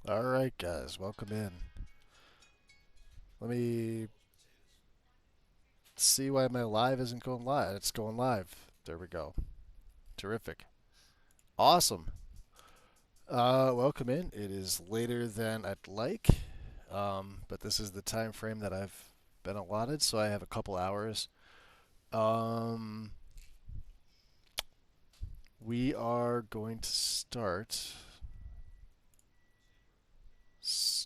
All right, guys, welcome in. Let me see why my live isn't going live. It's going live. There we go. Terrific. Awesome. Welcome in. It is later than I'd like, but this is the time frame that I've been allotted, so I have a couple hours. Um, we are going to start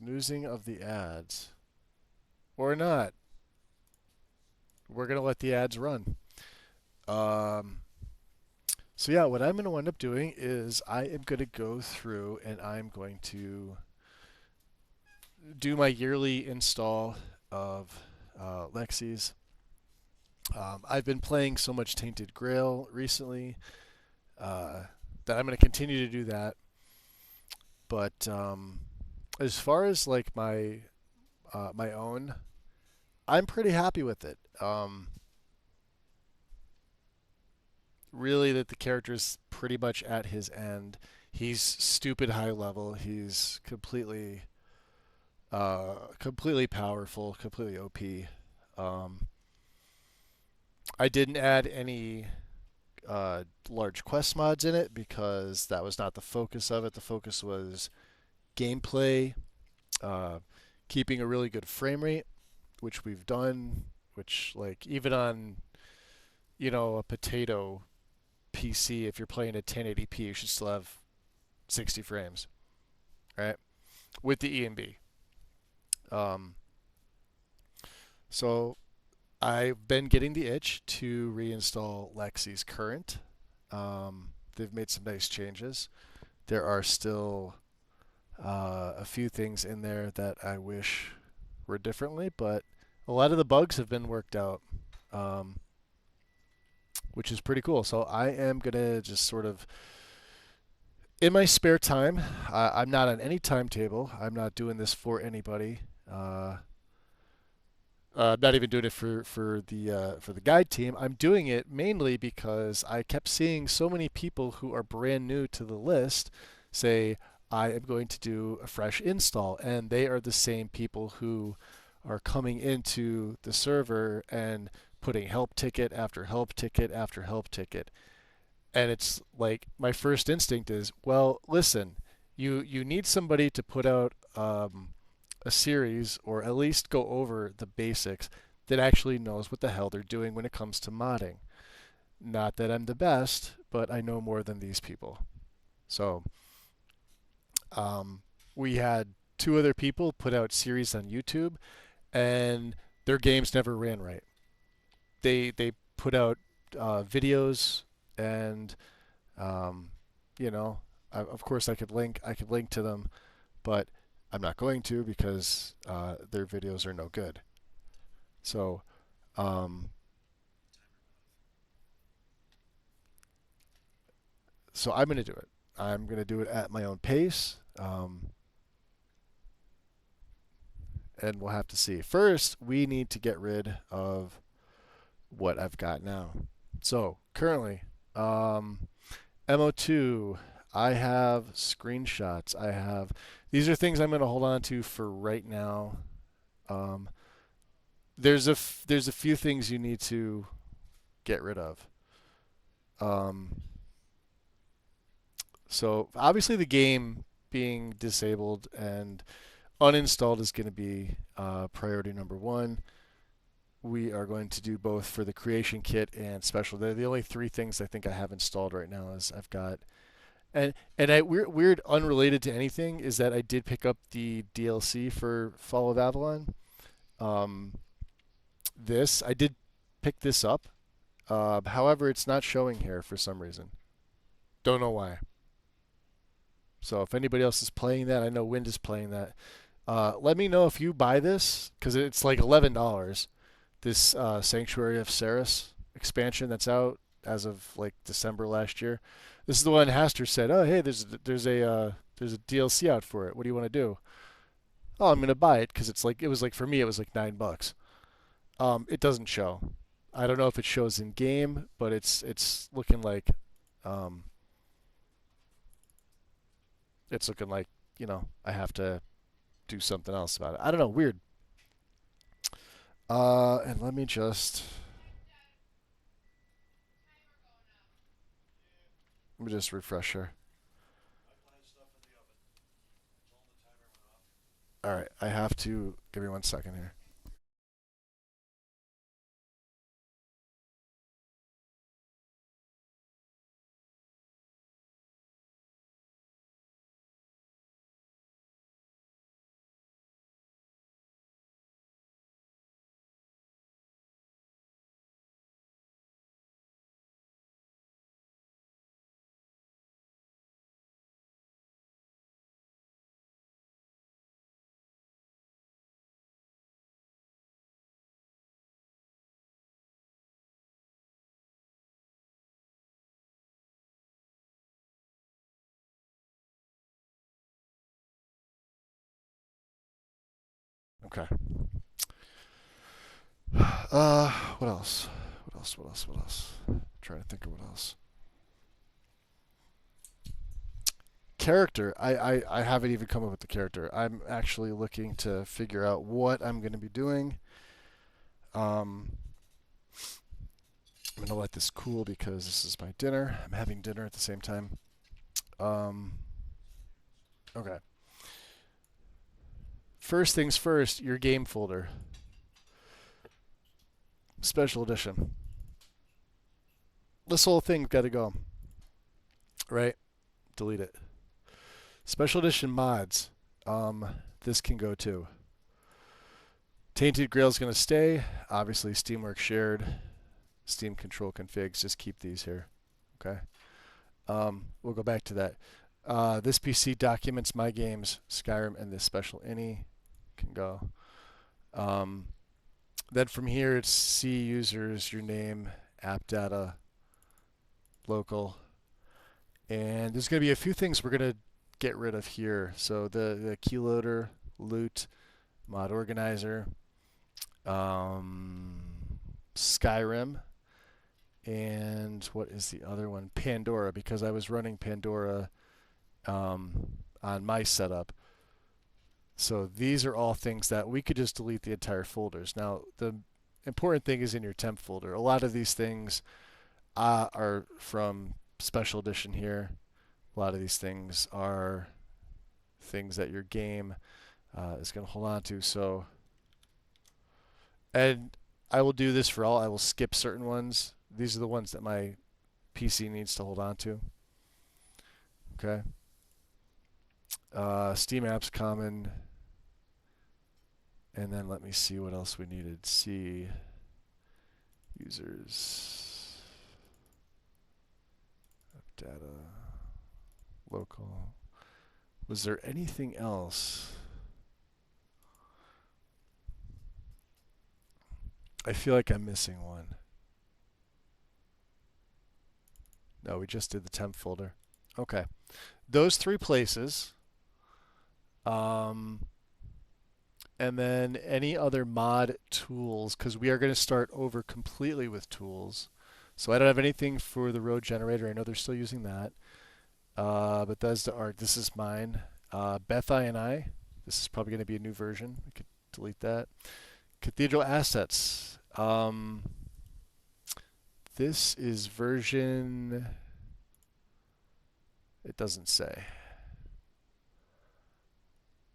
snoozing of the ads. Or not. We're going to let the ads run. Um, so yeah, what I'm going to end up doing is I am going to go through and I'm going to do my yearly install of Lexy's. I've been playing so much Tainted Grail recently that I'm going to continue to do that. But as far as like my own, I'm pretty happy with it. Really, that the character's pretty much at his end. He's stupid high level. He's completely powerful, completely OP. I didn't add any large quest mods in it because that was not the focus of it. The focus was gameplay, uh, keeping a really good frame rate, which we've done. Which like even on a potato PC, if you're playing at 1080p, you should still have 60 frames, right? With the EMB. Um, so I've been getting the itch to reinstall Lexy's current. They've made some nice changes. There are still a few things in there that I wish were differently, but a lot of the bugs have been worked out, which is pretty cool. So I am gonna just sort of in my spare time. I'm not on any timetable. I'm not doing this for anybody. I'm not even doing it for the guide team. I'm doing it mainly because I kept seeing so many people who are brand new to the list say I am going to do a fresh install, and they are the same people who are coming into the server and putting help ticket after help ticket after help ticket. And it's like my first instinct is, well, listen, you need somebody to put out a series or at least go over the basics that actually knows what the hell they're doing when it comes to modding. Not that I'm the best, but I know more than these people. So we had two other people put out series on YouTube, and their games never ran right. They put out videos, and um, of course I could link to them, but I'm not going to because their videos are no good. So um, so I'm going to do it. I'm going to do it at my own pace, and we'll have to see. First, we need to get rid of what I've got now. So currently, MO2, I have screenshots. I have these are things I'm going to hold on to for right now. Um, there's a few things you need to get rid of. Um, so obviously the game being disabled and uninstalled is going to be priority number one. We are going to do both for the creation kit and special. They're the only three things I think I have installed right now. Is I've got And weird unrelated to anything is that I did pick up the DLC for Fall of Avalon. Um, this I did pick this up. However, it's not showing here for some reason. Don't know why. So if anybody else is playing that, I know Wind is playing that. Let me know if you buy this because it's like $11. This Sanctuary of Ceres expansion that's out as of like December last year. This is the one Haster said, "Oh, hey, there's a DLC out for it. What do you want to do?" Oh, I'm gonna buy it because it was like for me it was like $9. It doesn't show. I don't know if it shows in game, but um, it's looking like I have to do something else about it. I don't know, weird. And let me just refresh here. All right, I have to give me 1 second here. Okay. What else? What else? What else? What else? Trying to think of what else. Character. I haven't even come up with the character. I'm actually looking to figure out what I'm going to be doing. Um, I'm going to let this cool because this is my dinner. I'm having dinner at the same time. Um, okay. First things first, your game folder. Special edition. This whole thing's got to go. Right? Delete it. Special edition mods. This can go too. Tainted Grail's going to stay. Obviously, Steamworks shared. Steam control configs. Just keep these here. Okay. We'll go back to that. This PC documents my games, Skyrim, and this special ini can go. Then from here, it's C users, your name, app data, local. And there's going to be a few things we're going to get rid of here. So the keyloader, loot, mod organizer, Skyrim, and what is the other one? Pandora, because I was running Pandora on my setup. So these are all things that we could just delete the entire folders. Now, the important thing is in your temp folder. A lot of these things are from Special Edition here. A lot of these things are things that your game is going to hold on to. So, and I will do this for all. I will skip certain ones. These are the ones that my PC needs to hold on to. Okay. Steam apps common. And then let me see what else we needed. C users, data, local. Was there anything else? I feel like I'm missing one. No, we just did the temp folder. Okay. Those three places. And then any other mod tools, because we are going to start over completely with tools. So I don't have anything for the road generator. I know they're still using that. Bethesda Art, this is mine. Beth I and I, this is probably going to be a new version. We could delete that. Cathedral Assets. This is version, it doesn't say.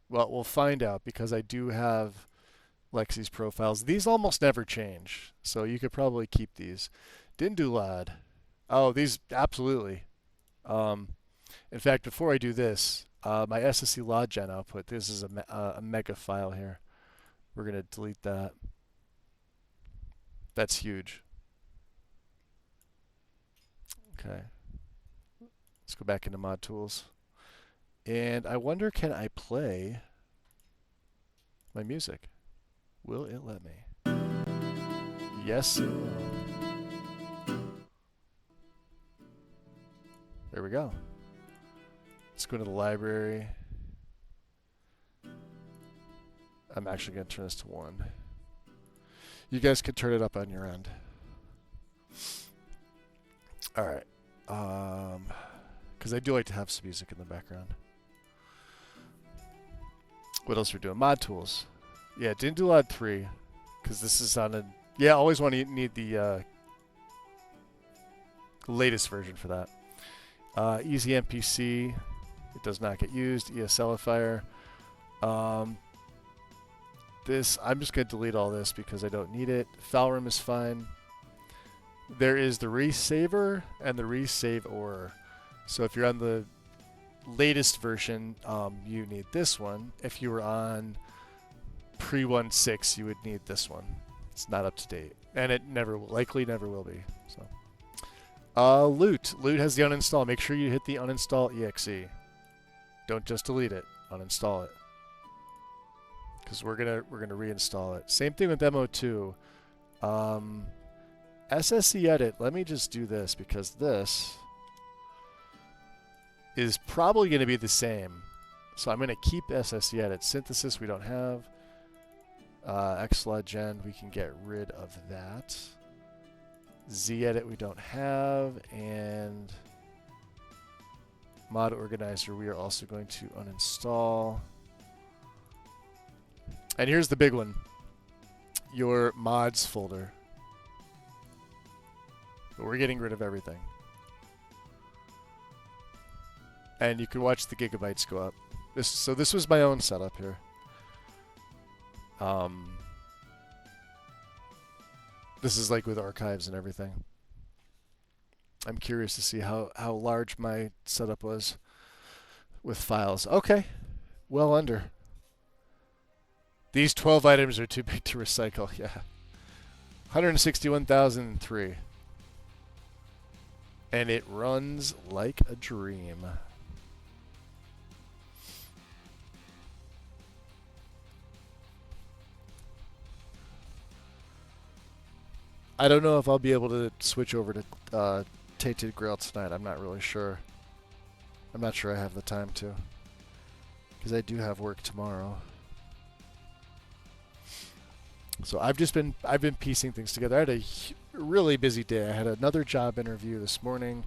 Well, we'll find out because I do have Lexy's profiles. These almost never change, so you could probably keep these. Didn't do LOTD. Oh, these absolutely. Um, In fact, before I do this, my SSC log gen output, this is a mega file here. We're going to delete that. That's huge. Okay. Let's go back into mod tools. And I wonder, can I play my music? Will it let me? Yes, it will. There we go. Let's go to the library. I'm actually going to turn this to 1. You guys can turn it up on your end. All right. Because I do like to have some music in the background. What else are we doing? Mod tools. Yeah, didn't do LOTD because this is on a... Yeah, always want to need the latest version for that. Easy MPC. It does not get used. ESLifier. This, I'm just going to delete all this because I don't need it. File room is fine. There is the resaver and the resaver. So if you're on the latest version, you need this one. If you were on pre 1.6, you would need this one. It's not up to date, and it likely never will be. So, Loot has the uninstall. Make sure you hit the uninstall exe. Don't just delete it. Uninstall it, because we're gonna reinstall it. Same thing with demo2. SSC edit. Let me just do this because this is probably going to be the same. So I'm going to keep SSC edit. Synthesis we don't have. Xlog we can get rid of that. Z-edit we don't have. And mod organizer we are also going to uninstall. And here's the big one. Your mods folder. We're getting rid of everything. And you can watch the gigabytes go up. This was my own setup here. This is like with archives and everything. I'm curious to see how large my setup was with files. Okay, well under. These 12 items are too big to recycle. Yeah, 161,003. And it runs like a dream. I don't know if I'll be able to switch over to Tainted Grail tonight. I'm not really sure. I'm not sure I have the time to, because I do have work tomorrow. So I've been piecing things together. I had a really busy day. I had another job interview this morning,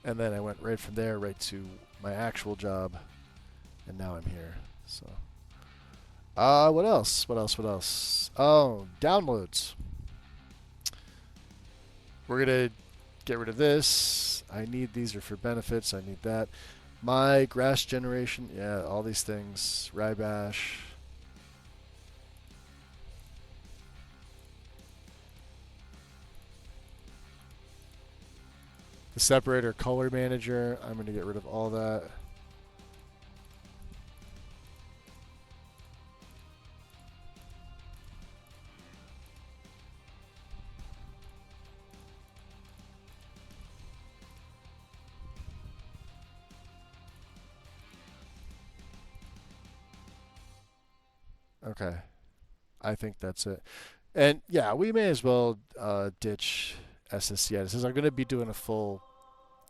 and then I went right from there right to my actual job, and now I'm here. So, what else? What else? Oh, downloads. We're going to get rid of this. I need these are for benefits. I need that. My grass generation. Yeah, all these things. Rybash. The separator color manager. I'm going to get rid of all that. Okay, I think that's it. And yeah, we may as well ditch SSC editors. I'm going to be doing a full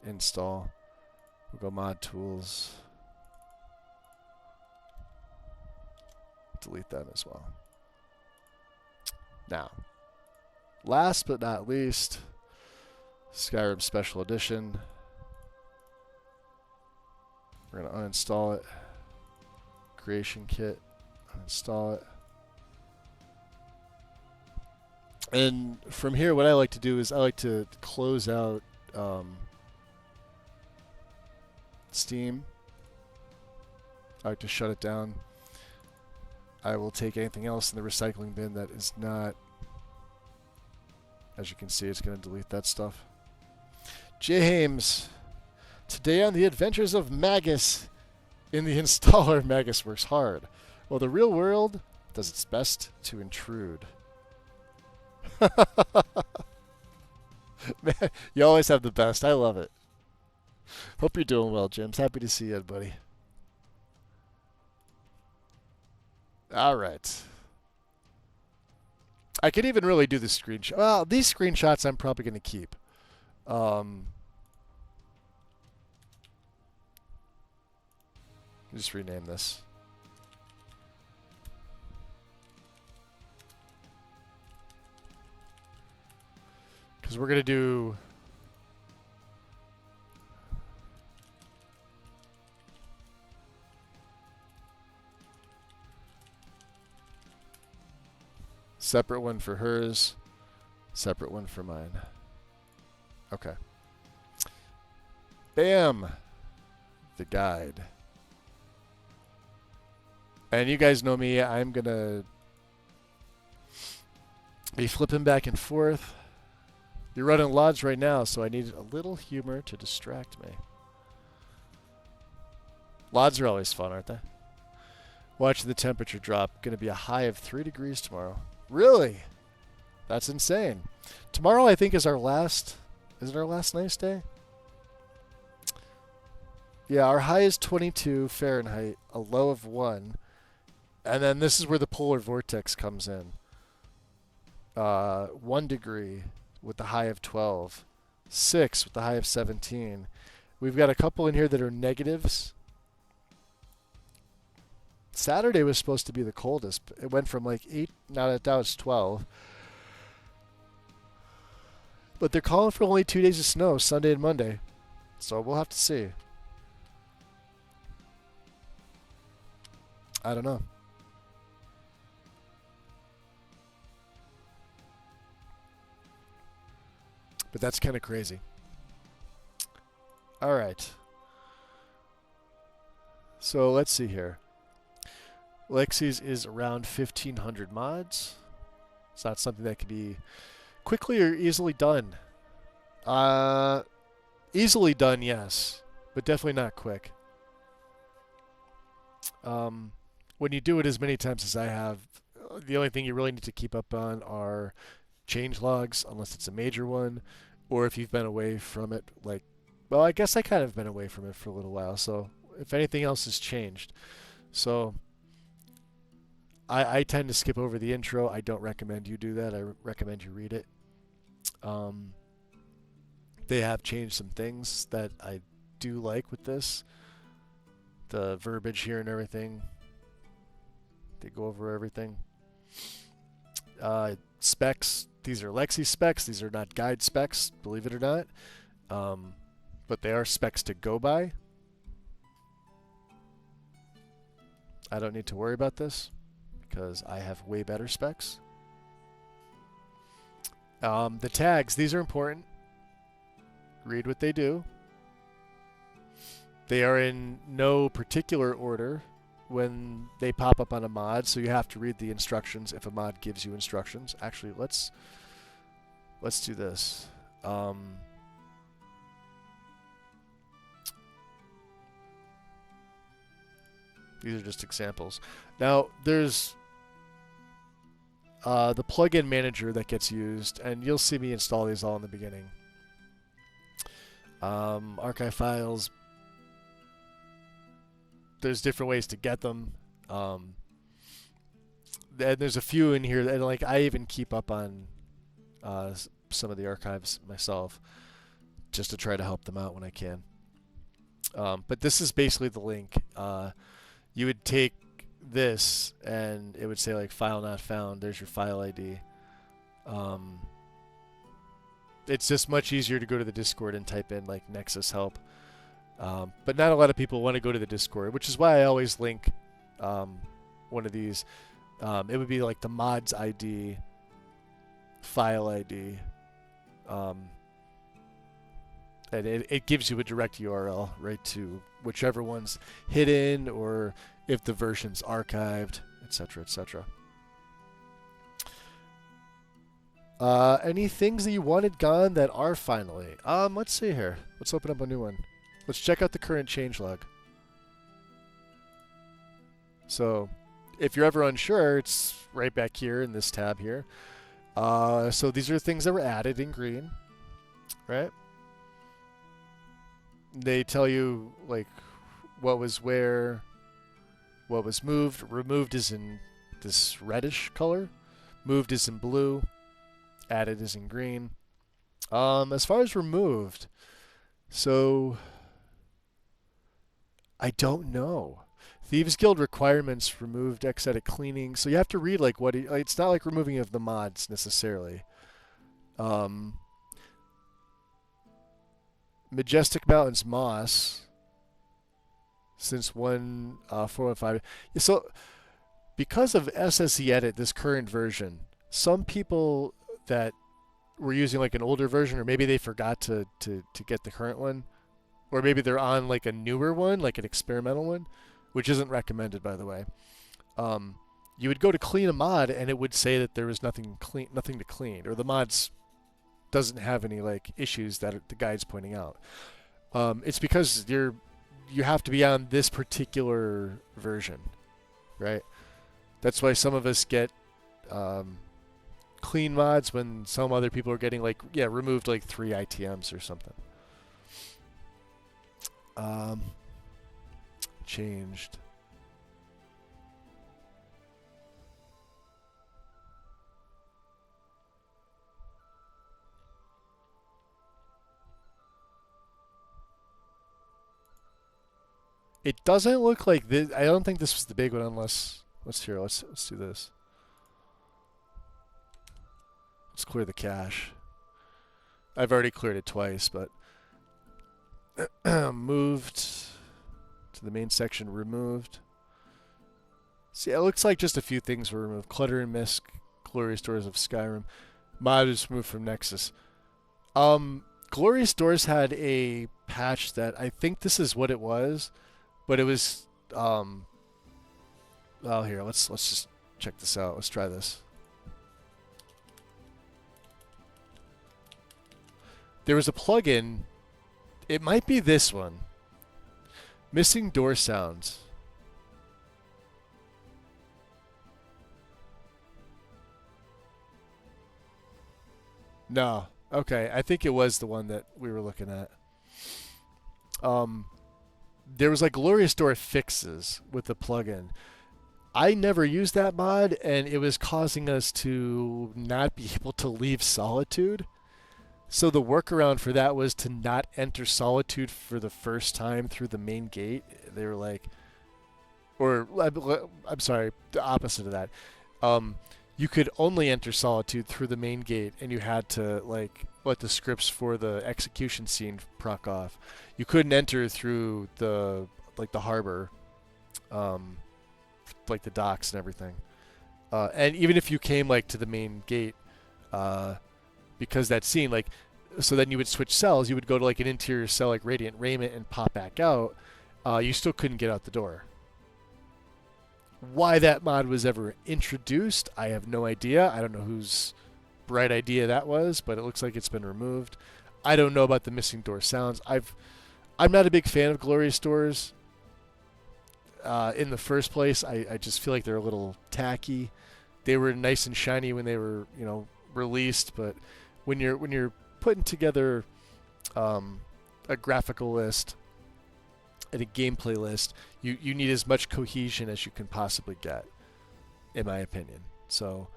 install. We'll go mod tools. Delete them as well. Now, last but not least, Skyrim Special Edition. We're going to uninstall it. Creation kit. Install it. And from here, what I like to do is I like to close out Steam. I like to shut it down. I will take anything else in the recycling bin that is not, as you can see, it's going to delete that stuff. James, Today on the adventures of Magus. In the installer, Magus works hard, while the real world does its best to intrude. Man, you always have the best. I love it. Hope you're doing well, James. Happy to see you, buddy. All right. I could even really do the screenshot. Well, these screenshots I'm probably going to keep. Just rename this. Because we're going to do... separate one for hers, separate one for mine. Okay. Bam! The guide. And you guys know me, I'm going to be flipping back and forth. You're running LOTDs right now, so I need a little humor to distract me. LOTDs are always fun, aren't they? Watching the temperature drop. Going to be a high of 3 degrees tomorrow. Really? That's insane. Tomorrow, I think, is our last... Is it our last nice day? Yeah, our high is 22 Fahrenheit, a low of 1. And then this is where the polar vortex comes in. 1 degree with the high of 12. 6 with the high of 17. We've got a couple in here that are negatives. Saturday was supposed to be the coldest. It went from like 8, now it's 12. But they're calling for only 2 days of snow, Sunday and Monday. So we'll have to see. I don't know. But that's kind of crazy. All right. So let's see here. Lexy's is around 1,500 mods. It's not something that can be quickly or easily done. Easily done, yes, but definitely not quick. When you do it as many times as I have, the only thing you really need to keep up on are change logs, unless it's a major one, or if you've been away from it, like, well, I guess I kind of been away from it for a little while, so if anything else has changed. So I tend to skip over the intro. I don't recommend you do that. I recommend you read it. They have changed some things that I do like with this. The verbiage here and everything. They go over everything. Specs. These are Lexy specs. These are not guide specs, believe it or not. But they are specs to go by. I don't need to worry about this, because I have way better specs. The tags, these are important. Read what they do. They are in no particular order when they pop up on a mod, so you have to read the instructions if a mod gives you instructions. Actually, let's do this. These are just examples. Now, there's the plugin manager that gets used, and you'll see me install these all in the beginning. Archive files. There's different ways to get them. And there's a few in here, and like I even keep up on some of the archives myself, just to try to help them out when I can. But this is basically the link. You would take this, and it would say like file not found. There's your file ID. It's just much easier to go to the Discord and type in like Nexus help. But not a lot of people want to go to the Discord, which is why I always link one of these. It would be like the mods ID, file ID, and it gives you a direct URL right to whichever one's hidden, or if the version's archived, etc., etc. Any things that you wanted gone that are finally? Let's see here. Let's open up a new one. let's check out the current changelog. So if you're ever unsure, it's right back here in this tab here. So these are things that were added in green, right? They tell you like what was where, what was moved. Removed is in this reddish color. Moved is in blue. Added is in green. As far as removed, so I don't know. Thieves Guild requirements removed exotic cleaning. So you have to read like what it's not like removing of the mods necessarily. Majestic Mountains moss since 1.415. So because of SSE Edit, this current version, some people that were using like an older version, or maybe they forgot to get the current one, or maybe they're on like a newer one, like an experimental one, which isn't recommended, by the way. You would go to clean a mod, and it would say that there was nothing to clean, or the mods doesn't have any like issues that the guide's pointing out. It's because you have to be on this particular version, right? That's why some of us get clean mods when some other people are getting like removed like 3 ITMs or something. Changed. It doesn't look like this. I don't think this was the big one unless let's do this. Let's clear the cache. I've already cleared it twice, but moved to the main section, removed. See, it looks like just a few things were removed. Clutter and Mist, Glorious Doors of Skyrim. Mod is removed from Nexus. Glorious Doors had a patch that I think this is what it was, but it was well, here, let's just check this out. Let's try this. There was a plugin. It might be this one. Missing door sounds. No. Okay, I think it was the one that we were looking at. There was like Glorious Door fixes with the plugin. I never used that mod, and it was causing us to not be able to leave Solitude. So the workaround for that was to not enter Solitude for the first time through the main gate. They were like, or I'm sorry, the opposite of that. You could only enter Solitude through the main gate, and you had to like let the scripts for the execution scene proc off. You couldn't enter through the harbor, like the docks and everything. And even if you came like to the main gate, because that scene so then you would switch cells. You would go to like an interior cell like Radiant Raiment and pop back out. You still couldn't get out the door. Why that mod was ever introduced, I have no idea. I don't know whose bright idea that was, but it looks like it's been removed. I don't know about the missing door sounds. I'm not a big fan of Glorious Doors. In the first place, I just feel like they're a little tacky. They were nice and shiny when they were, released, but when you're putting together a graphical list and a gameplay list, you need as much cohesion as you can possibly get, in my opinion. So,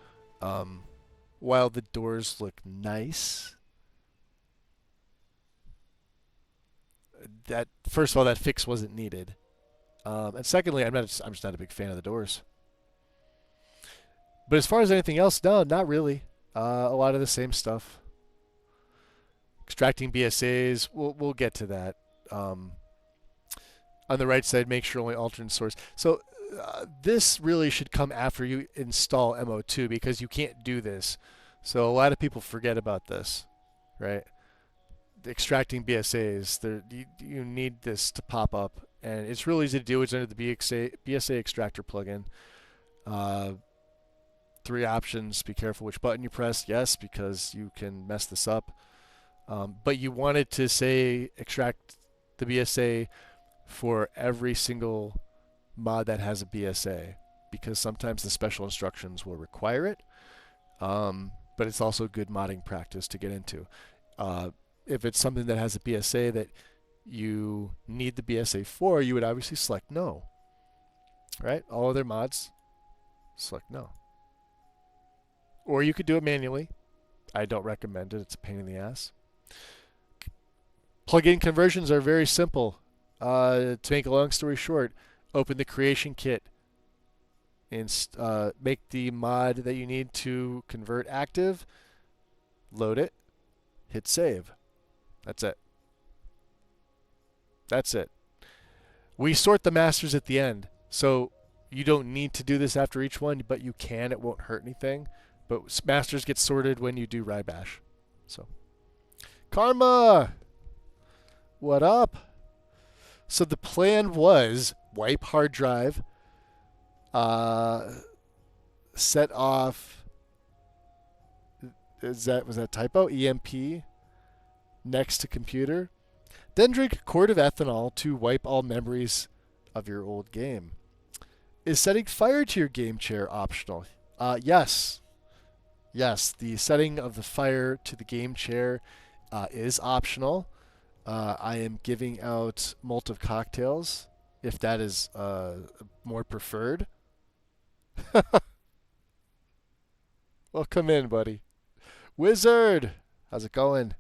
while the doors look nice, that first of all, that fix wasn't needed, and secondly, I'm just not a big fan of the doors. But as far as anything else, no, not really. A lot of the same stuff. Extracting BSAs, we'll get to that. On the right side, make sure only alternate source. So this really should come after you install MO2 because you can't do this. So a lot of people forget about this, right? Extracting BSAs, you need this to pop up, and it's really easy to do. It's under the BSA extractor plugin. 3 options. Be careful which button you press. Yes, because you can mess this up. But you wanted to say extract the BSA for every single mod that has a BSA, because sometimes the special instructions will require it. But it's also good modding practice to get into. If it's something that has a BSA that you need the BSA for, you would obviously select no. Right? All other mods, select no. Or you could do it manually. I don't recommend it. It's a pain in the ass. Plugin conversions are very simple. To make a long story short, open the creation kit and make the mod that you need to convert active, load it, hit save. That's it. That's it. We sort the masters at the end, so you don't need to do this after each one, but you can. It won't hurt anything. But masters get sorted when you do Rybash. So, Karma! What up? So the plan was wipe hard drive, set off, was that typo? EMP next to computer. Then drink a quart of ethanol to wipe all memories of your old game. Is setting fire to your game chair optional? Yes. Yes, the setting of the fire to the game chair is optional. I am giving out multiple cocktails if that is more preferred. Welcome in, buddy. Wizard! How's it going?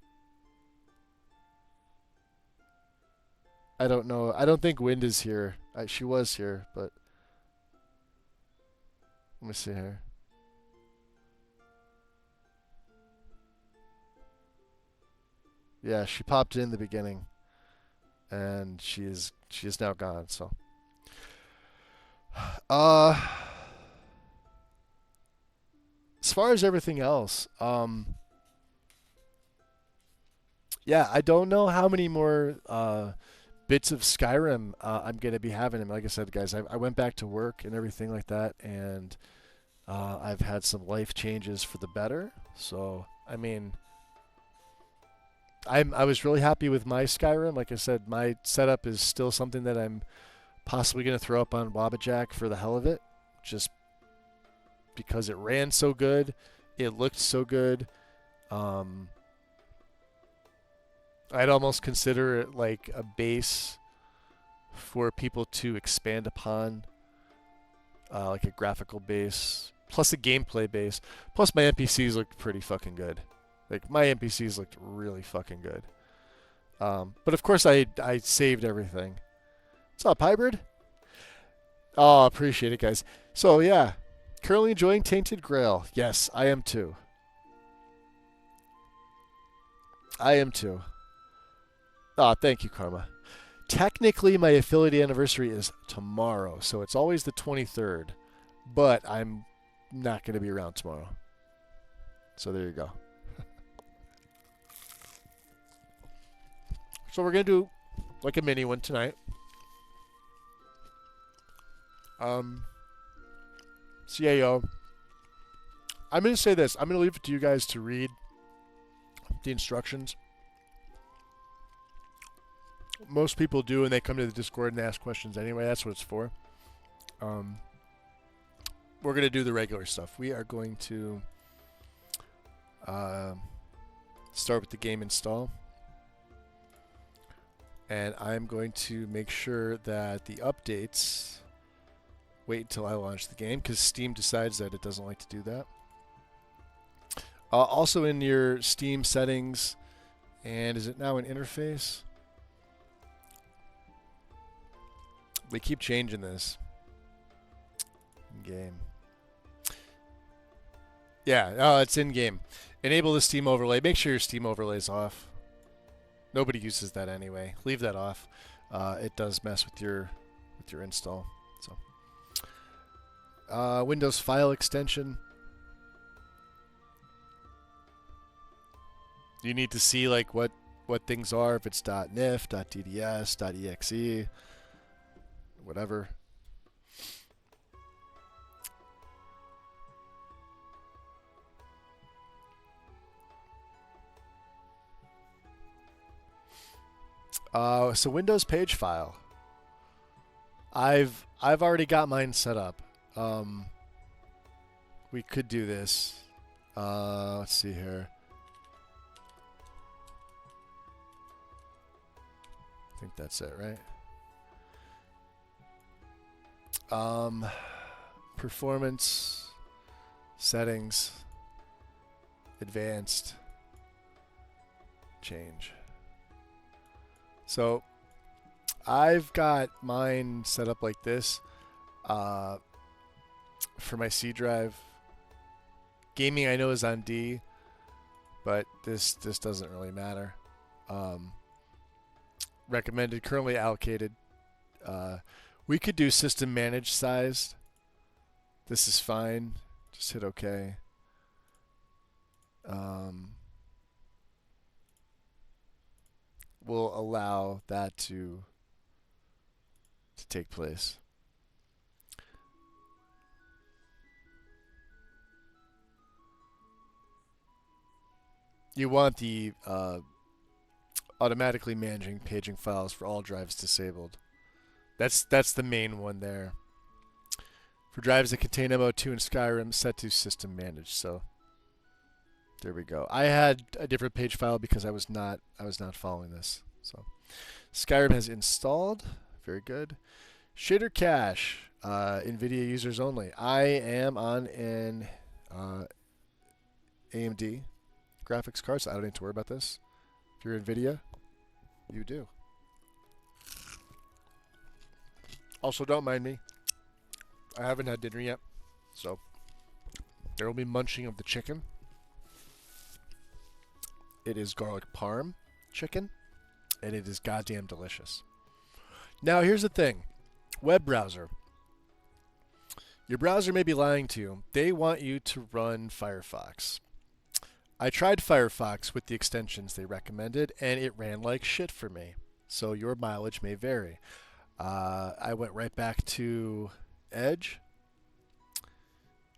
I don't know. I don't think Wind is here. She was here, but... Let me see here. Yeah, she popped in the beginning, and she is now gone. So, as far as everything else, yeah, I don't know how many more bits of Skyrim I'm gonna be having. And like I said, guys, I went back to work and everything like that, and I've had some life changes for the better. So, I mean. I was really happy with my Skyrim. Like I said, my setup is still something that I'm possibly going to throw up on Wabbajack for the hell of it, just because it ran so good, it looked so good. I'd almost consider it like a base for people to expand upon, like a graphical base, plus a gameplay base, plus my NPCs looked pretty fucking good. Like, my NPCs looked really fucking good. But of course, I saved everything. What's up, Hybrid? Oh, appreciate it, guys. So, yeah. Currently enjoying Tainted Grail. Yes, I am too. I am too. Ah, thank you, Karma. Technically, my affiliate anniversary is tomorrow, so it's always the 23rd. But I'm not going to be around tomorrow. So there you go. So we're going to do like a mini one tonight. CAO. I'm going to say this. I'm going to leave it to you guys to read the instructions. Most people do, and they come to the Discord and ask questions anyway. That's what it's for. We're going to do the regular stuff. We are going to start with the game install. And I'm going to make sure that the updates wait until I launch the game, because Steam decides that it doesn't like to do that. Also in your Steam settings, and is it now an interface? They keep changing this. In-game. Yeah, it's in-game. Enable the Steam overlay. Make sure your Steam overlay is off. Nobody uses that anyway. Leave that off. It does mess with your install. So, Windows file extension. You need to see like what things are. If it's .nif, .dds, .exe, whatever. So Windows page file. I've already got mine set up. We could do this. Let's see here. I think that's it, right? Performance, settings, advanced, change. So I've got mine set up like this for my C drive. Gaming I know is on D, but this doesn't really matter. Recommended, currently allocated. We could do system managed sized. This is fine. Just hit OK. We'll allow that to take place. You want the automatically managing paging files for all drives disabled. That's the main one there. For drives that contain MO2 and Skyrim, set to system managed. So there we go. I had a different page file because I was not following this. So Skyrim has installed. Very good. Shader cache, NVIDIA users only. I am on an AMD graphics card, so I don't need to worry about this. If you're NVIDIA, you do. Also, don't mind me. I haven't had dinner yet, so there will be munching of the chicken. It is garlic parm chicken, and it is goddamn delicious. Now, here's the thing. Web browser. Your browser may be lying to you. They want you to run Firefox. I tried Firefox with the extensions they recommended, and it ran like shit for me. So your mileage may vary. I went right back to Edge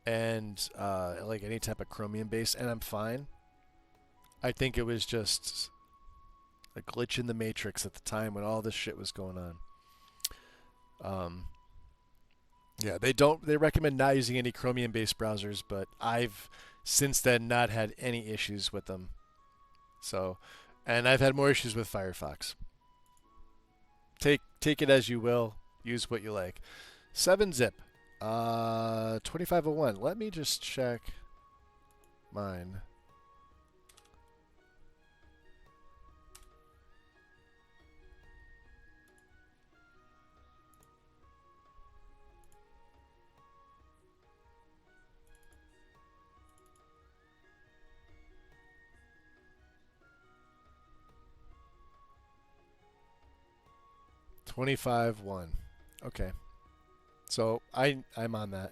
and like any type of Chromium base, and I'm fine. I think it was just a glitch in the matrix at the time when all this shit was going on. Yeah, they recommend not using any Chromium based browsers, but I've since then not had any issues with them. So, and I've had more issues with Firefox. Take it as you will. Use what you like. 7-zip. 2501. Let me just check mine. $25.1. Okay. So I'm on that.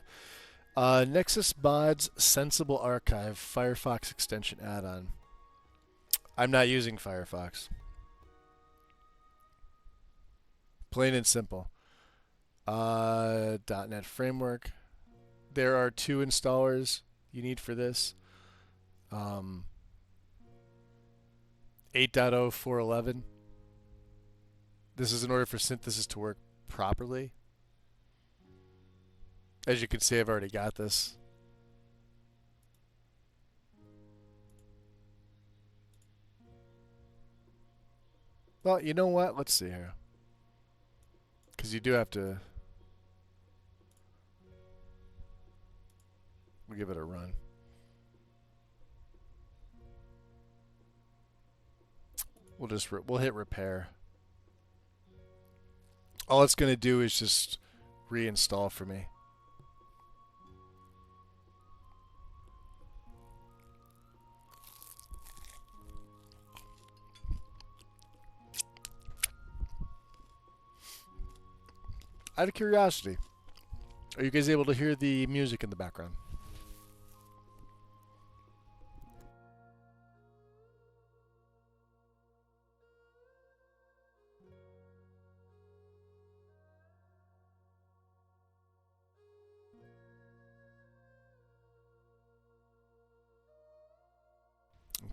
Nexus Mods Sensible Archive Firefox extension add-on. I'm not using Firefox. Plain and simple. .NET Framework. There are 2 installers you need for this. 8.0, 4.11. This is in order for synthesis to work properly. As you can see, I've already got this. Well, you know what? Let's see here. Because you do have to... We'll give it a run. We'll hit repair. All it's going to do is just reinstall for me. Out of curiosity, are you guys able to hear the music in the background?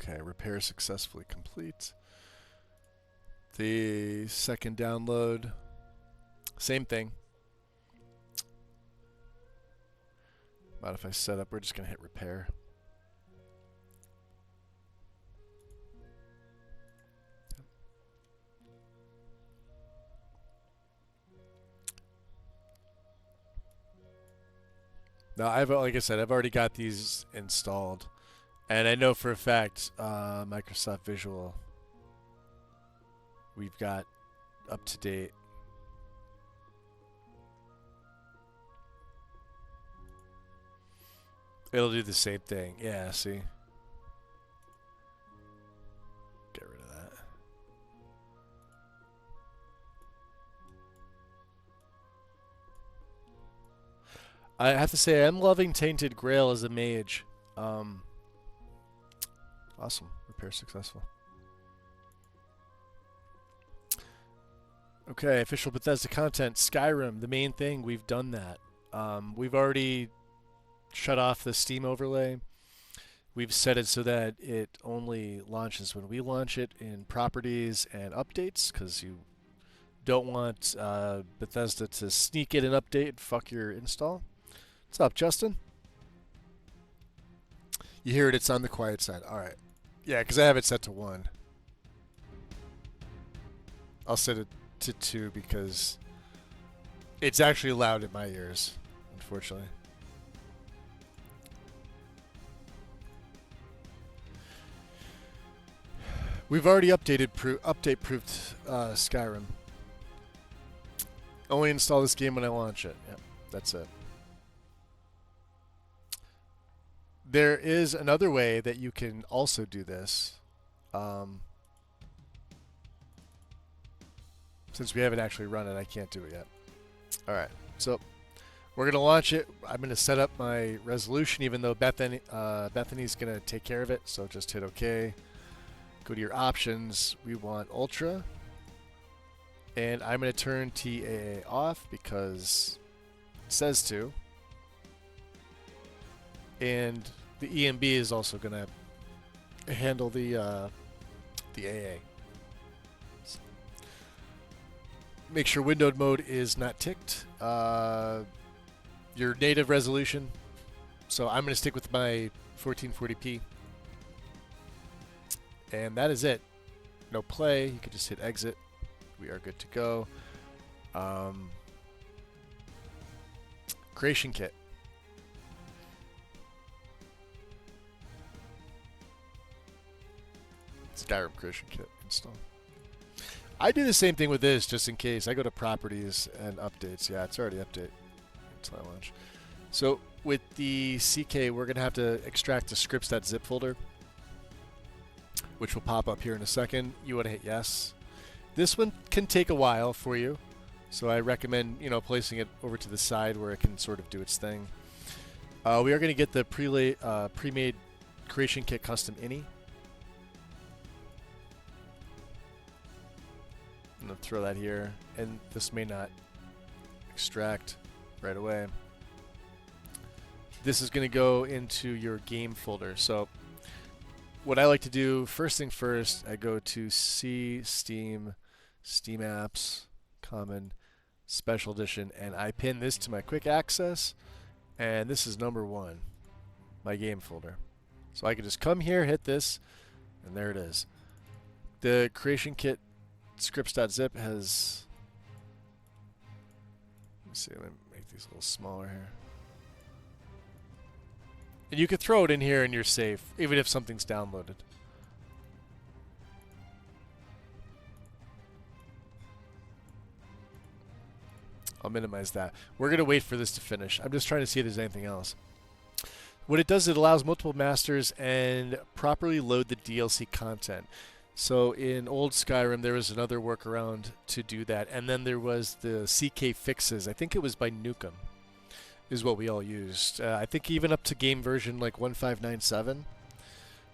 Okay, repair successfully complete. The second download, same thing. Modify setup, we're just going to hit repair. Now, like I said, I've already got these installed. And I know for a fact Microsoft Visual, we've got up to date. It'll do the same thing. Yeah, see? Get rid of that. I have to say, I'm loving Tainted Grail as a mage. Awesome. Repair successful. Okay, official Bethesda content. Skyrim, the main thing, we've done that. We've already shut off the Steam overlay. We've set it so that it only launches when we launch it in properties and updates, because you don't want Bethesda to sneak in an update and fuck your install. What's up, Justin? You hear it, it's on the quiet side. All right. Yeah, because I have it set to 1. I'll set it to 2 because it's actually loud in my ears, unfortunately. We've already update-proofed Skyrim. Only install this game when I launch it. Yep, that's it. There is another way that you can also do this. Since we haven't actually run it, I can't do it yet. All right, so we're going to launch it. I'm going to set up my resolution, even though Bethany's going to take care of it. So just hit OK. Go to your options. We want Ultra. And I'm going to turn TAA off because it says to. And the EMB is also going to handle the AA. So make sure windowed mode is not ticked. Your native resolution. So I'm going to stick with my 1440p. And that is it. No play. You can just hit exit. We are good to go. Creation kit. Skyrim creation kit install. I do the same thing with this just in case. I go to properties and updates. Yeah, it's already update until I launch. So with the CK, we're going to have to extract the scripts.zip folder, which will pop up here in a second. You want to hit yes. This one can take a while for you, so I recommend placing it over to the side where it can sort of do its thing. We are going to get the pre-made creation kit custom ini. I'm going to throw that here, and this may not extract right away. This is going to go into your game folder. So what I like to do, first thing first, I go to C, Steam, Steam Apps, Common, Special Edition, and I pin this to my quick access, and this is number 1, my game folder. So I can just come here, hit this, and there it is. The creation kit scripts.zip has, let me see, let me make these a little smaller here. And you can throw it in here and you're safe, even if something's downloaded. I'll minimize that. We're going to wait for this to finish. I'm just trying to see if there's anything else. What it does, it allows multiple masters and properly load the DLC content. So in old Skyrim, there was another workaround to do that. And then there was the CK fixes. I think it was by Nukem is what we all used. I think even up to game version like 1597.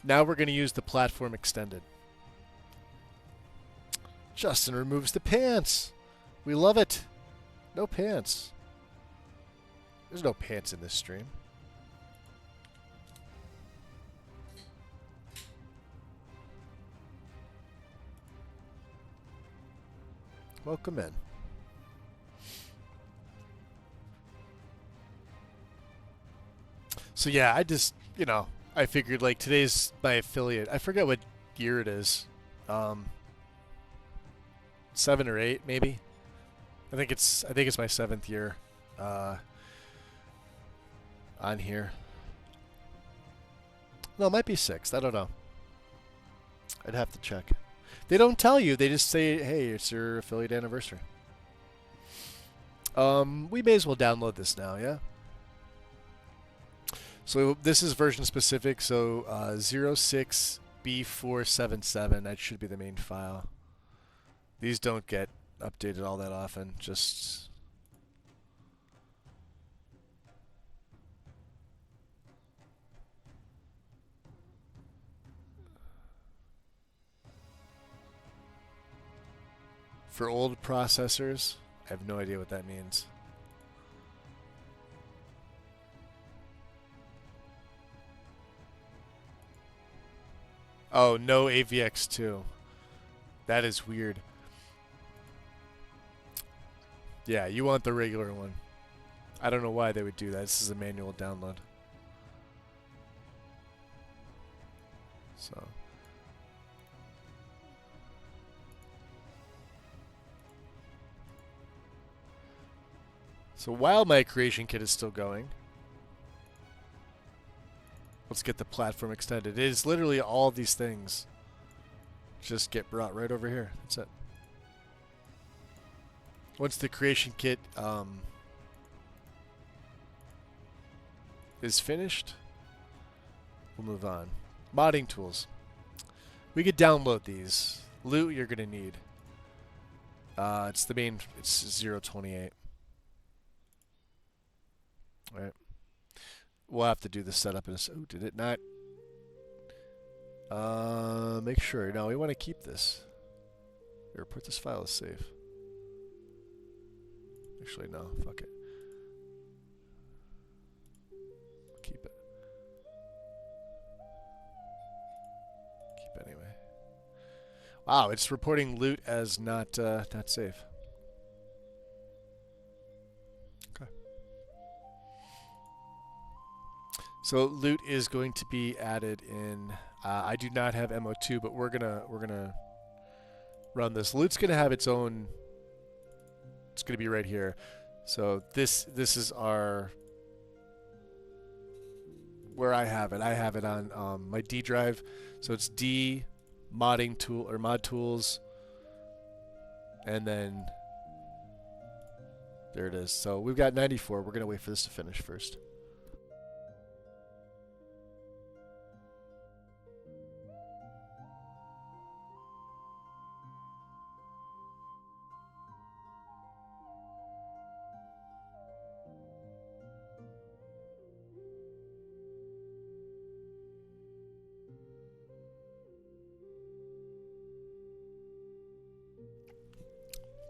Now we're going to use the platform extended. Justin removes the pants. We love it. No pants. There's no pants in this stream. Welcome in. So yeah, I just, I figured like today's my affiliate. I forget what year it is. Um, 7 or 8 maybe. I think it's my 7th year uh, on here. No, it might be 6th. I don't know. I'd have to check. They don't tell you. They just say, "Hey, it's your affiliate anniversary." We may as well download this now, yeah? So this is version specific, so 06B477, that should be the main file. These don't get updated all that often, just... For old processors, I have no idea what that means. Oh, no AVX2. That is weird. Yeah, you want the regular one. I don't know why they would do that. This is a manual download. So... So while my creation kit is still going, let's get the platform extended. It is literally all these things just get brought right over here. That's it. Once the creation kit is finished, we'll move on. Modding tools. We could download these. Loot you're going to need. It's the main, it's 028. Alright. We'll have to do the setup in a... Oh, did it not? Make sure. No, we want to keep this. Or put this file as safe. Actually, no. Fuck it. Keep it. Keep it anyway. Wow, it's reporting loot as not safe. Okay. So loot is going to be added in. I do not have MO2, but we're gonna run this. Loot's gonna have its own. It's gonna be right here. So this is our where I have it. I have it on my D drive. So it's D modding tool or mod tools, and then there it is. So we've got 94. We're gonna wait for this to finish first.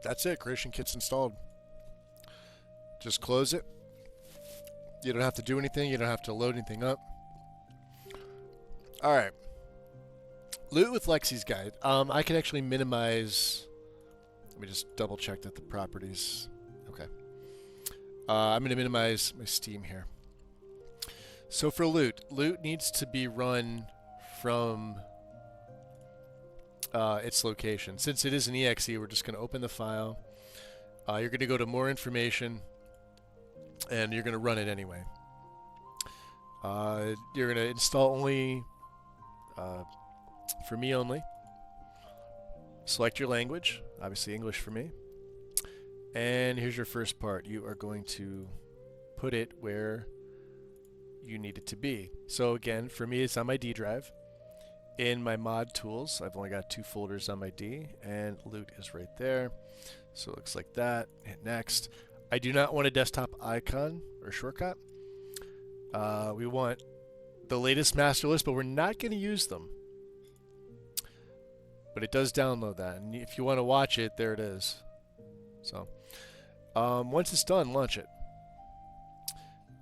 That's it. Creation kit's installed. Just close it. You don't have to do anything. You don't have to load anything up. All right. Loot with Lexy's guide. I can actually minimize. Let me just double check that the properties. Okay. I'm going to minimize my Steam here. So for loot needs to be run from its location. Since it is an exe, we're just going to open the file. You're going to go to more information, and you're going to run it anyway. You're going to install only, for me only. Select your language, obviously English for me. And here's your first part. You are going to put it where you need it to be. So again, for me, it's on my D drive. In my mod tools, I've only got 2 folders on my D, and loot is right there. So it looks like that. Hit next. I do not want a desktop icon or shortcut. We want the latest master list, but we're not going to use them. But it does download that, and if you want to watch it, there it is. So once it's done, launch it.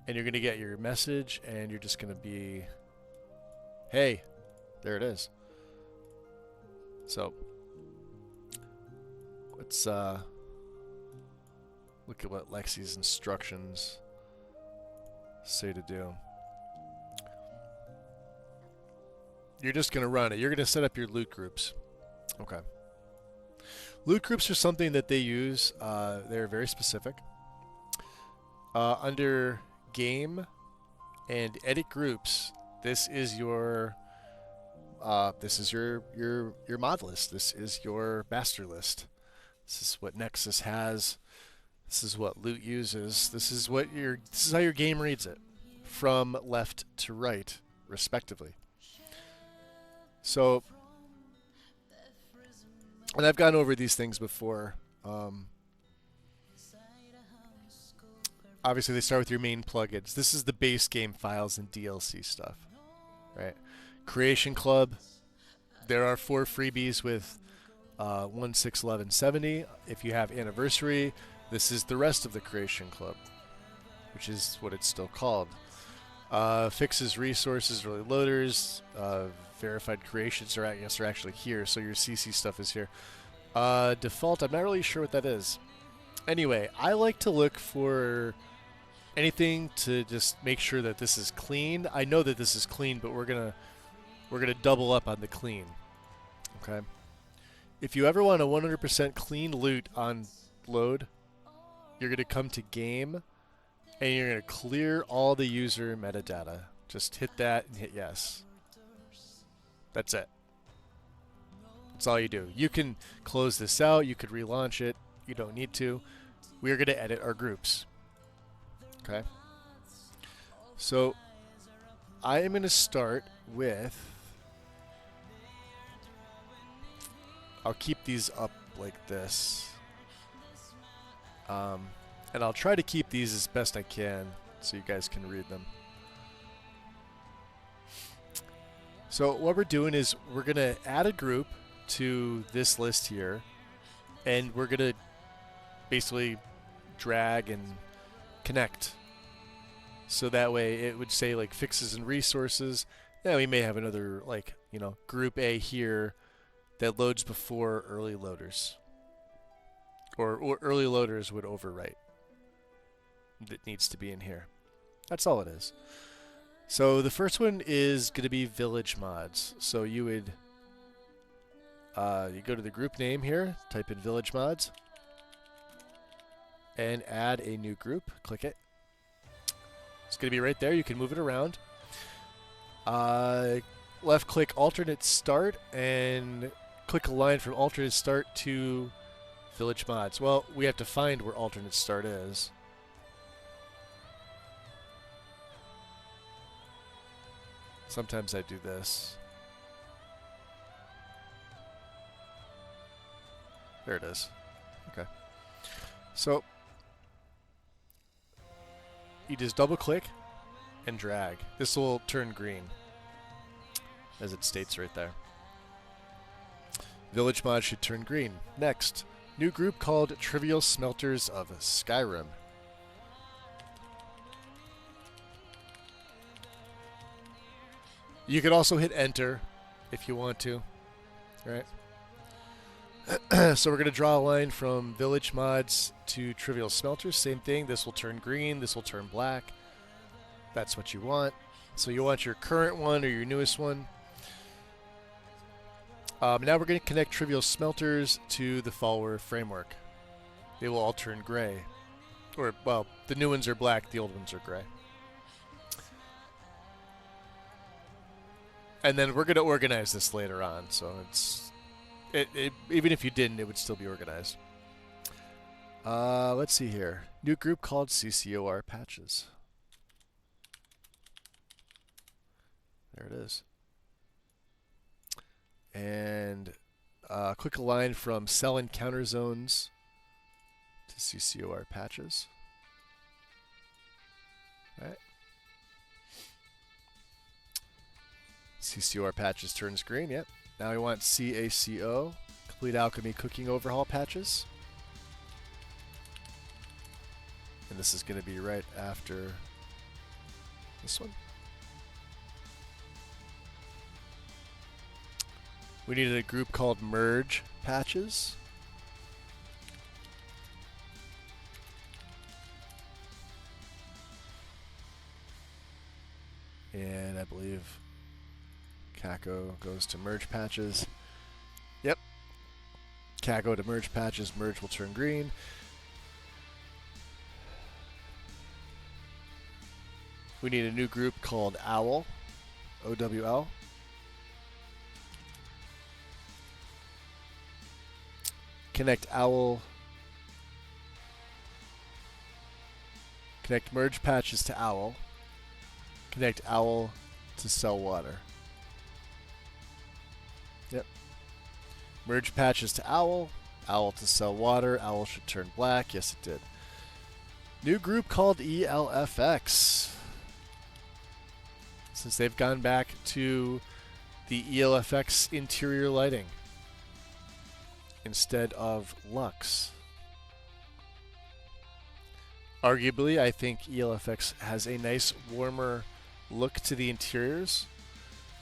And you're going to get your message, and you're just going to be, hey, there it is. So Let's look at what Lexy's instructions say to do. You're just going to run it. You're going to set up your loot groups. Okay. Loot groups are something that they use. They're very specific. Under game and edit groups, this is your mod list. This is your master list. This is what Nexus has. This is what loot uses. This is how your game reads it, from left to right, respectively. So, and I've gone over these things before. Obviously, they start with your main plugins. This is the base game files and DLC stuff, right? Creation Club. There are 4 freebies with 1.6.11.70. If you have Anniversary, this is the rest of the Creation Club, which is what it's still called. Fixes, resources, early loaders, verified creations are actually here, so your CC stuff is here. Default, I'm not really sure what that is. Anyway, I like to look for anything to just make sure that this is clean. I know that this is clean, but we're gonna double up on the clean. Okay. If you ever want a 100% clean loot on load, you're gonna come to game, and you're gonna clear all the user metadata. Just hit that and hit yes. That's it. That's all you do. You can close this out. You could relaunch it. You don't need to. We are going to edit our groups. Okay. So I am going to start with. I'll keep these up like this. And I'll try to keep these as best I can so you guys can read them. So what we're doing is we're going to add a group to this list here, and we're going to basically drag and connect. So that way it would say like fixes and resources. Yeah, we may have another group A here that loads before early loaders. Or early loaders would overwrite. That needs to be in here. That's all it is. So the first one is going to be village mods. So you would you go to the group name here, type in village mods, and add a new group. Click it. It's going to be right there. You can move it around. Left click alternate start and click a line from alternate start to village mods. Well, we have to find where alternate start is. Sometimes I do this. There it is. Okay. So you just double click and drag. This will turn green, as it states right there. Village mod should turn green. Next, new group called Trivial Smelters of Skyrim. You could also hit enter if you want to, right? So we're going to draw a line from village mods to trivial smelters. Same thing. This will turn green. This will turn black. That's what you want. So you want your current one or your newest one. Now we're going to connect trivial smelters to the follower framework. They will all turn gray. Or, well, the new ones are black. The old ones are gray. And then we're going to organize this later on, so even if you didn't, it would still be organized. Let's see here. New group called CCOR patches. There it is. And click a line from cell encounter zones to CCOR patches. All right. CCOR patches turns green, yep. Now we want CACO, Complete Alchemy Cooking Overhaul patches. And this is going to be right after this one. We needed a group called Merge patches Caco goes to merge patches. Yep. Caco to merge patches. Merge will turn green. We need a new group called Owl. OWL. Connect Owl. Connect merge patches to Owl. Connect Owl to Cell Water. Yep. Merge patches to Owl. Owl to Cell Water. Owl should turn black. Yes, it did. New group called ELFX. Since they've gone back to the ELFX interior lighting instead of Lux. Arguably, I think ELFX has a nice, warmer look to the interiors.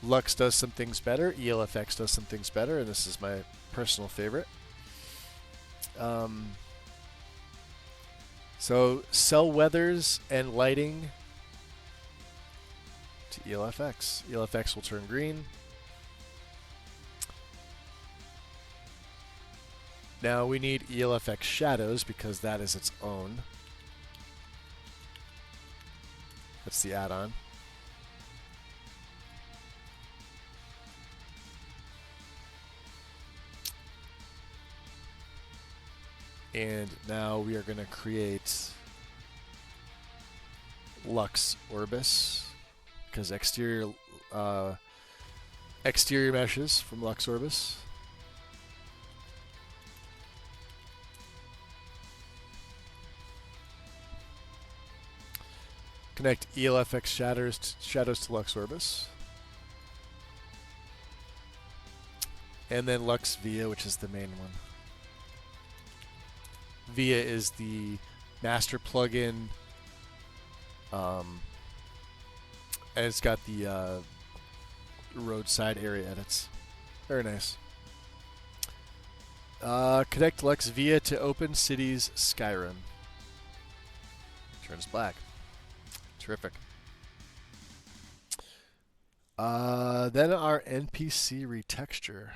Lux does some things better. ELFX does some things better, and this is my personal favorite. So, cell weathers and lighting to ELFX. ELFX will turn green. Now we need ELFX shadows because that is its own. That's the add-on. And now we are going to create Lux Orbis because exterior meshes from Lux Orbis. Connect ELFX shadows to Lux Orbis. And then Lux Via, which is the main one. Via is the master plugin. And it's got the roadside area edits. Very nice. Connect Lux Via to Open Cities Skyrim. Turns black. Terrific. Then our NPC retexture.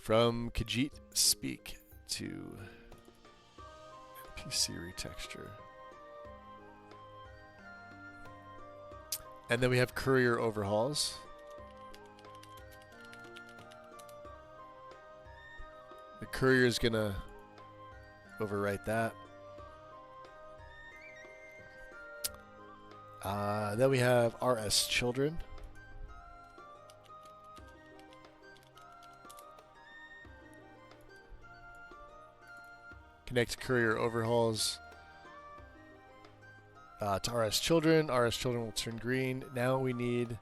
From Khajiit Speak to NPC retexture. And then we have courier overhauls. The courier is going to overwrite that. Then we have RS Children. Connect courier overhauls to RS Children. RS Children will turn green. Now we need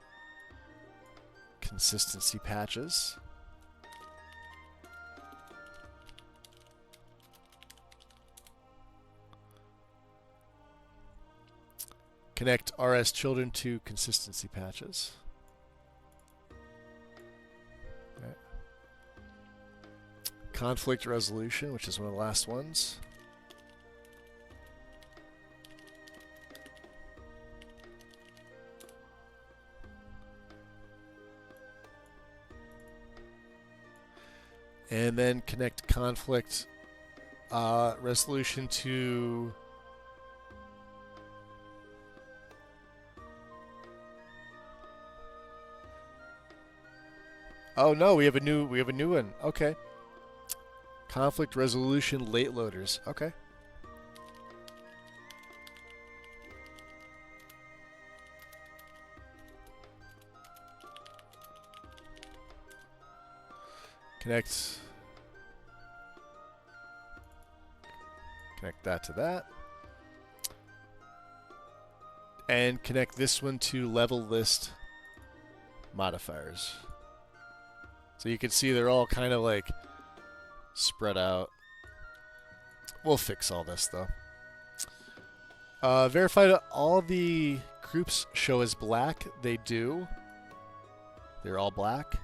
consistency patches. Connect RS Children to consistency patches. Right. Conflict resolution, which is one of the last ones. And then connect conflict resolution to oh no, we have a new one. Okay. Conflict resolution late loaders. Okay. Connect that to that. And connect this one to level list modifiers. So you can see they're all kind of like spread out. We'll fix all this though. Verify that all the groups show as black. They do. They're all black.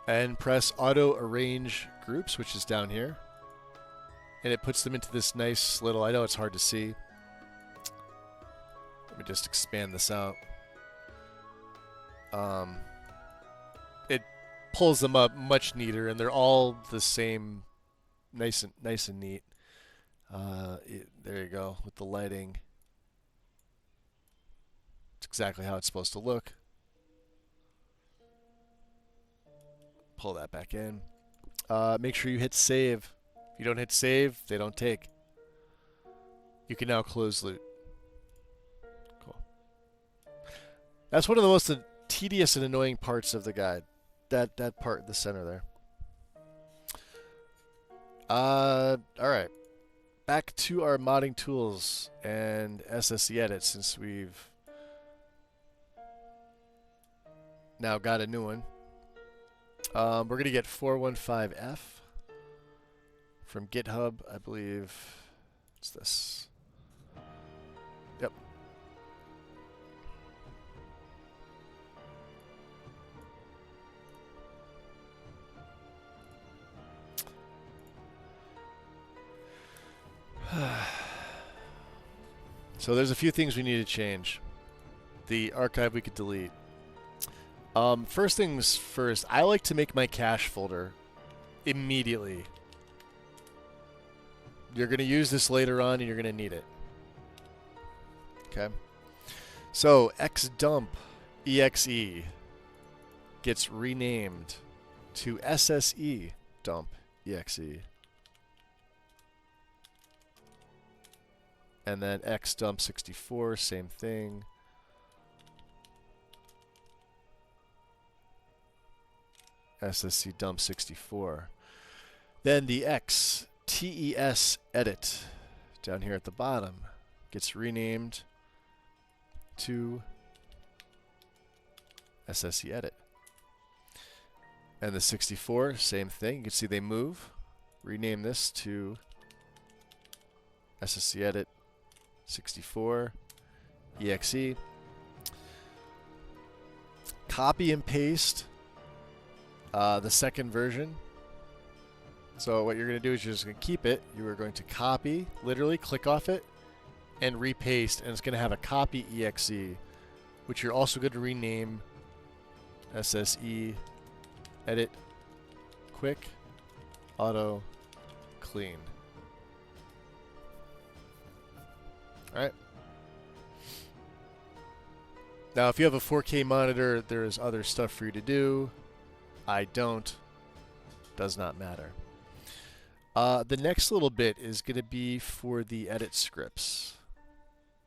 And press auto arrange groups, which is down here. and it puts them into this nice little, I know it's hard to see. Let me just expand this out. It pulls them up much neater, and they're all the same, nice and neat. There you go with the lighting. It's exactly how it's supposed to look. Pull that back in. Make sure you hit save. If you don't hit save, they don't take. You can now close loot. Cool. That's one of the most tedious and annoying parts of the guide. That part in the center there. Alright. Back to our modding tools and SSE edit, since we've now got a new one. We're going to get 415F from GitHub, I believe. What's this? Yep. So there's a few things we need to change. The archive we could delete. First things first, I like to make my cache folder immediately. You're going to use this later on, and you're going to need it. Okay. So xdump exe gets renamed to SSE dump exe. And then xdump64, same thing. SSC dump 64. Then the xtes edit down here at the bottom gets renamed to SSC edit. And the 64, same thing. You can see they move. Rename this to SSC edit 64 exe. Copy and paste the second version. So what you're going to do is you're just going to keep it. You are going to copy, literally click off it, and repaste, and it's going to have a copy exe, which you're also going to rename SSE edit quick auto clean. Alright. Now if you have a 4K monitor, there's other stuff for you to do. I don't. Does not matter. The next little bit is going to be for the edit scripts.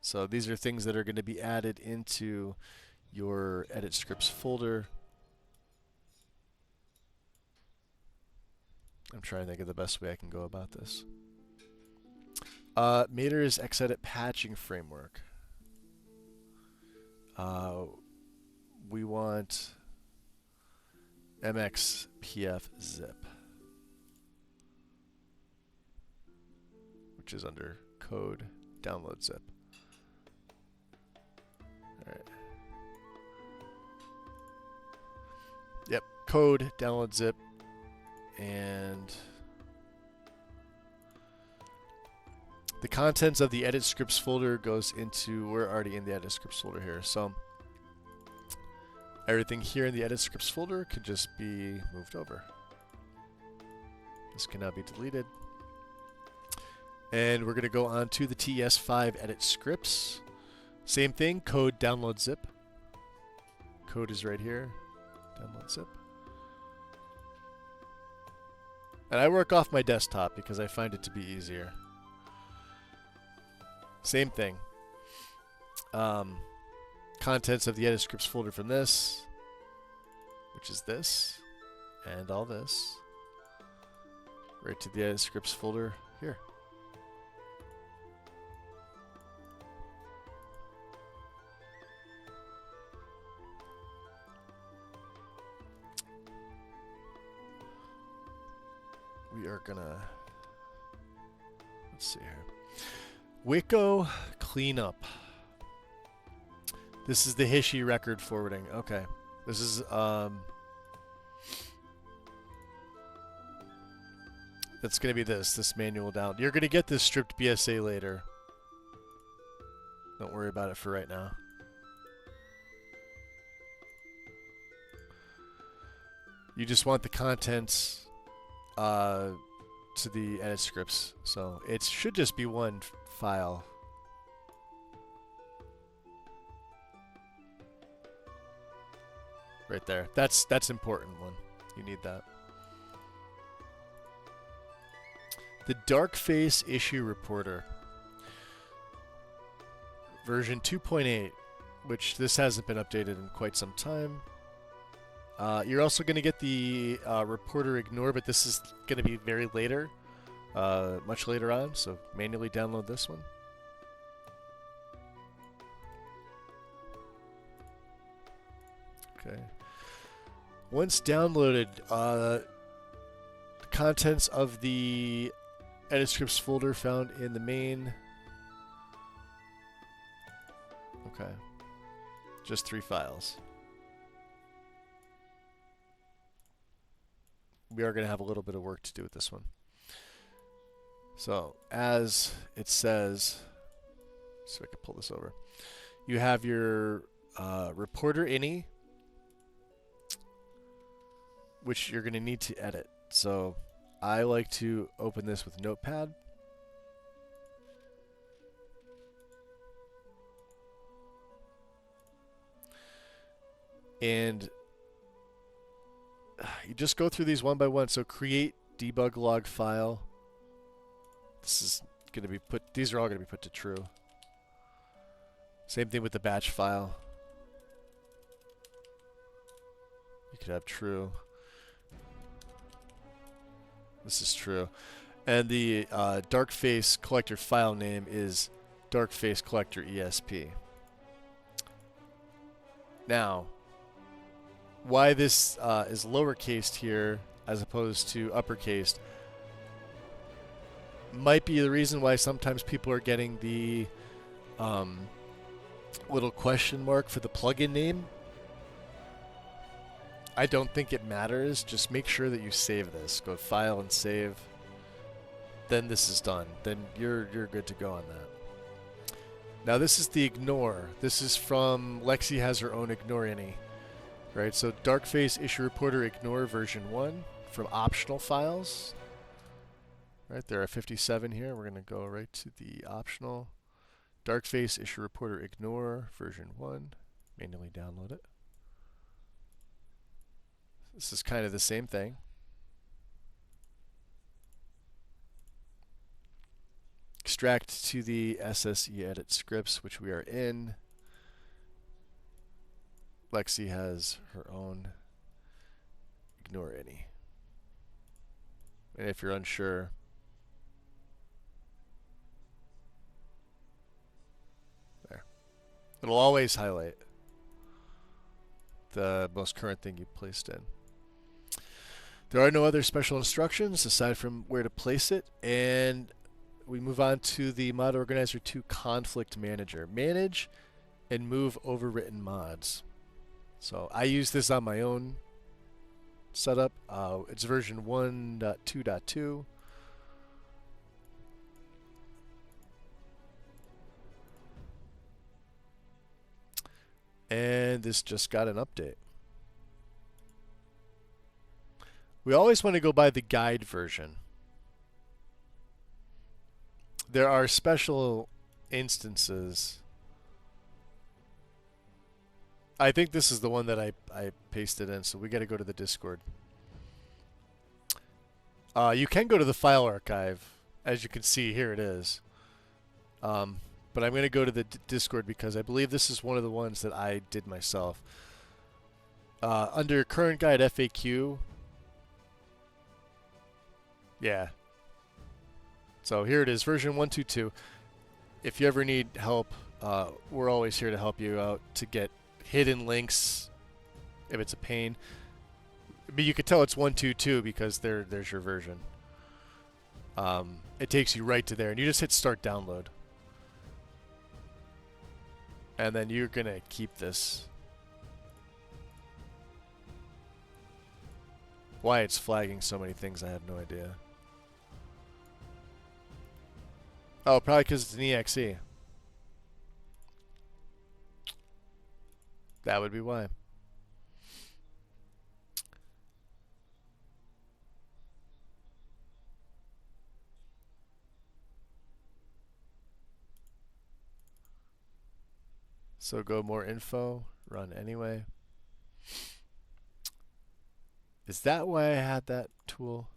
So these are things that are going to be added into your edit scripts folder. I'm trying to think of the best way I can go about this. Mater's Xedit patching framework. We want mxpf zip, which is under code download zip. All right. Yep, code download zip, and the contents of the edit scripts folder goes into, we're already in the edit scripts folder here, so everything here in the edit scripts folder could just be moved over. This can now be deleted. And we're going to go on to the TS5 edit scripts. Same thing, code download zip. Code is right here, download zip. And I work off my desktop because I find it to be easier. Same thing. Contents of the edit scripts folder from this, which is this, and all this, right to the edit scripts folder here. We are gonna, let's see here. Wicco cleanup. This is the Hishi record forwarding. Okay. This is That's going to be this manual down. You're going to get this stripped BSA later. Don't worry about it for right now. You just want the contents to the edit scripts. So it should just be one file. Right there. That's important one. You need that. The Darkface Issue Reporter. Version 2.8, which this hasn't been updated in quite some time. You're also going to get the Reporter Ignore, but this is going to be very later, much later on, so manually download this one. Okay. Once downloaded, the contents of the edit scripts folder found in the main. Okay. Just 3 files. We are going to have a little bit of work to do with this one. So, as it says, so I can pull this over. You have your reporter ini, which you're going to need to edit. So, I like to open this with Notepad. And you just go through these one by one. So create debug log file. This is going to be put, these are all going to be put to true. Same thing with the batch file. You could have true. This is true. And the Darkface collector file name is Darkface Collector ESP. Now, why this is lowercased here as opposed to uppercased might be the reason why sometimes people are getting the little question mark for the plugin name. I don't think it matters. Just make sure that you save this. Go to File and Save. Then this is done. Then you're good to go on that. Now this is the Ignore. This is from Lexy has her own Ignore any. Right, so Darkface Issue Reporter Ignore version 1 from optional files. Right, there are 57 here. We're going to go right to the optional. Darkface Issue Reporter Ignore version 1. Manually download it. This is kind of the same thing. Extract to the SSE edit scripts, which we are in. Lexy has her own Ignore any. And if you're unsure, there. It'll always highlight the most current thing you placed in. There are no other special instructions aside from where to place it, and we move on to the Mod Organizer 2 Conflict Manager. Manage and move overwritten mods. So I use this on my own setup. It's version 1.2.2. And this just got an update. We always want to go by the guide version. There are special instances. I think this is the one that I pasted in, so we got to go to the Discord. You can go to the file archive. As you can see, here it is. But I'm going to go to the Discord because I believe this is one of the ones that I did myself. Under Current Guide FAQ. Yeah. So here it is, version 1.2.2. If you ever need help, we're always here to help you out to get hidden links if it's a pain. But you could tell it's 1.2.2 because there's your version. It takes you right to there, and you just hit Start Download. And then you're going to keep this. Why it's flagging so many things, I have no idea. Oh, probably because it's an EXE. That would be why. So go more info, run anyway. Is that why I had that tool?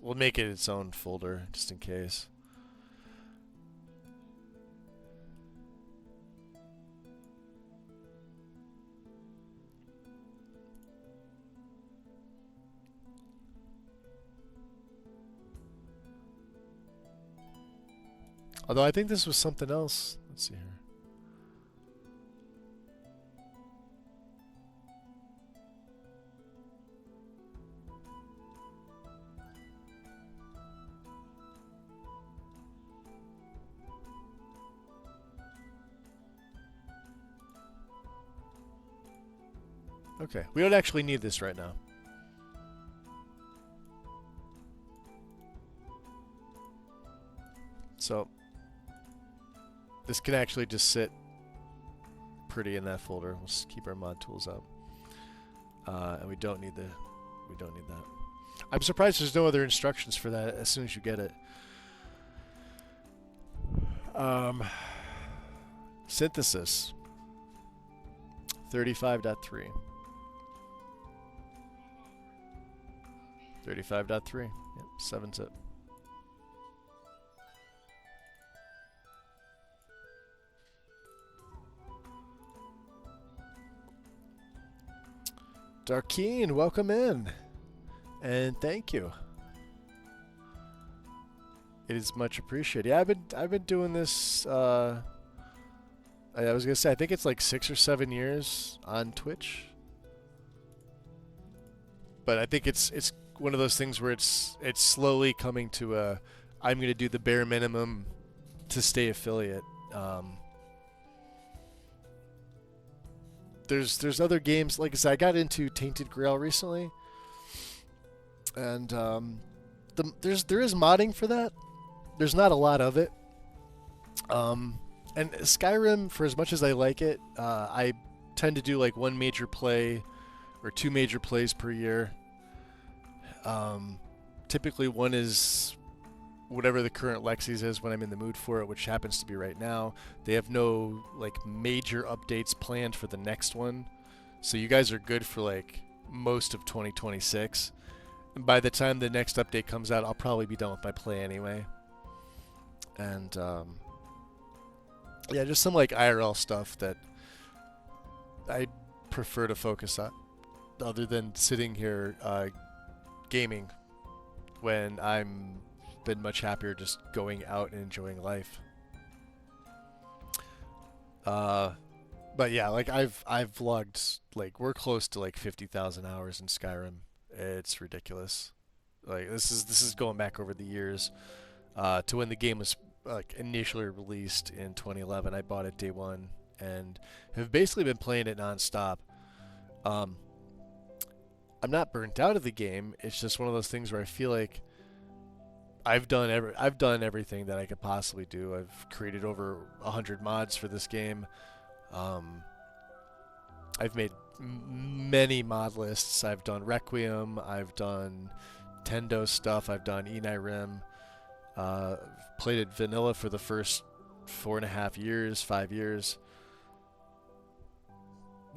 We'll make it its own folder just in case. Although I think this was something else. Let's see here. Okay, we don't actually need this right now. So this can actually just sit pretty in that folder. We'll just keep our mod tools up. And we don't need that. I'm surprised there's no other instructions for that as soon as you get it. Synthesis 35.3. 35.3. Yep, 7's it. Darkeen, welcome in. And thank you. It is much appreciated. Yeah, I've been doing this I was gonna say I think it's like 6 or 7 years on Twitch. But I think it's one of those things where it's slowly coming to a I'm gonna do the bare minimum to stay affiliate. There's other games, like I said, I got into Tainted Grail recently, and there is modding for that. There's not a lot of it, and Skyrim, for as much as I like it, I tend to do like one major play or 2 major plays per year. Typically one is whatever the current Lexy's is when I'm in the mood for it, which happens to be right now. They have no like major updates planned for the next one, so you guys are good for like most of 2026. And by the time the next update comes out, I'll probably be done with my play anyway. And yeah, just some like IRL stuff that I prefer to focus on, other than sitting here gaming when I'm been much happier just going out and enjoying life. But yeah, like I've logged, like we're close to like 50,000 hours in Skyrim. It's ridiculous. Like this is going back over the years to when the game was like initially released in 2011. I bought it day one and have basically been playing it nonstop. I'm not burnt out of the game. It's just one of those things where I feel like I've done everything that I could possibly do. I've created over 100 mods for this game. I've made many mod lists. I've done Requiem. I've done Tendo stuff. I've done Skyrim. Played it vanilla for the first 4.5 years, 5 years.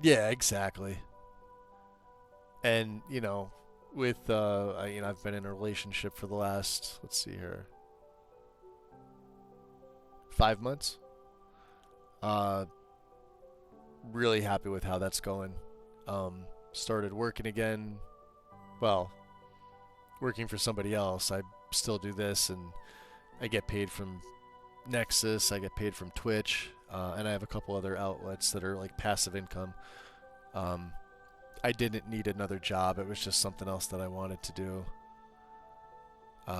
Yeah, exactly. And you know, with I've been in a relationship for the last, let's see here, 5 months. Really happy with how that's going. Started working again. Well, working for somebody else. I still do this, and I get paid from Nexus. I get paid from Twitch, and I have a couple other outlets that are like passive income. I didn't need another job. It was just something else that I wanted to do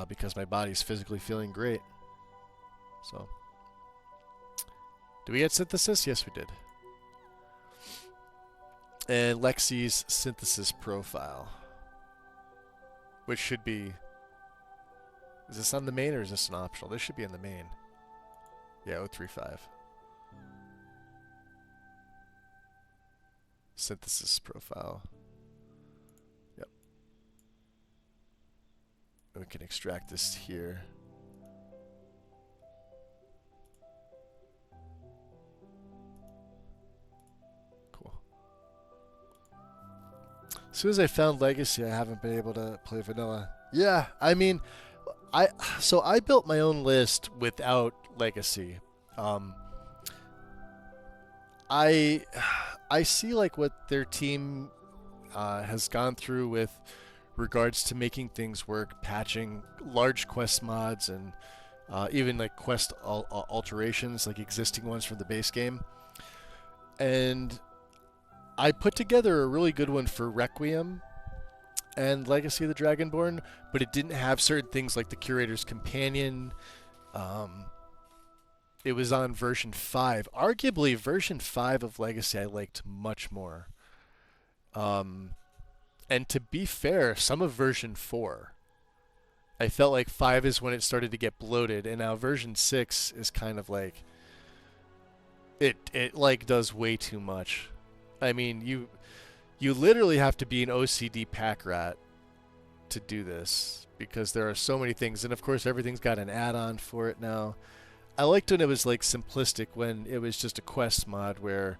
because my body's physically feeling great. So, did we get synthesis? Yes, we did. and Lexy's synthesis profile, which should be. Is this on the main or is this an optional? This should be in the main. Yeah, 035. Synthesis profile. Yep. And we can extract this here. Cool. As soon as I found Legacy, I haven't been able to play vanilla. Yeah, I mean, so I built my own list without Legacy. I see like what their team has gone through with regards to making things work, patching large quest mods, and even like quest alterations, like existing ones from the base game. And I put together a really good one for Requiem and Legacy of the Dragonborn, but it didn't have certain things like the Curator's Companion. It was on version 5. Arguably, version 5 of Legacy I liked much more. And to be fair, some of version 4. I felt like 5 is when it started to get bloated, and now version 6 is kind of like... It like does way too much. I mean, you literally have to be an OCD pack rat to do this, because there are so many things, and of course everything's got an add-on for it now. I liked when it was like simplistic, when it was just a quest mod where,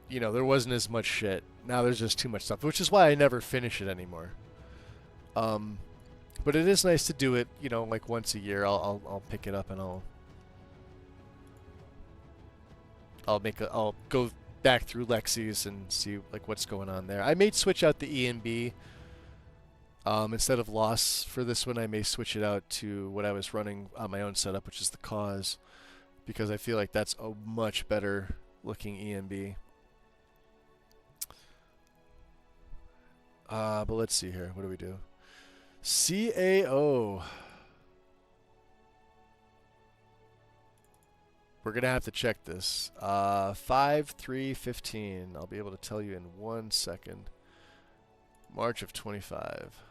you know, there wasn't as much shit. Now there's just too much stuff, which is why I never finish it anymore. But it is nice to do it, you know, like once a year. I'll pick it up and I'll go back through Lexy's and see like what's going on there. I may switch out the E and B. Instead of loss for this one, I may switch it out to what I was running on my own setup, which is the cause, because I feel like that's a much better looking EMB. But let's see here. What do we do? CAO. We're going to have to check this. 5/3/15. I'll be able to tell you in 1 second. March of 25.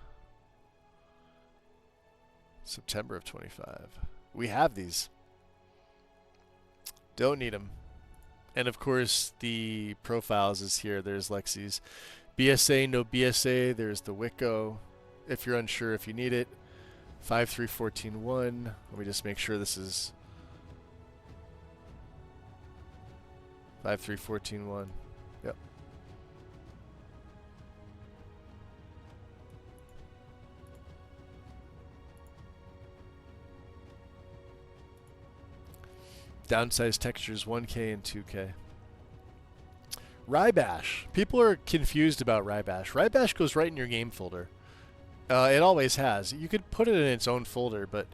September of 25. We have these. Don't need them. And of course, the profiles is here. There's Lexy's. BSA, no BSA. There's the Wicco. If you're unsure if you need it. 5/3/14/1. Let me just make sure this is 5/3/14/1. Yep. Downsized textures 1K and 2K. Rybash. People are confused about Rybash. Rybash goes right in your game folder. It always has. You could put it in its own folder, but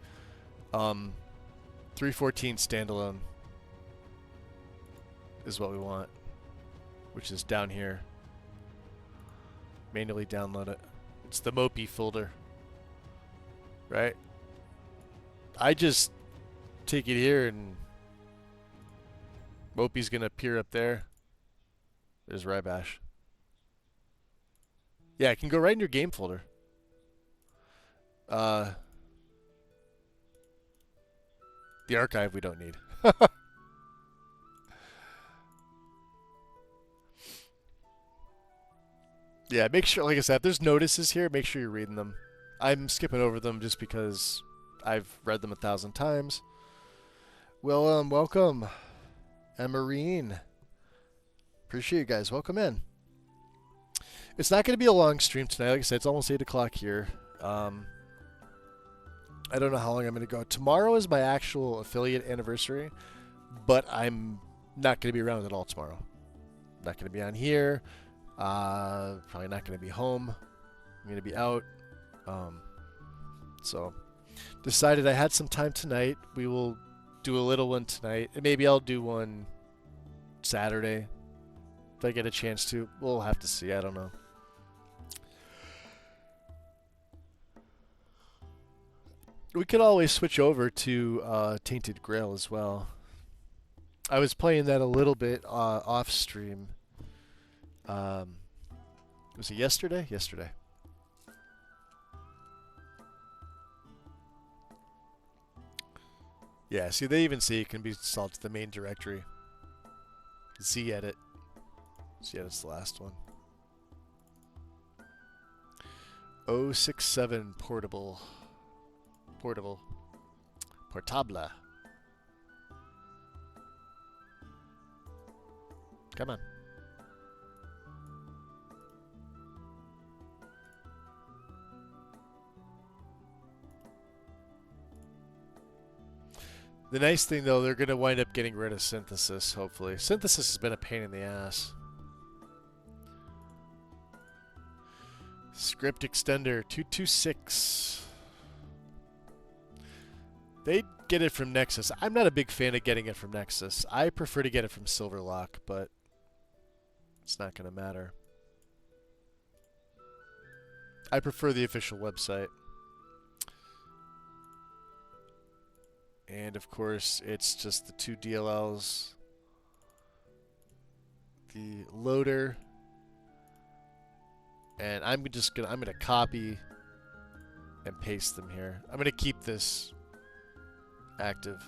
3.14 standalone is what we want, which is down here. Manually download it. It's the Mopey folder, right? I just take it here and Mopey's going to appear up there. There's Rybash. Yeah, it can go right in your game folder. The archive we don't need. Yeah, make sure, like I said, if there's notices here, make sure you're reading them. I'm skipping over them just because I've read them 1,000 times. Well, welcome. And Marine. Appreciate you guys. Welcome in. It's not going to be a long stream tonight. Like I said, it's almost 8 o'clock here. I don't know how long I'm going to go. Tomorrow is my actual affiliate anniversary, but I'm not going to be around at all tomorrow. Not going to be on here. Probably not going to be home. I'm going to be out. So decided I had some time tonight. We will do a little one tonight. And maybe I'll do one Saturday if I get a chance to. We'll have to see. I don't know. We could always switch over to Tainted Grail as well. I was playing that a little bit off stream. Was it yesterday? Yesterday. Yeah, see, they even say it can be installed to the main directory. Z-edit. Z-edit's the last one. 067 portable. Portable. Portable. Come on. The nice thing, though, they're going to wind up getting rid of synthesis, hopefully. Synthesis has been a pain in the ass. Script extender 226. They get it from Nexus. I'm not a big fan of getting it from Nexus. I prefer to get it from Silverlock, but it's not going to matter. I prefer the official website. And of course, it's just the two DLLs, the loader, and I'm gonna copy and paste them here. I'm gonna keep this active.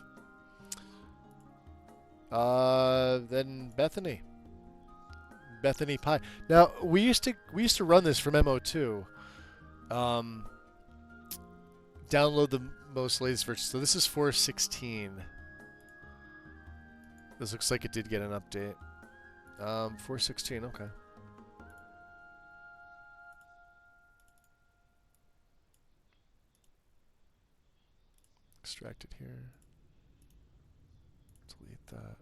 Then Bethany Pie. Now we used to run this from MO2. Download the most latest version. So this is 4.16. This looks like it did get an update. 4.16, okay. Extract it here. Delete that.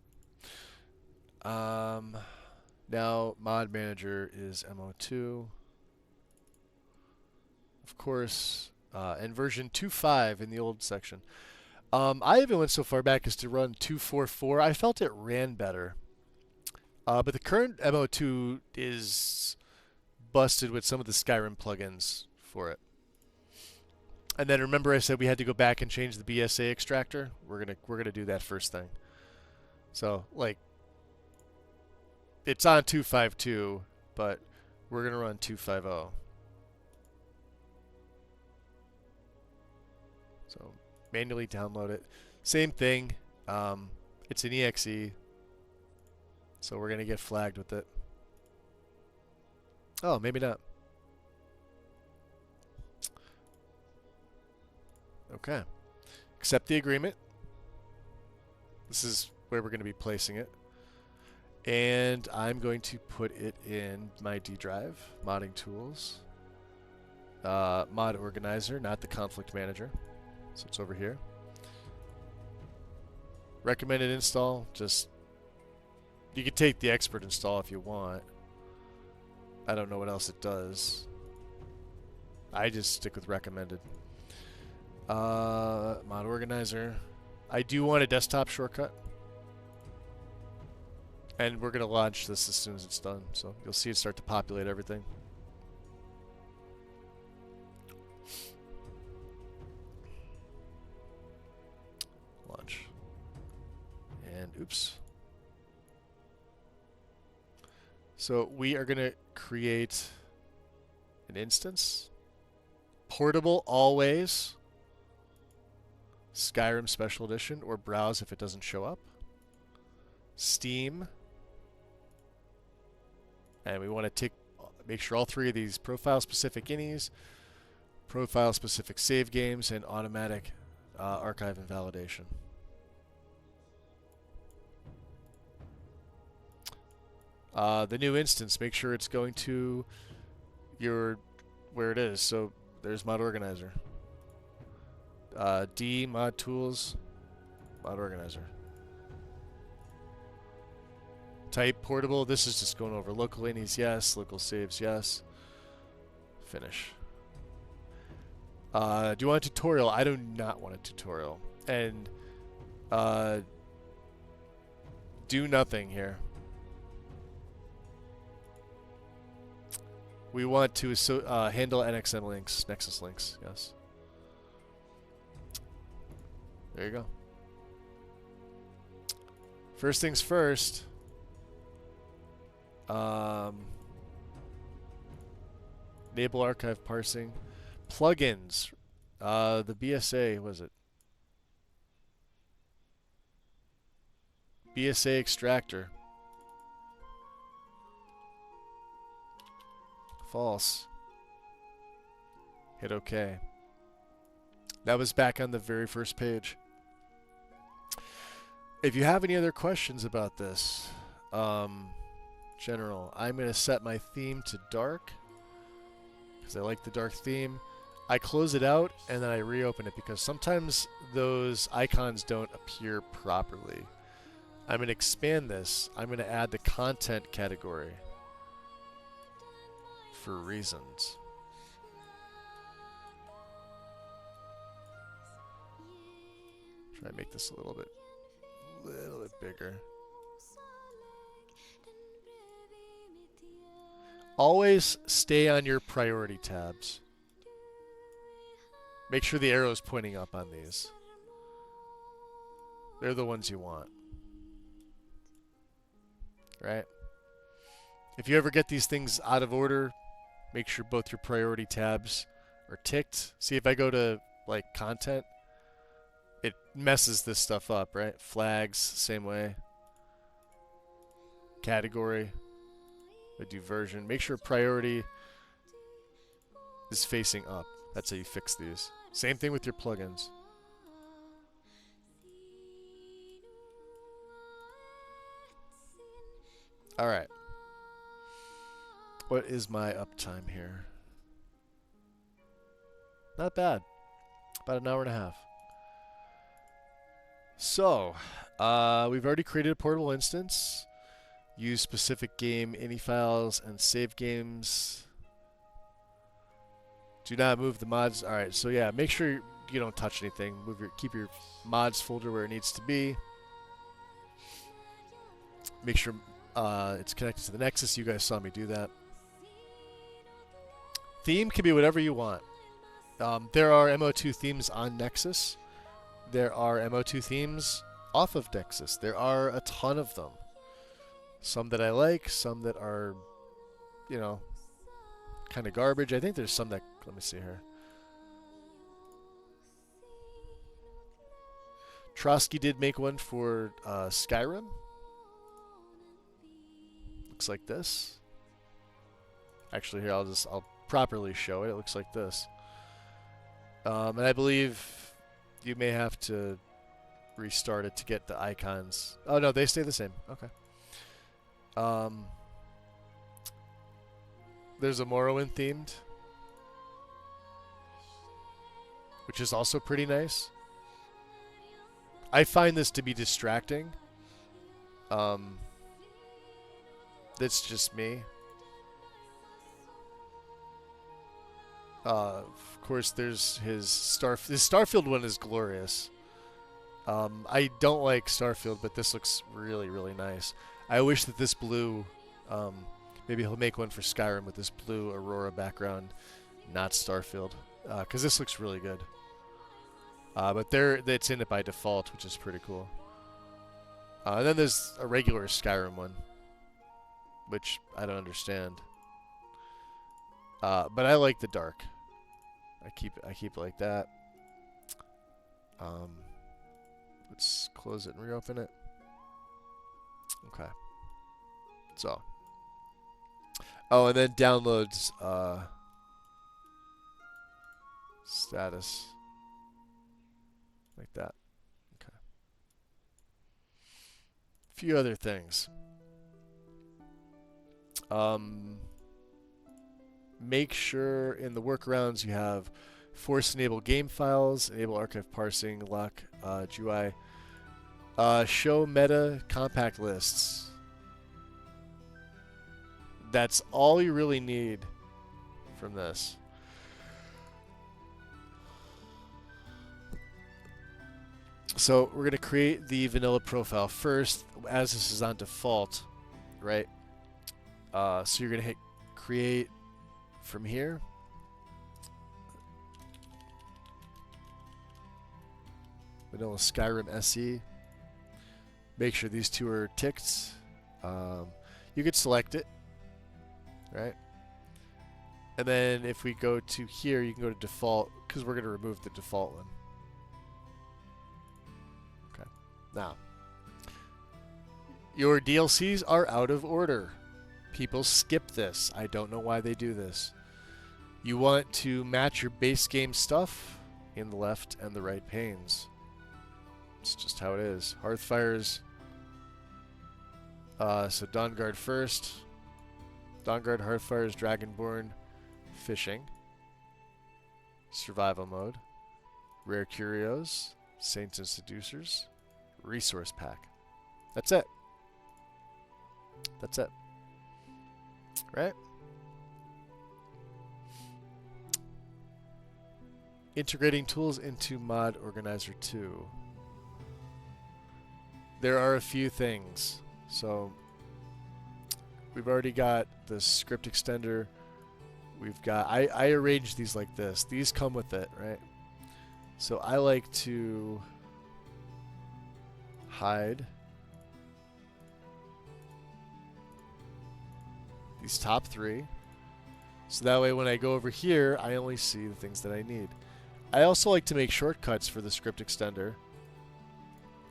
Now mod manager is MO2. Of course. And version 2.5 in the old section. I even went so far back as to run 2.4.4. I felt it ran better. But the current MO2 is busted with some of the Skyrim plugins for it. And then remember I said we had to go back and change the BSA extractor? We're gonna do that first thing. So, like, it's on 2.5.2, but we're gonna run 2.5.0. So manually download it. Same thing. It's an exe. So we're going to get flagged with it. Oh, maybe not. Okay. Accept the agreement. This is where we're going to be placing it. And I'm going to put it in my D drive. Modding tools. Mod organizer, not the conflict manager. So it's over here. Recommended install, just you can take the expert install if you want. I don't know what else it does. I just stick with recommended. Mod organizer. I do want a desktop shortcut. And we're going to launch this as soon as it's done. So you'll see it start to populate everything. Launch. And oops. So we are going to create an instance. Portable always. Skyrim Special Edition, or browse if it doesn't show up. Steam. And we want to make sure all three of these profile-specific inis, profile-specific save games, and automatic archive invalidation. The new instance, make sure it's going to where it is. So there's mod organizer. D, mod tools, mod organizer. Type portable, this is just going over local inis, yes. Local saves, yes. Finish. Do you want a tutorial? I do not want a tutorial. And do nothing here. We want to handle NXM links, Nexus links, yes. There you go. First things first. Enable archive parsing. Plugins. The BSA, was it? BSA extractor. False. Hit OK. That was back on the very first page. If you have any other questions about this, general, I'm going to set my theme to dark because I like the dark theme. I close it out and then I reopen it because sometimes those icons don't appear properly. I'm going to expand this. I'm going to add the content category for reasons. Try to make this a little bit bigger. Always stay on your priority tabs. Make sure the arrow is pointing up on these. They're the ones you want. Right? If you ever get these things out of order, make sure both your priority tabs are ticked. See, if I go to like content, it messes this stuff up, right? Flags, same way. Category. I do version. Make sure priority is facing up. That's how you fix these. Same thing with your plugins. All right. What is my uptime here? Not bad. About an hour and a half. So, we've already created a portable instance. Use specific game ini files and save games. Do not move the mods. All right, so yeah, make sure you don't touch anything. Keep your mods folder where it needs to be. Make sure it's connected to the Nexus. You guys saw me do that. Theme can be whatever you want. There are MO2 themes on Nexus. There are MO2 themes off of Nexus. There are a ton of them. Some that I like, some that are, you know, kind of garbage. I think there's some that, let me see here. Trotsky did make one for Skyrim. Looks like this. Actually, here, I'll properly show it. It looks like this. And I believe you may have to restart it to get the icons. Oh, no, they stay the same. Okay. There's a Morrowind themed, which is also pretty nice. I find this to be distracting. That's just me. Of course, there's his Starfield one is glorious. I don't like Starfield, but this looks really, really nice. I wish that this blue, maybe he'll make one for Skyrim with this blue Aurora background, not Starfield, because this looks really good. But it's in it by default, which is pretty cool. And then there's a regular Skyrim one, which I don't understand. But I like the dark. I keep it like that. Let's close it and reopen it. Okay. So. Oh, and then downloads status. Like that. Okay. A few other things. Make sure in the workarounds you have force enable game files, enable archive parsing, lock GUI, show meta compact lists. That's all you really need from this. So we're going to create the vanilla profile first, as this is on default, right? So you're going to hit create from here. Vanilla Skyrim SE. Make sure these two are ticked. You could select it, right? And then if we go to here, you can go to default, because we're going to remove the default one. Okay. Now, your DLCs are out of order. People skip this. I don't know why they do this. You want to match your base game stuff in the left and the right panes. It's just how it is. Hearthfire's. So Dawnguard first. Dawnguard, Hearthfire's, Dragonborn, Fishing. Survival mode. Rare Curios, Saints and Seducers, Resource Pack. That's it. That's it. Right? Integrating tools into Mod Organizer 2. There are a few things. So we've already got the script extender. We've got, I arranged these like this. These come with it, right? So I like to hide these top three. So that way when I go over here, I only see the things that I need. I also like to make shortcuts for the script extender,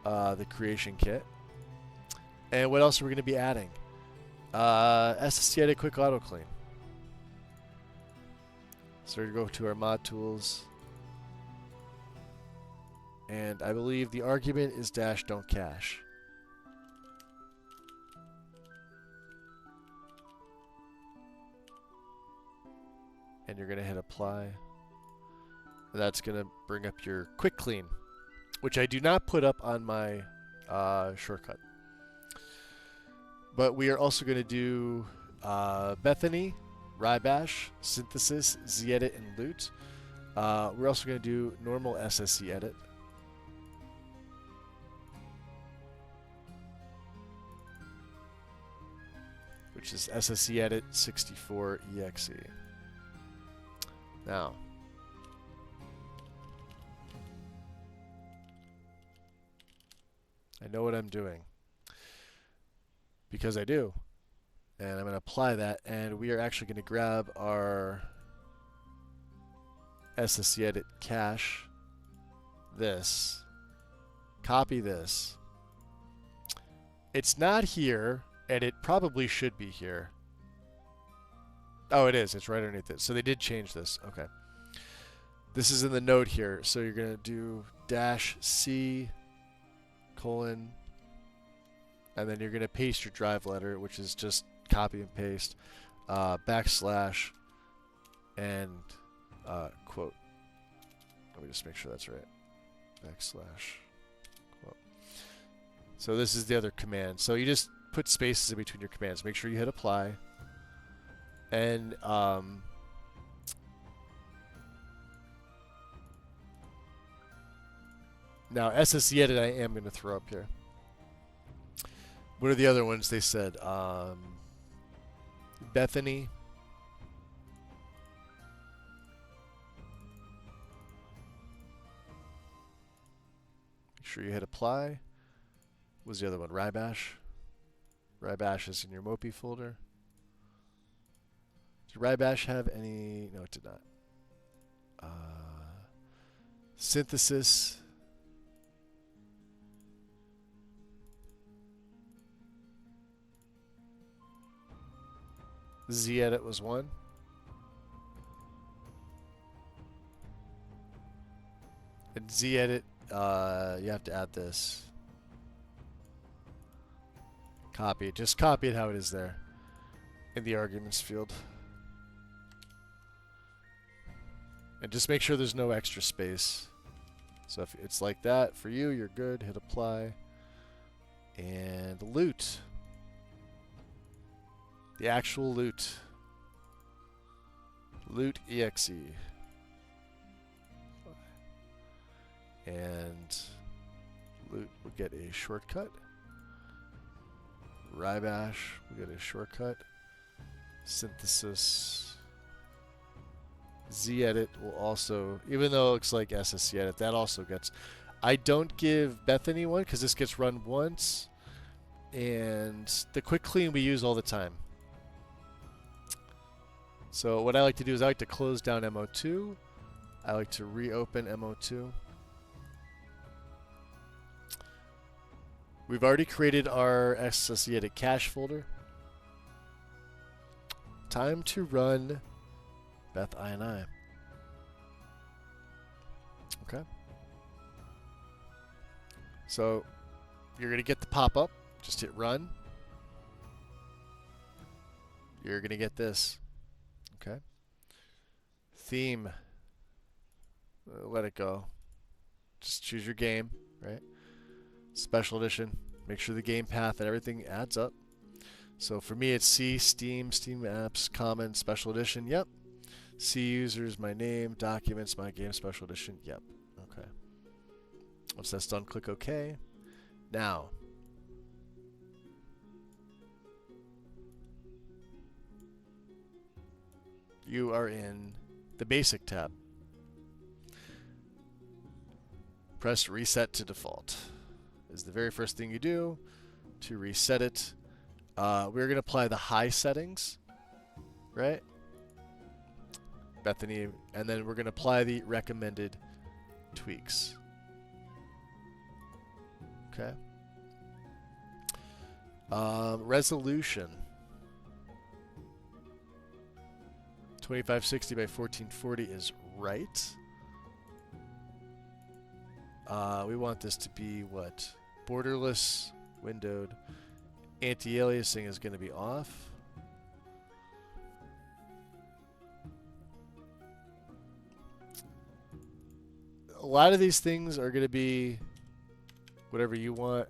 the creation kit. And what else are we going to be adding? SSD Edit Quick Auto Clean. So we go to our mod tools. And I believe the argument is dash don't cache. And you're going to hit apply. And that's going to bring up your quick clean, which I do not put up on my shortcut. But we are also going to do Bethany, Rybash, Synthesis, Z-Edit, and Loot. We're also going to do normal SSC edit. Which is SSC edit 64 EXE. Now, I know what I'm doing. Because I do. And I'm going to apply that, and we are actually going to grab our SSC edit cache, this, copy this. It's not here, and it probably should be here. Oh, it is. It's right underneath it. So they did change this. Okay. This is in the node here. So you're going to do -C:, and then you're going to paste your drive letter, which is just copy and paste, backslash, and quote. Let me just make sure that's right. Backslash, quote. So this is the other command. So you just put spaces in between your commands. Make sure you hit apply. And now SSC edit I am going to throw up here. What are the other ones they said? Bethany. Make sure you hit apply. What was the other one? Rybash. Rybash is in your Mopey folder. Did Rybash have any? No, it did not. Synthesis. Z-Edit was one. And Z-Edit, you have to add this. Copy it. Just copy it how it is there in the arguments field. And just make sure there's no extra space. So if it's like that for you, you're good. Hit apply. And loot. The actual loot. Loot exe. And loot will get a shortcut. Rybash will get a shortcut. Synthesis. Z-Edit will also, even though it looks like SSC edit, that also gets. I don't give Bethany one because this gets run once. And the quick clean we use all the time. So what I like to do is I like to close down MO2. I like to reopen MO2. We've already created our associated cache folder. Time to run Beth INI. Okay. So you're going to get the pop-up. Just hit run. You're going to get this. Okay. Theme. Let it go. Just choose your game, right? Special edition. Make sure the game path and everything adds up. So for me, it's C, Steam, Steam Apps, Common, Special Edition. Yep. C users, my name, documents, my game, Special Edition. Yep. Okay. Once that's done, click OK. Now, you are in the Basic tab. Press Reset to Default. Is the very first thing you do to reset it. We're going to apply the high settings, right? Bethany, and then we're going to apply the recommended tweaks. Okay. Resolution. 2560 by 1440 is right. We want this to be what? Borderless, windowed. Anti-aliasing is going to be off. A lot of these things are going to be whatever you want.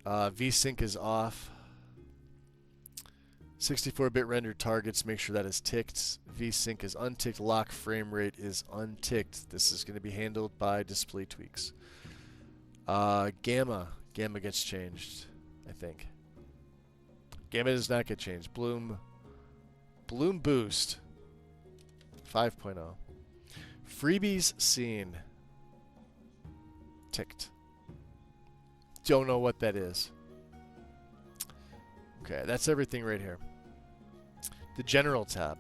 VSync is off. 64-bit rendered targets, make sure that is ticked. VSync is unticked. Lock frame rate is unticked. This is going to be handled by display tweaks. Gamma gets changed, I think. Gamma does not get changed. Bloom boost 5.0. Freebies seen. Ticked. Don't know what that is. Okay, that's everything right here. The General tab.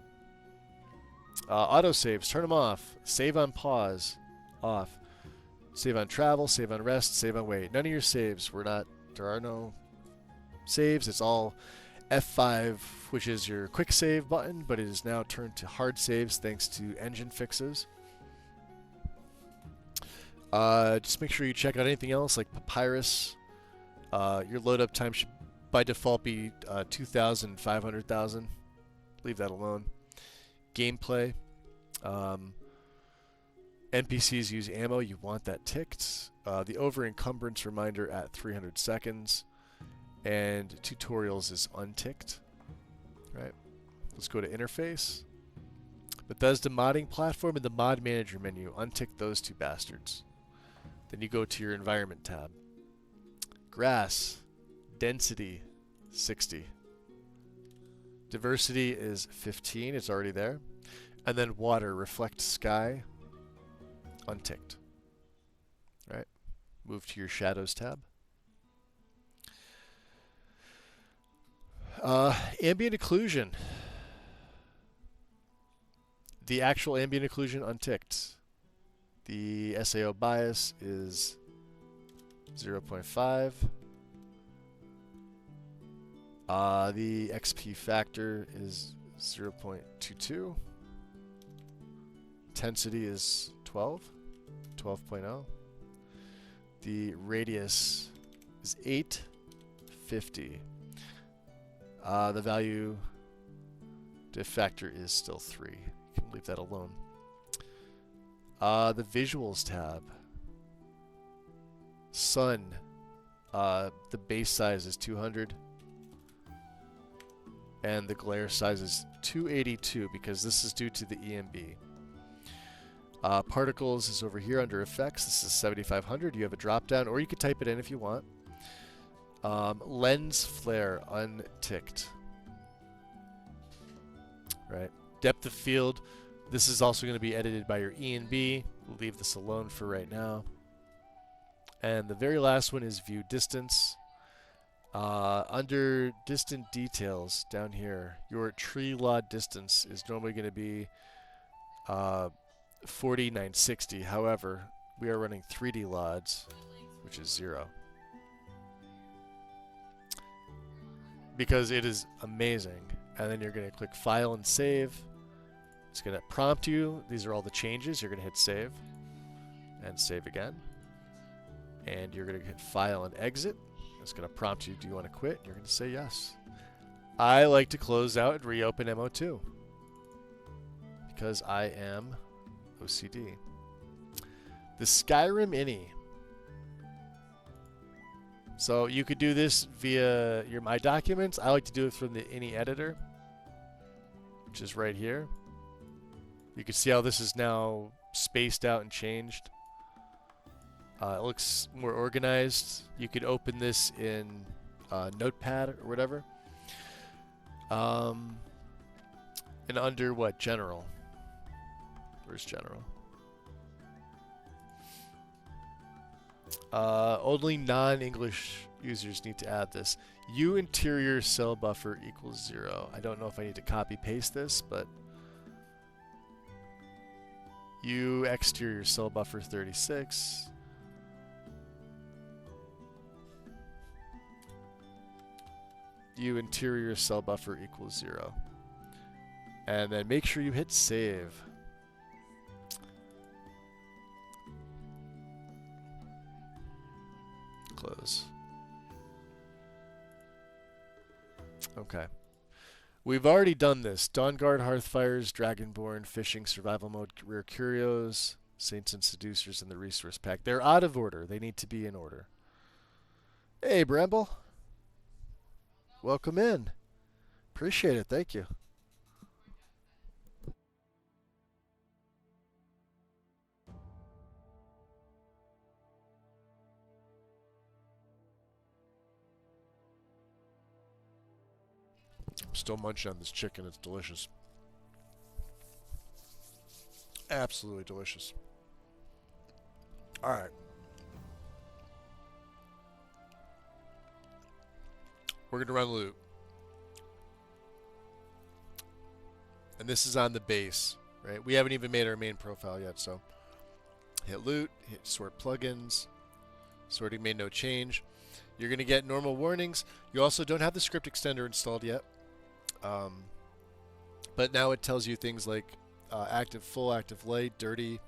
Autosaves, turn them off. Save on pause, off. Save on travel, save on rest, save on wait. None of your saves. There are no saves. It's all F5, which is your quick save button, but it is now turned to hard saves thanks to engine fixes. Just make sure you check out anything else like Papyrus. Your load up time should by default be 2,000, 500,000. Leave that alone. Gameplay. NPCs use ammo. You want that ticked. The over encumbrance reminder at 300 seconds. And tutorials is unticked. Right. Let's go to interface. Bethesda modding platform and the mod manager menu. Untick those two bastards. Then you go to your environment tab. Grass. Density 60. Diversity is 15. It's already there. And then water, reflect sky, unticked. All right. Move to your shadows tab. Ambient occlusion. The actual ambient occlusion unticked. The SAO bias is 0.5. The XP factor is 0.22. Intensity is 12.0. The radius is 850. The value diff factor is still 3. You can leave that alone. The visuals tab. Sun. The base size is 200. And the glare size is 282 because this is due to the EMB. Particles is over here under effects. This is 7500. You have a drop down, or you could type it in if you want. Lens flare unticked. Right. Depth of field. This is also going to be edited by your ENB. We'll leave this alone for right now. And the very last one is view distance. Under distant details down here, your tree lot distance is normally going to be uh, 4960. However, we are running 3D LODs, which is 0. Because it is amazing. And then you're going to click File and Save. It's going to prompt you. These are all the changes. You're going to hit Save. And Save again. And you're going to hit File and Exit. It's going to prompt you, do you want to quit? You're going to say yes. I like to close out and reopen MO2. Because I am OCD. The Skyrim INI. So you could do this via your My Documents. I like to do it from the INI editor, which is right here. You can see how this is now spaced out and changed. It looks more organized. You could open this in Notepad or whatever. And under what? General. Where's General? Only non-English users need to add this. U interior cell buffer equals 0. I don't know if I need to copy paste this, but U exterior cell buffer 36. U interior cell buffer equals 0. And then make sure you hit save. Close. Okay. We've already done this. Dawnguard, Hearthfires, Dragonborn, Fishing, Survival Mode, Rare Curios, Saints and Seducers, and the Resource Pack. They're out of order. They need to be in order. Hey, Bramble. Welcome in. Appreciate it. Thank you. I'm still munching on this chicken. It's delicious. Absolutely delicious. All right. We're going to run loot. And this is on the base, right? We haven't even made our main profile yet, so hit loot, hit sort plugins. Sorting made no change. You're going to get normal warnings. You also don't have the script extender installed yet. But now it tells you things like active, full, active, light, dirty,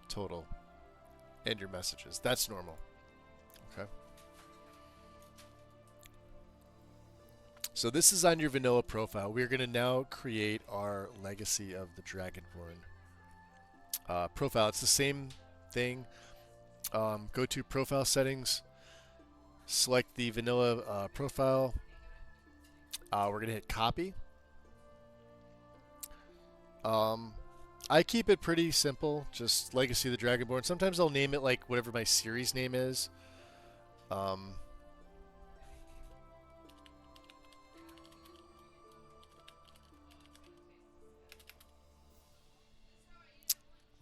total, and your messages. That's normal. Okay. So this is on your vanilla profile. We're going to now create our Legacy of the Dragonborn profile. It's the same thing. Go to Profile Settings, select the vanilla profile. We're going to hit Copy. I keep it pretty simple, just Legacy of the Dragonborn. Sometimes I'll name it like whatever my series name is. What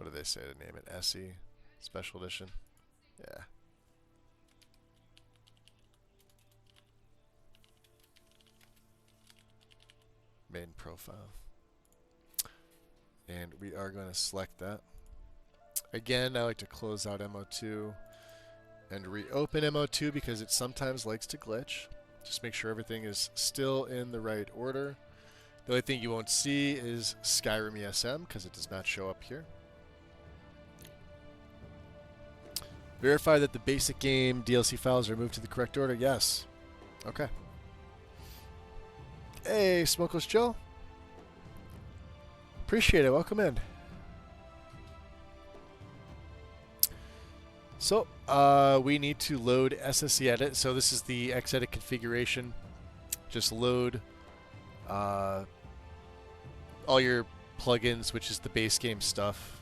do they say to name it? SE? Special Edition? Yeah. Main profile. And we are going to select that. Again, I like to close out MO2 and reopen MO2 because it sometimes likes to glitch. Just make sure everything is still in the right order. The only thing you won't see is Skyrim ESM because it does not show up here. Verify that the basic game DLC files are moved to the correct order. Yes. Okay. Hey, Smokeless Joe. Appreciate it. Welcome in. So, we need to load SSE Edit. So this is the Xedit configuration. Just load all your plugins, which is the base game stuff.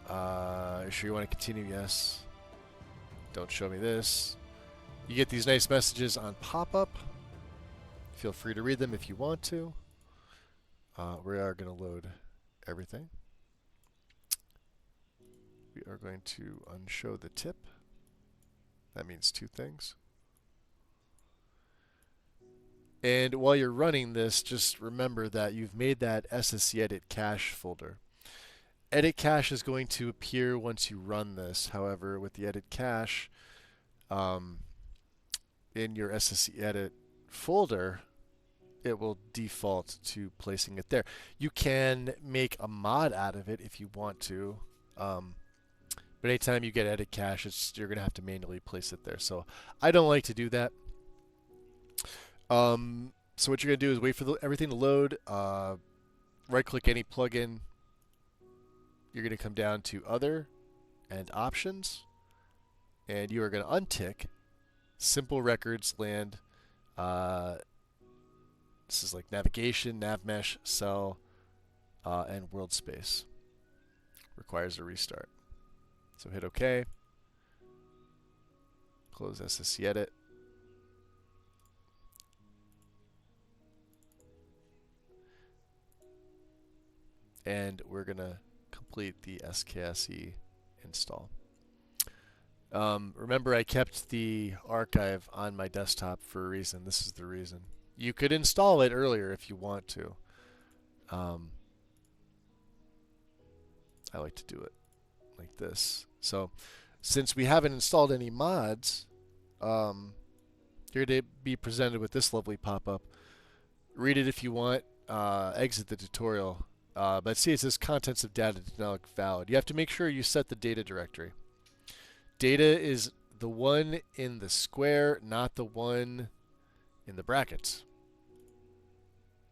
Sure you want to continue? Yes. Don't show me this. You get these nice messages on pop-up. Feel free to read them if you want to. We are going to load everything. We are going to unshow the tip. That means two things. And while you're running this, just remember that you've made that SSC edit cache folder. Edit cache is going to appear once you run this. However, with the edit cache um, in your SSC edit folder, it will default to placing it there. You can make a mod out of it if you want to. But anytime you get edit cache, you're going to have to manually place it there. So I don't like to do that. So what you're going to do is wait for everything to load. Right-click any plugin. You're going to come down to Other and Options. And you are going to untick Simple Records Land. This is like Navigation, NavMesh, Cell, and World Space. Requires a restart. So hit OK. Close SSC Edit. And we're going to complete the SKSE install. Remember, I kept the archive on my desktop for a reason. This is the reason. You could install it earlier if you want to. I like to do it like this. So since we haven't installed any mods, you're going to be presented with this lovely pop-up. Read it if you want. Exit the tutorial. But see, it says contents of data do not look valid. You have to make sure you set the data directory. Data is the one in the square, not the one in the brackets.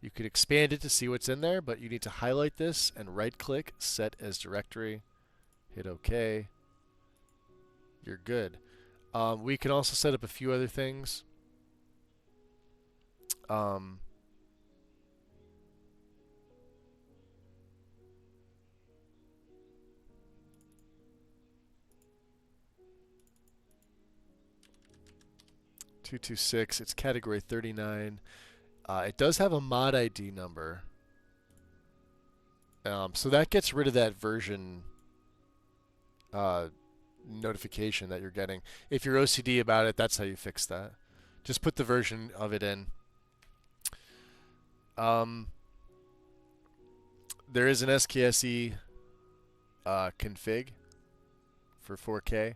You could expand it to see what's in there, but you need to highlight this and right-click, set as directory, hit OK. You're good. We can also set up a few other things. 226. It's category 39. It does have a mod ID number. So that gets rid of that version notification that you're getting. If you're OCD about it, that's how you fix that. Just put the version of it in. There is an SKSE config for 4K.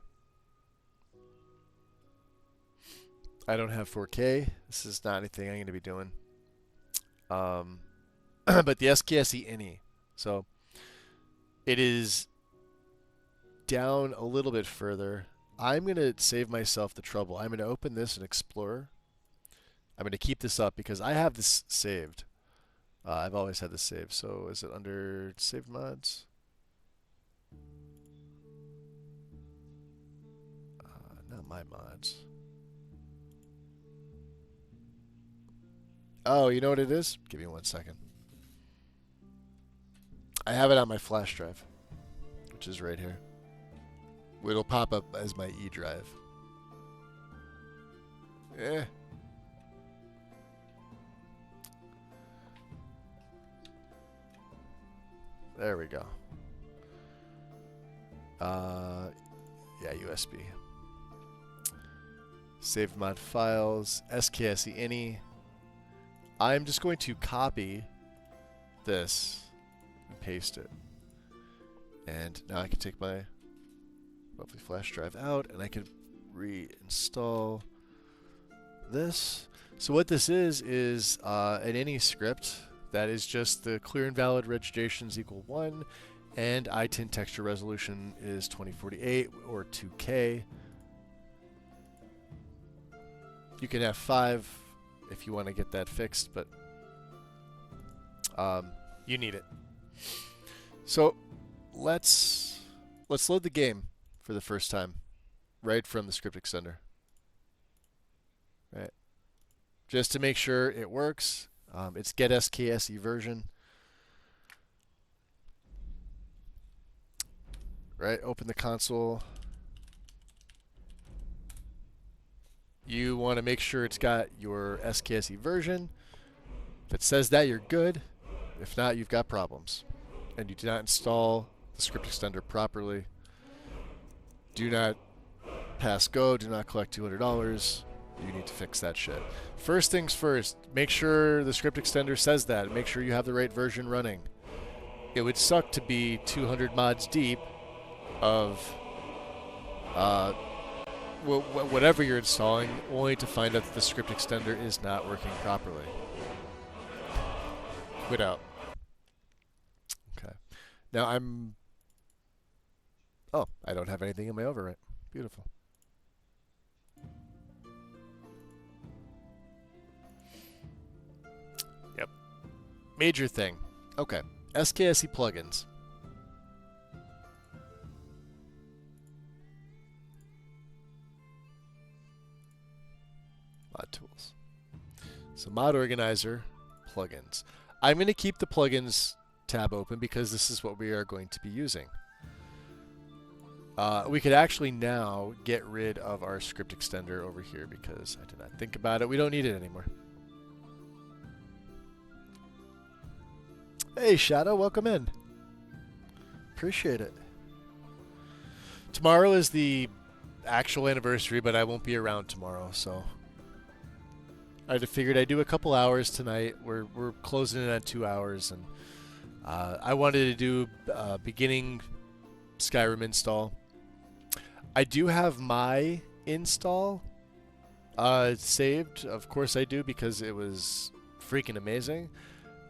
I don't have 4K. This is not anything I'm going to be doing. But the SKSE INI. So it is down a little bit further. I'm going to save myself the trouble. I'm going to open this in Explorer. I'm going to keep this up because I have this saved. I've always had this saved. So is it under saved mods? Not my mods. Oh, you know what it is? Give me 1 second. I have it on my flash drive, which is right here. It'll pop up as my E drive. There we go. Yeah, USB. Save mod files, SKSE INI. I'm just going to copy this and paste it. And now I can take my lovely flash drive out and I can reinstall this. So what this is an INI script that is just the clear and valid registrations equal 1 and ITIN texture resolution is 2048 or 2K. You can have 5 if you want to get that fixed, but you need it. So let's load the game for the first time right from the script extender. Right. Just to make sure it works. It's get SKSE version. Right, open the console. You want to make sure it's got your SKSE version. If it says that, you're good. If not, you've got problems. And you do not install the script extender properly. Do not pass go. Do not collect $200. You need to fix that shit. First things first, make sure the script extender says that. Make sure you have the right version running. It would suck to be 200 mods deep of uh, whatever you're installing, only to find out that the script extender is not working properly. Quit out. Okay. Now I'm... Oh, I don't have anything in my overwrite. Beautiful. Yep. Major thing. Okay. SKSE plugins. Mod tools. So mod organizer, plugins. I'm going to keep the plugins tab open because this is what we are going to be using. We could actually now get rid of our script extender over here because I did not think about it. We don't need it anymore. Hey, Shadow, welcome in. Appreciate it. Tomorrow is the actual anniversary, but I won't be around tomorrow, so I figured I'd do a couple hours tonight. We're closing in on 2 hours, and I wanted to do beginning Skyrim install. I do have my install saved. Of course I do, because it was freaking amazing.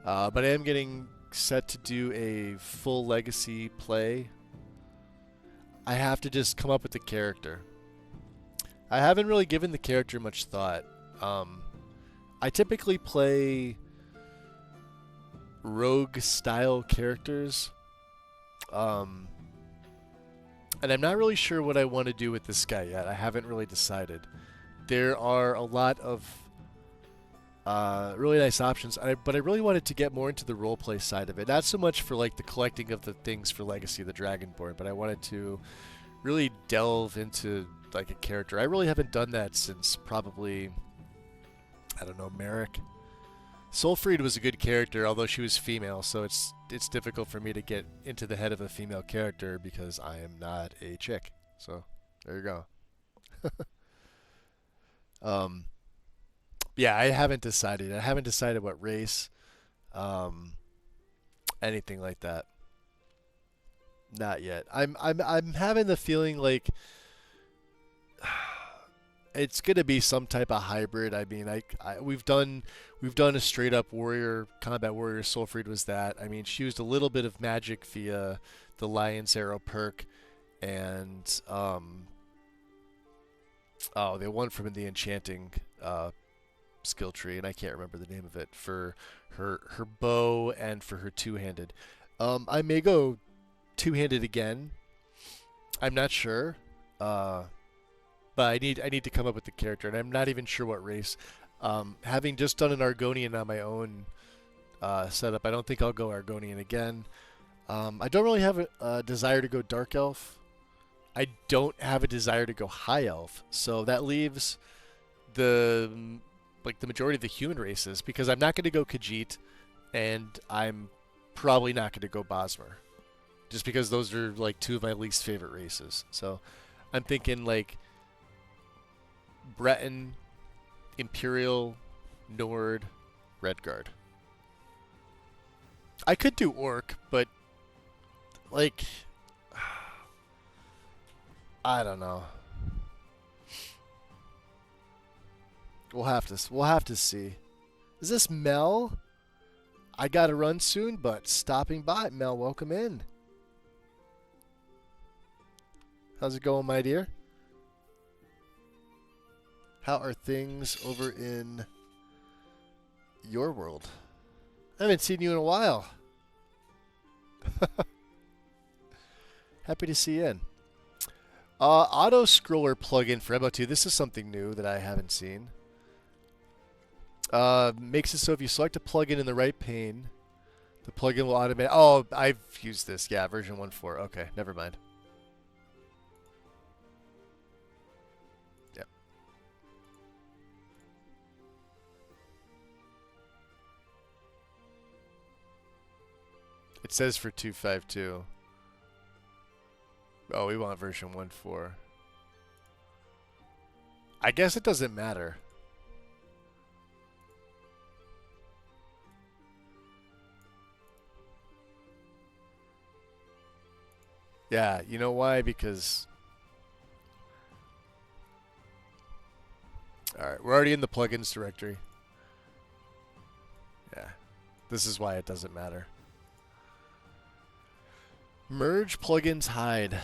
But I am getting set to do a full legacy play. I have to just come up with the character. I haven't really given the character much thought. I typically play rogue style characters. And I'm not really sure what I want to do with this guy yet. I haven't really decided. There are a lot of really nice options, but I really wanted to get more into the roleplay side of it. Not so much for like the collecting of the things for Legacy of the Dragonborn, but I wanted to really delve into like a character. I really haven't done that since probably, I don't know, Merrick. Soulfried was a good character, although she was female, so it's difficult for me to get into the head of a female character because I am not a chick. So there you go. Yeah, I haven't decided. I haven't decided what race, anything like that. Not yet. I'm having the feeling like it's gonna be some type of hybrid. I mean, we've done a straight up warrior, combat warrior. Soulfried was that. I mean, she used a little bit of magic via the Lion's Arrow perk, and oh, the one from the enchanting skill tree, and I can't remember the name of it, for her bow and for her two-handed. I may go two-handed again. I'm not sure. But I need to come up with the character, and I'm not even sure what race. Having just done an Argonian on my own setup, I don't think I'll go Argonian again. I don't really have a desire to go Dark Elf. I don't have a desire to go High Elf, so that leaves the majority of the human races, because I'm not going to go Khajiit, and I'm probably not going to go Bosmer, just because those are like two of my least favorite races. So I'm thinking like Breton, Imperial, Nord, Redguard. I could do Orc, but like I don't know. We'll have to see. Is this Mel? I gotta run soon, but stopping by. Mel, welcome in. How's it going, my dear? How are things over in your world? I haven't seen you in a while. Happy to see you in. Auto scroller plugin for MO2. This is something new that I haven't seen. Makes it so if you select a plugin in the right pane, the plugin will automate. Oh, I've used this. Yeah, version 1.4. Okay, never mind. Yep. It says for 2.5.2. Oh, we want version 1.4. I guess it doesn't matter. Yeah, you know why? Because... Alright, we're already in the plugins directory. Yeah, this is why it doesn't matter. Merge plugins hide.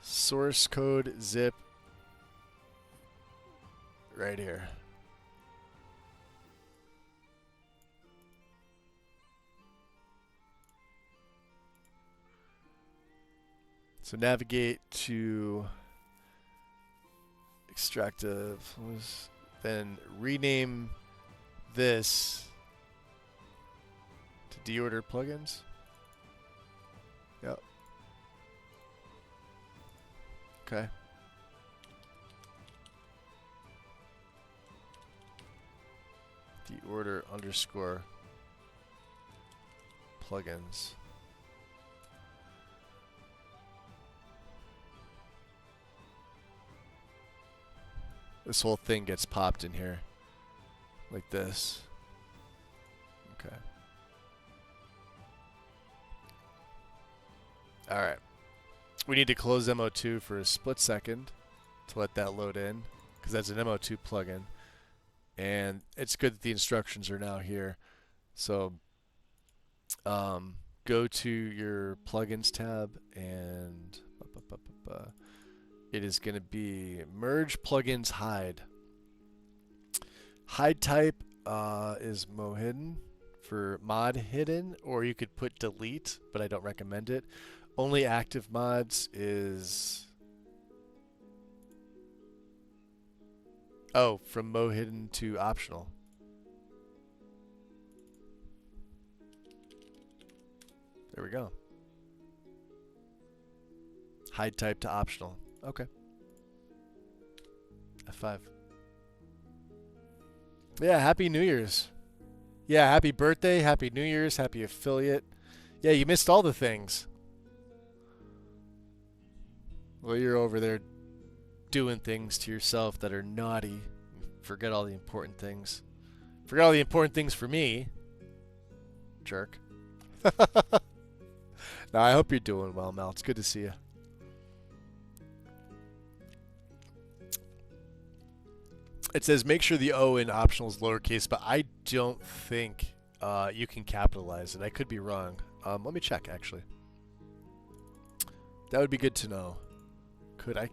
Source code zip. Right here. So navigate to extractive, then rename this to deorder plugins. Yep. Okay. Deorder underscore plugins. This whole thing gets popped in here. Like this. Okay. Alright. We need to close MO2 for a split second to let that load in, because that's an MO2 plugin. And it's good that the instructions are now here. So go to your plugins tab, and it is going to be merge plugins hide. Hide type is mohidden for mod hidden, or you could put delete, but I don't recommend it. Only active mods is... Oh, from mohidden to optional. There we go. Hide type to optional. Okay. F5. Yeah, Happy New Year's. Yeah, happy birthday, Happy New Year's, happy affiliate. Yeah, you missed all the things. Well, you're over there doing things to yourself that are naughty. Forget all the important things. Forget all the important things for me. Jerk. No, I hope you're doing well, Mel. It's good to see you. It says make sure the O in optional is lowercase, but I don't think you can capitalize it. I could be wrong. Let me check, actually. That would be good to know. Could I?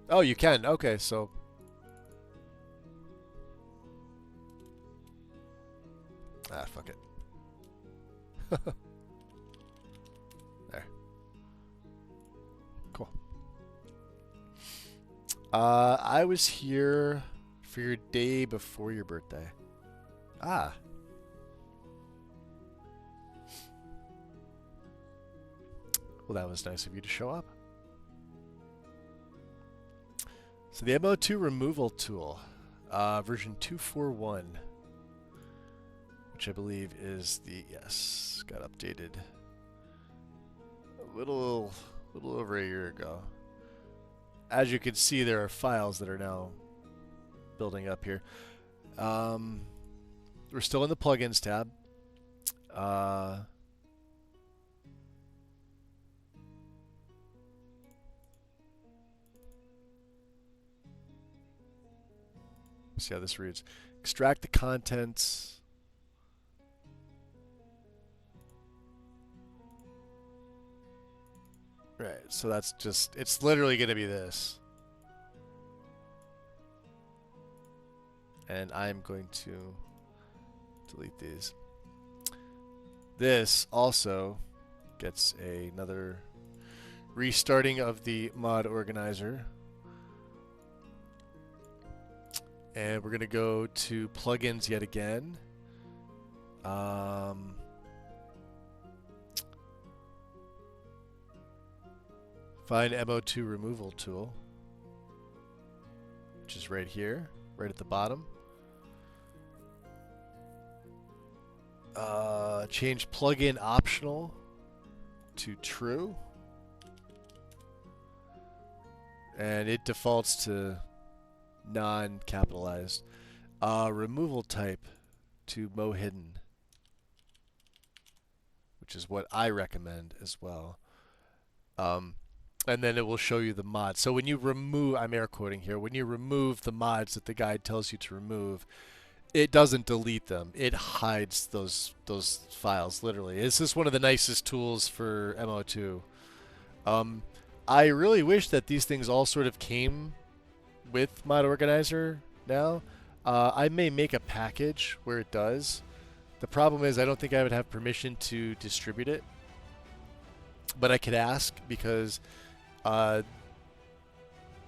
Oh, you can. Okay, so... Ah, fuck it. There. Cool. I was here for your day before your birthday. Ah. Well, that was nice of you to show up. So the MO2 removal tool, version 241, which I believe is the, yes, got updated a little over a year ago. As you can see, there are files that are now building up here. We're still in the plugins tab. See how this reads. Extract the contents. Right, so that's just, it's literally going to be this. And I'm going to delete these. This also gets another restarting of the mod organizer. And we're going to go to plugins yet again. Find MO2 removal tool, which is right here, right at the bottom. Change plugin optional to true. and it defaults to non-capitalized. Removal type to Mo Hidden, which is what I recommend as well. Um, and then it will show you the mods. So when you remove, I'm air quoting here, when you remove the mods that the guide tells you to remove, it doesn't delete them. It hides those files literally. It's just one of the nicest tools for MO2. Um, I really wish that these things all sort of came with Mod Organizer now. I may make a package where it does. The problem is I don't think I would have permission to distribute it, but I could ask because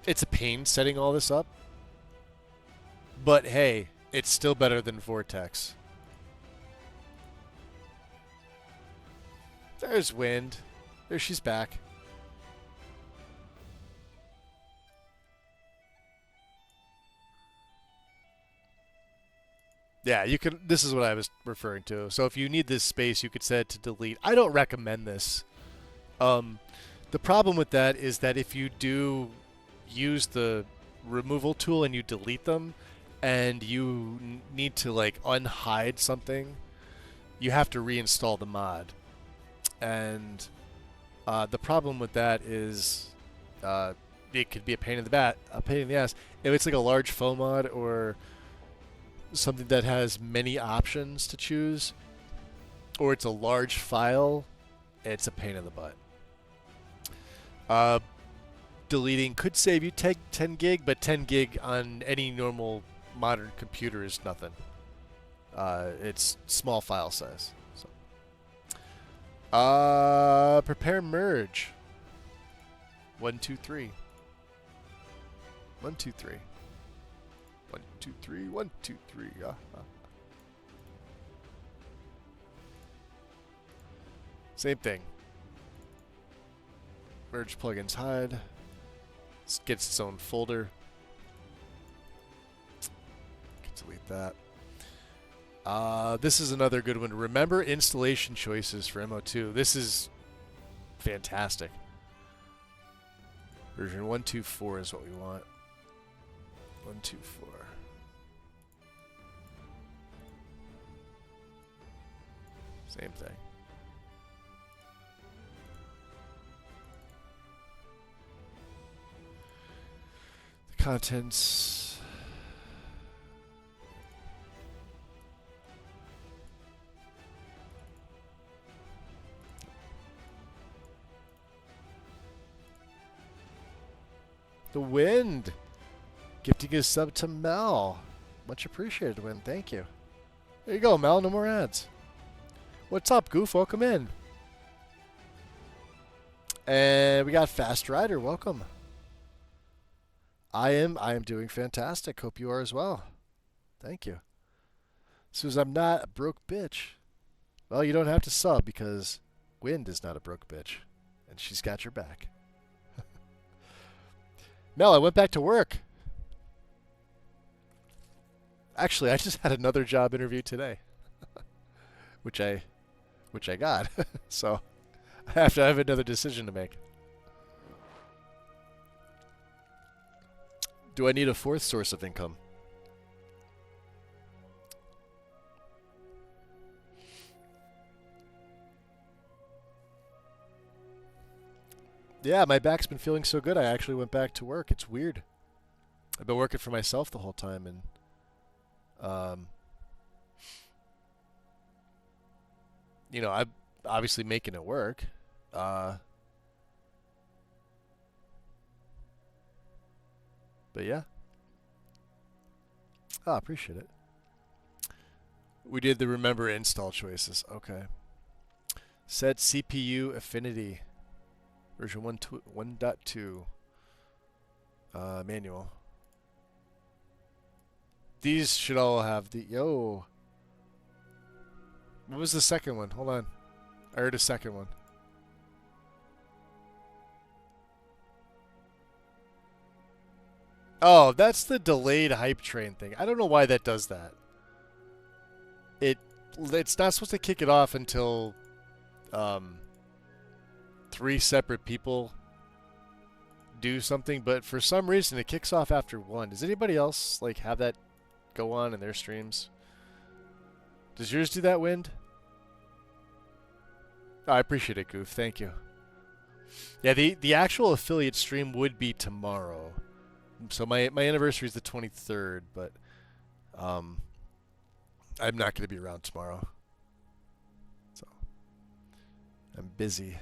it's a pain setting all this up. But hey, it's still better than Vortex. There's Wind. There she's back. Yeah, you can. This is what I was referring to. So if you need this space, you could set it to delete. I don't recommend this. The problem with that is that if you do use the removal tool and you delete them, and you need to like unhide something, you have to reinstall the mod. And the problem with that is it could be a pain in the ass. If it's like a large foam mod or something that has many options to choose, or it's a large file, it's a pain in the butt. Deleting could save you 10 gig, but 10 gig on any normal modern computer is nothing. It's small file size. So, prepare merge. 1, 2, 3. 1, 2, 3. 1, 2, 3. 1, 2, 3. Same thing. Merge plugins hide. It gets its own folder. Delete that. This is another good one. Remember installation choices for MO2. This is fantastic. Version 124 is what we want. 124. Same thing. The contents. The Wind. Gifting a sub to Mel. Much appreciated, Wind. Thank you. There you go, Mel. No more ads. What's up, Goof? Welcome in. And we got Fast Rider. Welcome. I am doing fantastic. Hope you are as well. Thank you. Susan, I'm not a broke bitch. Well, you don't have to sub because Wind is not a broke bitch. And she's got your back. Mel, I went back to work. Actually, I just had another job interview today, which I got. So I have another decision to make. Do I need a fourth source of income? Yeah, my back's been feeling so good, I actually went back to work. It's weird. I've been working for myself the whole time, and you know, I'm obviously making it work. But yeah. Oh, I appreciate it. We did the remember install choices. Okay. Set CPU affinity. Version 1.2. Manual. These should all have the... Yo. What was the second one? Hold on. I heard a second one. Oh, that's the delayed hype train thing. I don't know why that does that. It's not supposed to kick it off until 3 separate people do something, but for some reason it kicks off after 1. Does anybody else like have that go on in their streams? Does yours do that, Wind? Oh, I appreciate it, Goof. Thank you. Yeah, the actual affiliate stream would be tomorrow. So my anniversary is the 23rd, but I'm not going to be around tomorrow. So I'm busy.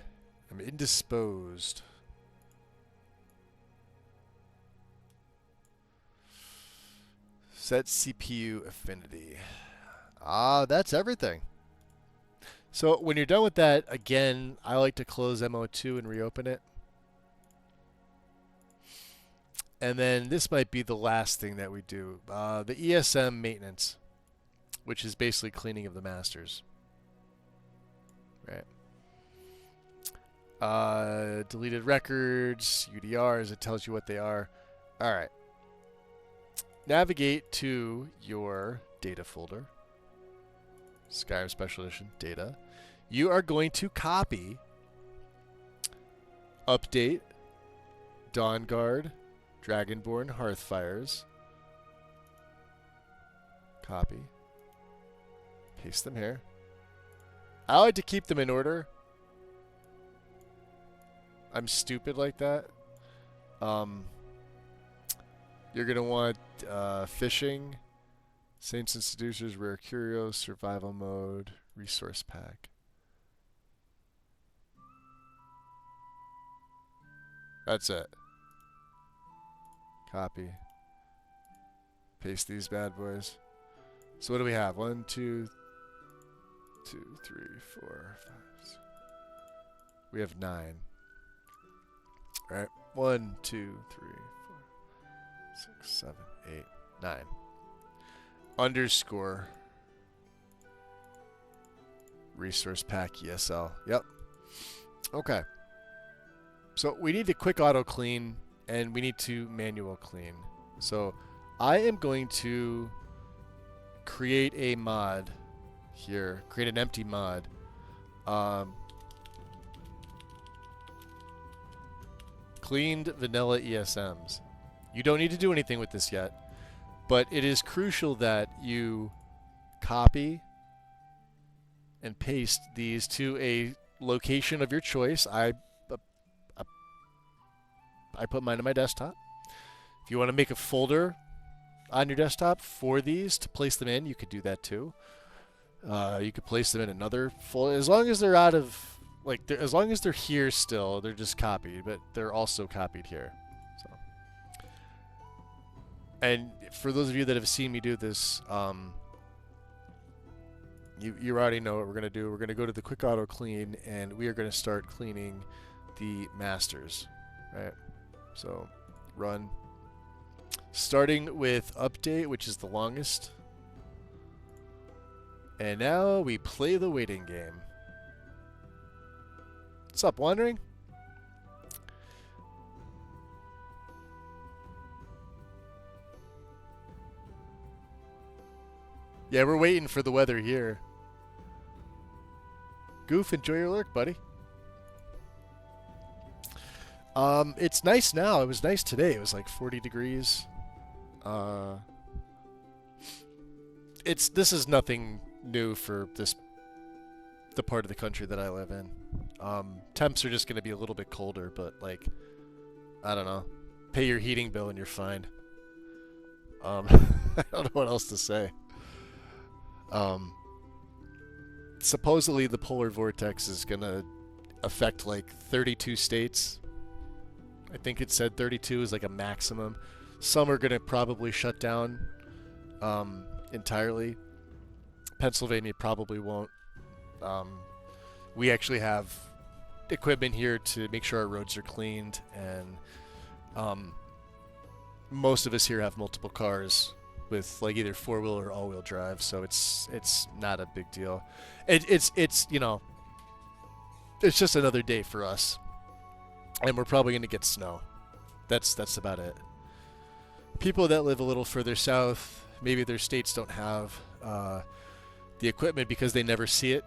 I'm indisposed. Set CPU affinity. Ah, that's everything. So when you're done with that, again, I like to close MO2 and reopen it. And then this might be the last thing that we do. The ESM maintenance, which is basically cleaning of the masters. Right. Deleted records, UDRs, it tells you what they are. All right. Navigate to your data folder. Skyrim Special Edition data. You are going to copy update Dawnguard Dragonborn Hearthfires. Copy. Paste them here. I like to keep them in order. I'm stupid like that. You're going to want fishing, Saints and Seducers, Rare Curios, Survival Mode, Resource Pack. That's it. Copy. Paste these bad boys. So what do we have? 1, 2, 3, 4, 5, 6. We have 9. All right. 1, 2, 3, 4, 6, 7, 8, 9. Underscore resource pack ESL. Yep. Okay. So we need to quick auto clean and we need to manual clean. So I am going to create a mod here, create an empty mod. Cleaned vanilla ESMs. You don't need to do anything with this yet, but it is crucial that you copy and paste these to a location of your choice. I put mine on my desktop. If you want to make a folder on your desktop for these to place them in, you could do that too. You could place them in another folder as long as they're out of as long as they're here still. They're just copied, but they're also copied here. So, and for those of you that have seen me do this, you already know what we're gonna do. We're gonna go to the quick auto clean, and we are gonna start cleaning the masters, right? So, run. Starting with update, which is the longest. And now we play the waiting game. What's up, Wandering? Yeah, we're waiting for the weather here. Goof, enjoy your lurk, buddy. It's nice now. It was nice today. It was like 40 degrees. This is nothing new for the part of the country that I live in. Temps are just going to be a little bit colder, but like, I don't know. Pay your heating bill and you're fine. I don't know what else to say. Supposedly the polar vortex is going to affect like 32 states. I think it said 32 is like a maximum. Some are going to probably shut down entirely. Pennsylvania probably won't. We actually have equipment here to make sure our roads are cleaned, and most of us here have multiple cars with like either four-wheel or all-wheel drive, so it's not a big deal. It's you know, it's just another day for us, and we're probably going to get snow. That's about it. People that live a little further south, maybe their states don't have the equipment because they never see it.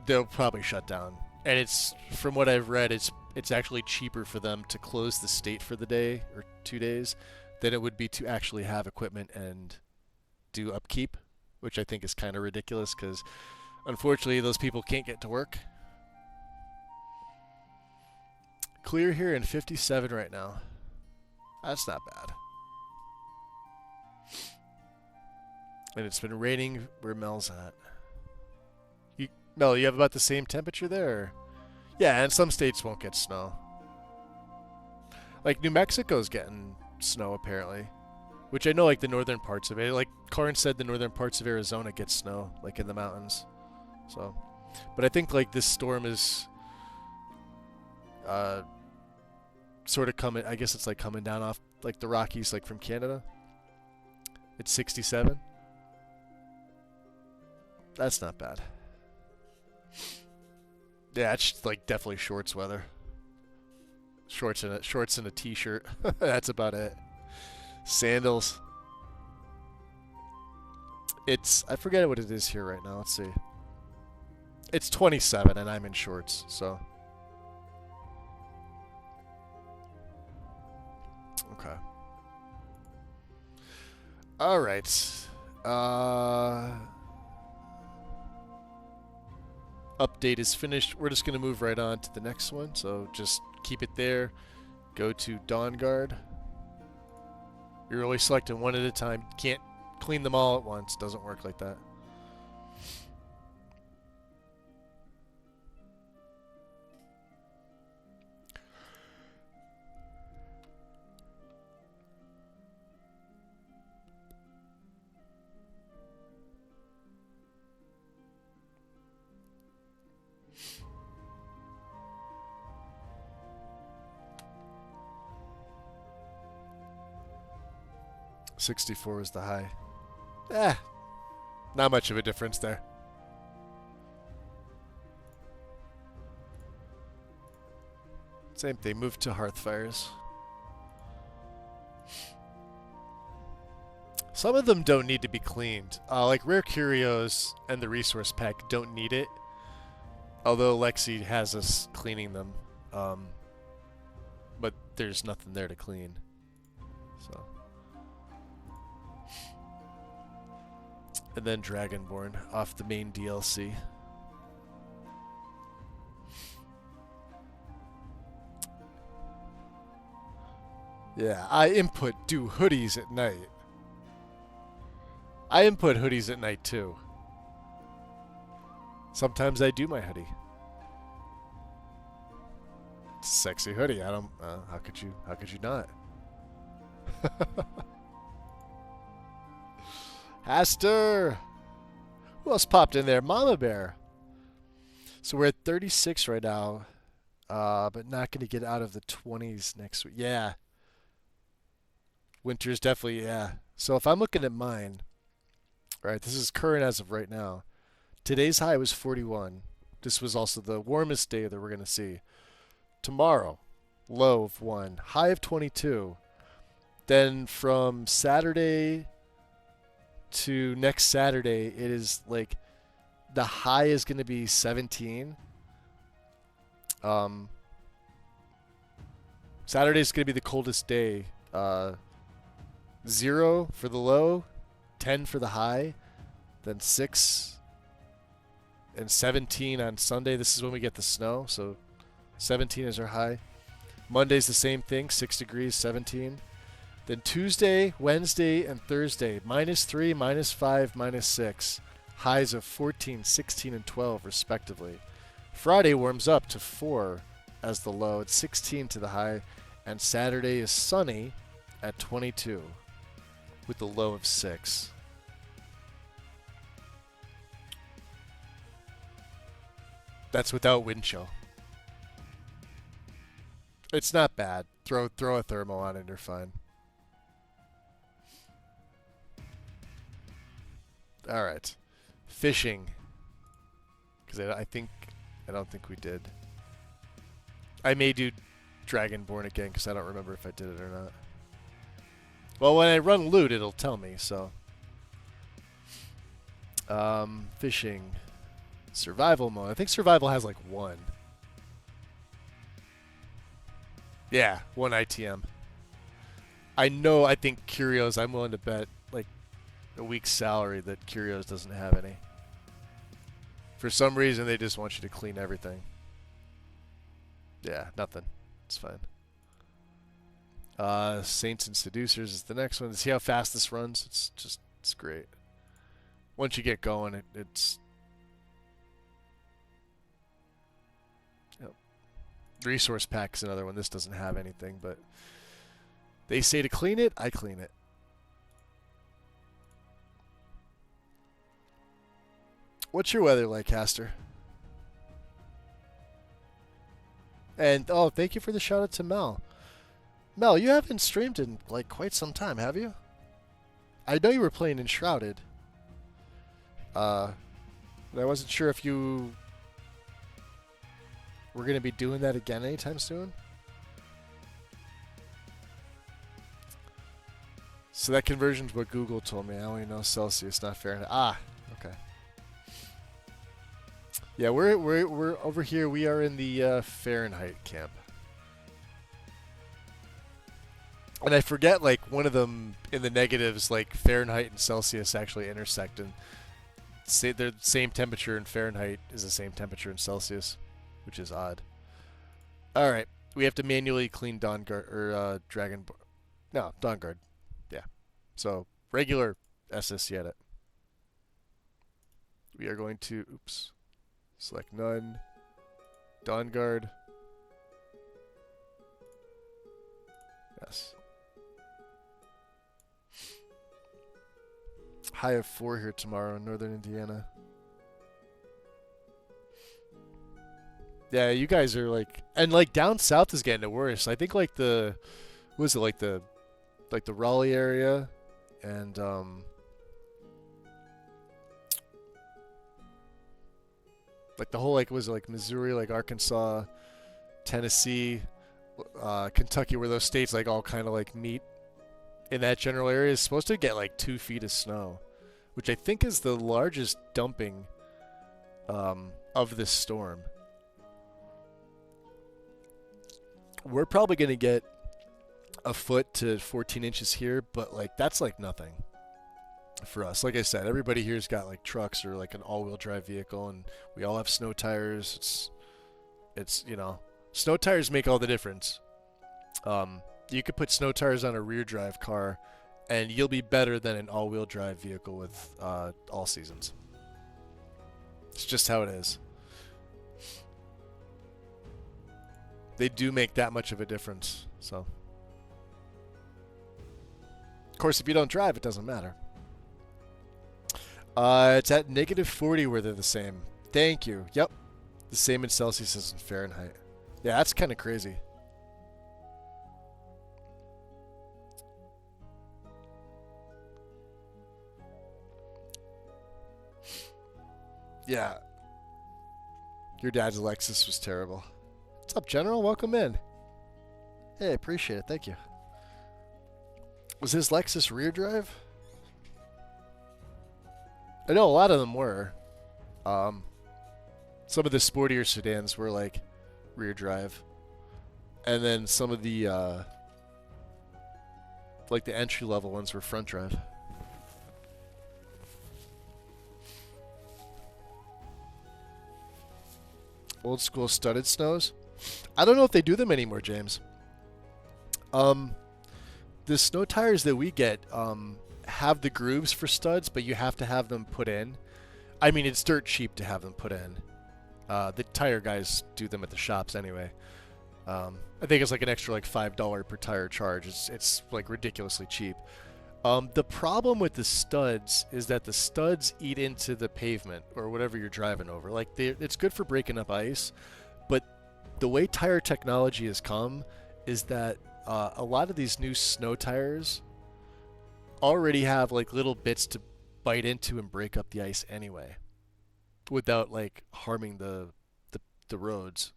They'll probably shut down. And it's from what I've read, it's actually cheaper for them to close the state for the day or 2 days than it would be to actually have equipment and do upkeep, which I think is kind of ridiculous because unfortunately those people can't get to work. Clear here in 57 right now. That's not bad. And it's been raining where Mel's at. Mel, you have about the same temperature there? Yeah, and some states won't get snow. Like New Mexico's getting snow apparently. Which I know like the northern parts of it. Like Karn said the northern parts of Arizona get snow, like in the mountains. So, but I think like this storm is sort of coming, I guess it's like coming down off like the Rockies, like from Canada. It's 67. That's not bad. Yeah, it's like definitely shorts weather. Shorts and a t-shirt. That's about it. Sandals. I forget what it is here right now. Let's see. It's 27 and I'm in shorts, so. Okay. All right. Update is finished. We're just going to move right on to the next one. So just keep it there. Go to Dawn Guard. You're always selecting one at a time. Can't clean them all at once. Doesn't work like that. $64 is the high. Not much of a difference there. Same thing, move to hearth fires. Some of them don't need to be cleaned. Like Rare Curios and the Resource Pack don't need it. Although Lexy has us cleaning them. But there's nothing there to clean. So. And then Dragonborn off the main DLC. Yeah, I input do hoodies at night. I input hoodies at night too. Sometimes I do my hoodie. It's a sexy hoodie. I don't. How could you not? Haster! Who else popped in there? Mama Bear. So we're at 36 right now, but not going to get out of the 20s next week. Yeah. Winter's definitely, yeah. So if I'm looking at mine, all right, this is current as of right now. Today's high was 41. This was also the warmest day that we're going to see. Tomorrow, low of 1, high of 22. Then from Saturday to next Saturday, it is like the high is going to be 17. Saturday is going to be the coldest day. 0 for the low, 10 for the high, then 6 and 17 on Sunday. This is when we get the snow, so 17 is our high. Monday's the same thing, 6 degrees, 17. Then Tuesday, Wednesday, and Thursday, -3, -5, -6. Highs of 14, 16, and 12, respectively. Friday warms up to 4 as the low, at 16 to the high. And Saturday is sunny at 22 with the low of 6. That's without wind chill. It's not bad. Throw a thermal on and you're fine. All right, fishing. Because I don't think we did. I may do Dragonborn again because I don't remember if I did it or not. Well, when I run loot, it'll tell me. So, fishing, survival mode. I think survival has like 1. Yeah, one ITM. I know. I think Curios. I'm willing to bet like a week's salary that Curios doesn't have any. For some reason, they just want you to clean everything. Yeah, nothing. It's fine. Saints and Seducers is the next one. See how fast this runs? It's great. Once you get going, it's yep. Resource Pack is another one. This doesn't have anything, but they say to clean it, I clean it. What's your weather like, Caster? And oh, thank you for the shout out to Mel. Mel, you haven't streamed in like quite some time, have you? I know you were playing Enshrouded. But I wasn't sure if you were going to be doing that again anytime soon. So that conversion's what Google told me. I only know Celsius, not Fahrenheit. Ah, okay. Yeah, we're over here. We are in the Fahrenheit camp. And I forget, like, one of them in the negatives, like Fahrenheit and Celsius actually intersect, and say they're the same temperature in Fahrenheit is the same temperature in Celsius, which is odd. All right, we have to manually clean Dawnguard or Dragon. No, Dawnguard. Yeah. So regular SS Yedit. We are going to select none. Dawnguard. Yes. High of 4 here tomorrow in northern Indiana. Yeah, you guys are like, and like down south is getting worse. I think like what was it, like the Raleigh area, and like the whole like was it like Missouri, like Arkansas, Tennessee, Kentucky, where those states like all kind of like meet in that general area, is supposed to get like 2 feet of snow, which I think is the largest dumping of this storm. We're probably going to get a foot to 14 inches here, but like that's like nothing for us. Like I said, everybody here's got like trucks or like an all-wheel drive vehicle, and we all have snow tires. It's snow tires make all the difference. You could put snow tires on a rear drive car, and you'll be better than an all-wheel drive vehicle with all seasons. It's just how it is. They do make that much of a difference. So, of course, if you don't drive, it doesn't matter. It's at -40 where they're the same. Thank you. Yep. The same in Celsius as in Fahrenheit. Yeah, that's kind of crazy. Yeah. Your dad's Lexus was terrible. What's up, General? Welcome in. Hey, appreciate it. Thank you. Was his Lexus rear drive? I know a lot of them were. Some of the sportier sedans were like rear drive, and then some of the like the entry level ones were front drive. Old school studded snows. I don't know if they do them anymore, James. The snow tires that we get have the grooves for studs, but you have to have them put in. I mean, it's dirt cheap to have them put in. The tire guys do them at the shops anyway. I think it's like an extra like $5 per tire charge. It's like ridiculously cheap. The problem with the studs is that the studs eat into the pavement or whatever you're driving over. Like it's good for breaking up ice, but the way tire technology has come is that a lot of these new snow tires already have like little bits to bite into and break up the ice anyway, without like harming the roads.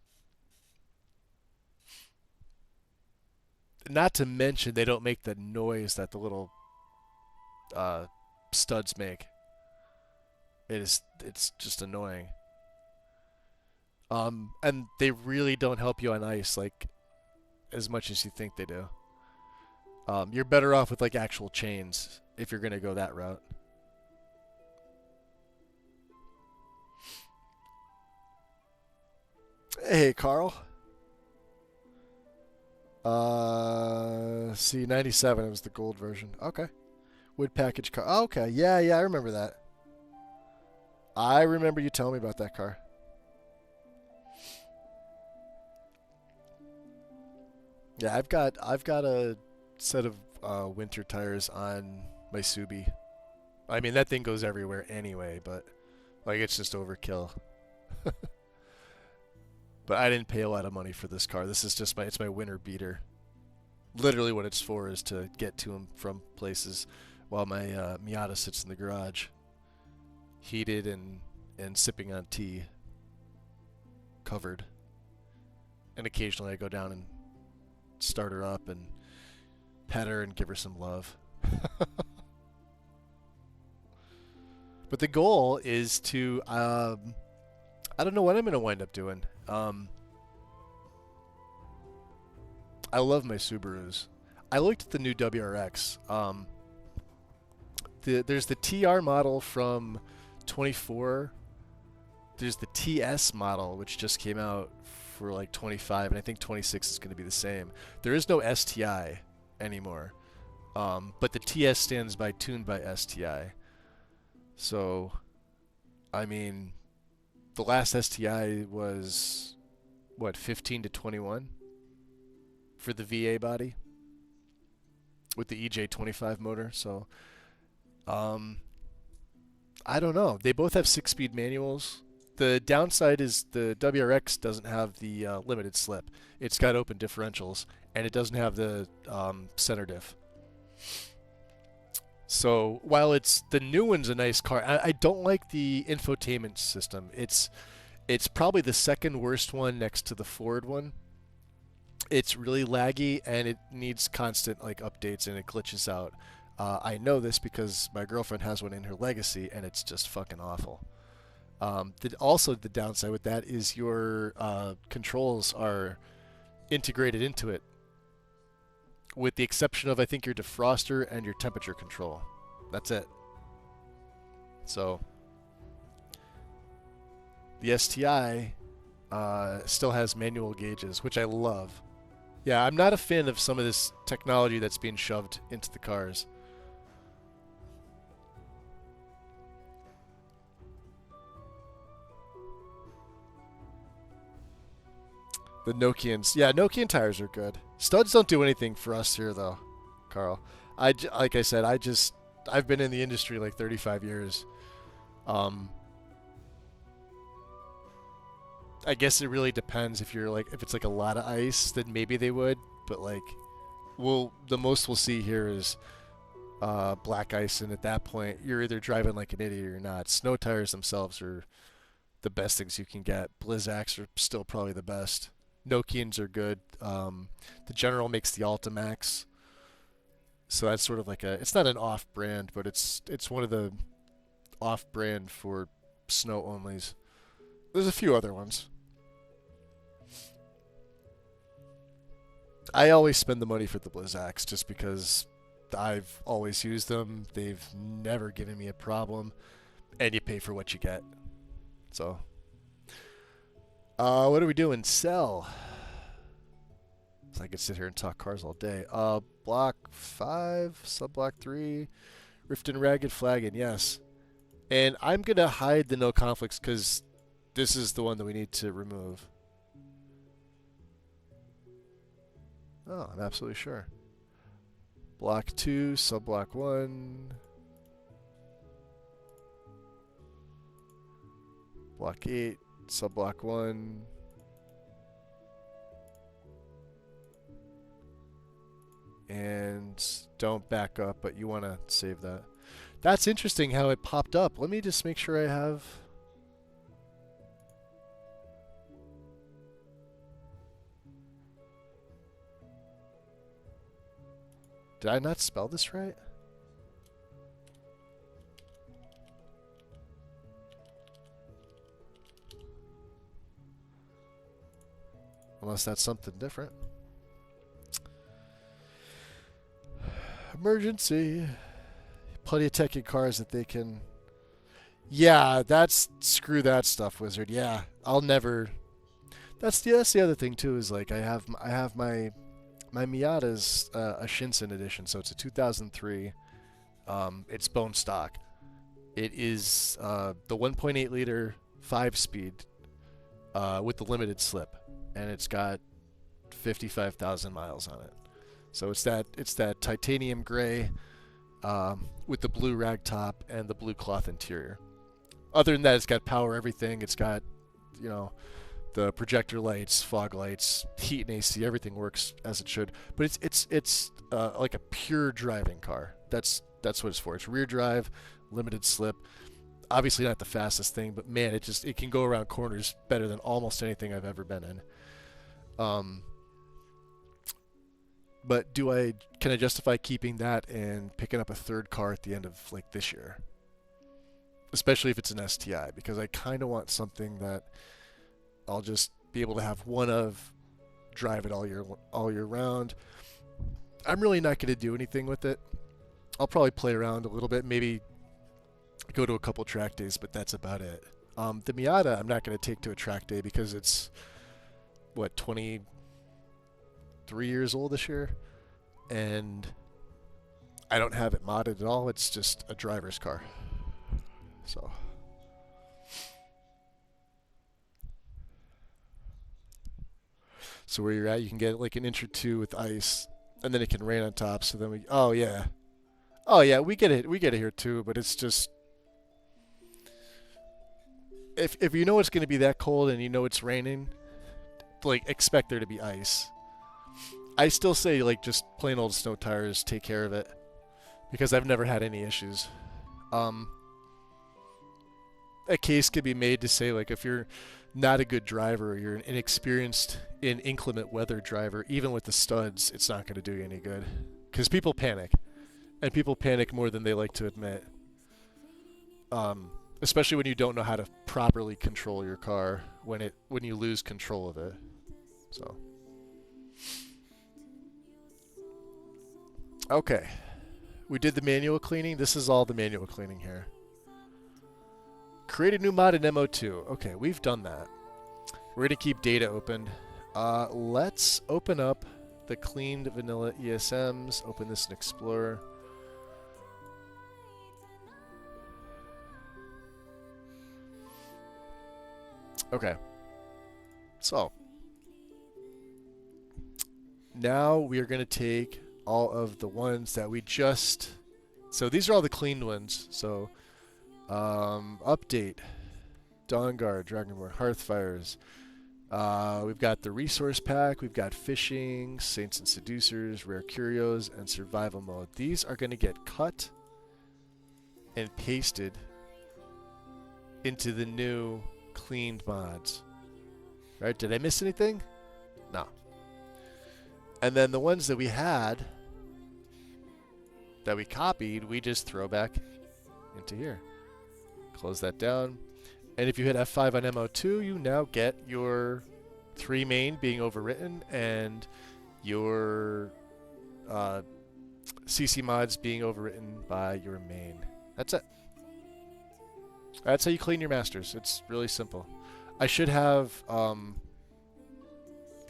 Not to mention they don't make the noise that the little studs make. It's just annoying. And they really don't help you on ice. Like as much as you think they do. You're better off with like actual chains if you're gonna go that route. Hey, Carl. C97. It was the gold version. Okay. Wood package car. Oh, okay. Yeah, yeah, I remember that. I remember you telling me about that car. Yeah, I've got a set of winter tires on my Subi. I mean, that thing goes everywhere anyway, but like it's just overkill. But I didn't pay a lot of money for this car. This is just my winter beater. Literally, what it's for is to get to and from places, while my Miata sits in the garage, heated and sipping on tea, covered. And occasionally I go down and start her up and pet her and give her some love. But the goal is to I don't know what I'm going to wind up doing. I love my Subarus. I looked at the new WRX. There's the TR model from 24. There's the TS model, which just came out for like 25, and I think 26 is going to be the same. There is no STI anymore, but the TS stands by tuned by STI. So, I mean, the last STI was, what, 15 to 21 for the VA body with the EJ25 motor. So, I don't know. They both have 6-speed manuals. The downside is the WRX doesn't have the limited slip. It's got open differentials, and it doesn't have the center diff. So while the new one's a nice car, I don't like the infotainment system. It's probably the second worst one next to the Ford one. It's really laggy, and it needs constant like updates, and it glitches out. I know this because my girlfriend has one in her Legacy, and it's just fucking awful. Also, the downside with that is your controls are integrated into it, with the exception of, I think, your defroster and your temperature control. That's it. So, the STI still has manual gauges, which I love. Yeah, I'm not a fan of some of this technology that's being shoved into the cars. The Nokians. Yeah, Nokian tires are good. Studs don't do anything for us here, though, Carl. Like I said, I've been in the industry like 35 years. I guess it really depends if it's like a lot of ice, then maybe they would. But like, the most we'll see here is black ice, and at that point, you're either driving like an idiot or not. Snow tires themselves are the best things you can get. Blizzaks are still probably the best. Nokians are good. The General makes the Ultimax, so that's sort of like it's not an off-brand, but it's one of the off-brand for snow onlys. There's a few other ones. I always spend the money for the Blizzaks just because I've always used them. They've never given me a problem, and you pay for what you get. So, what are we doing? Sell. So I could sit here and talk cars all day. Block 5, sub-block 3, Rift and Ragged Flagon, yes. And I'm going to hide the no conflicts because this is the one that we need to remove. Oh, I'm absolutely sure. Block 2, sub-block 1. Block 8, sub-block 1. And don't back up, but you want to save that. That's interesting how it popped up. Let me just make sure I have... Did I not spell this right? Unless that's something different. Emergency. Plenty of tech in cars that they can. Yeah, that's screw that stuff, Wizard. Yeah, I'll never. That's the other thing too. Is like I have my Miata's a Shinsen edition, so it's a 2003. It's bone stock. It is the 1.8 liter 5-speed with the limited slip, and it's got 55,000 miles on it. So it's that titanium gray with the blue rag top and the blue cloth interior. Other than that, it's got power everything. It's got, you know, the projector lights, fog lights, heat and AC. Everything works as it should. But it's like a pure driving car. That's what it's for. It's rear drive, limited slip. Obviously not the fastest thing, but man, it can go around corners better than almost anything I've ever been in. But can I justify keeping that and picking up a third car at the end of like this year? Especially if it's an STI, because I kind of want something that I'll just be able to have one of, drive it all year round. I'm really not going to do anything with it. I'll probably play around a little bit, maybe go to a couple track days, but that's about it. The Miata I'm not going to take to a track day because it's, 23 years old this year, and I don't have it modded at all. It's just a driver's car. So where you're at, you can get like an inch or two with ice, and then it can rain on top. So then oh yeah, we get it here too. But it's just, if you know it's going to be that cold and you know it's raining, like expect there to be ice. I still say like just plain old snow tires take care of it, because I've never had any issues. A case could be made to say, like, if you're not a good driver, or you're an inexperienced in inclement weather driver, even with the studs, it's not going to do you any good. Because people panic. And people panic more than they like to admit. Especially when you don't know how to properly control your car when you lose control of it. So. Okay. We did the manual cleaning. This is all the manual cleaning here. Create a new mod in MO2. Okay, we've done that. We're going to keep data open. Let's open up the cleaned vanilla ESMs. Open this in Explorer. Okay. So. Now we are going to take all of the ones that we just... So these are all the cleaned ones. So... update, Dawnguard, Dragonborn, Hearthfires. We've got the resource pack. We've got fishing, Saints and Seducers, Rare Curios, and Survival Mode. These are going to get cut and pasted into the new cleaned mods. Right? Did I miss anything? No. And then the ones that we had, that we copied, we just throw back into here. Close that down. And if you hit F5 on MO2, you now get your 3 main being overwritten and your CC mods being overwritten by your main. That's it. That's how you clean your masters. It's really simple. I should have the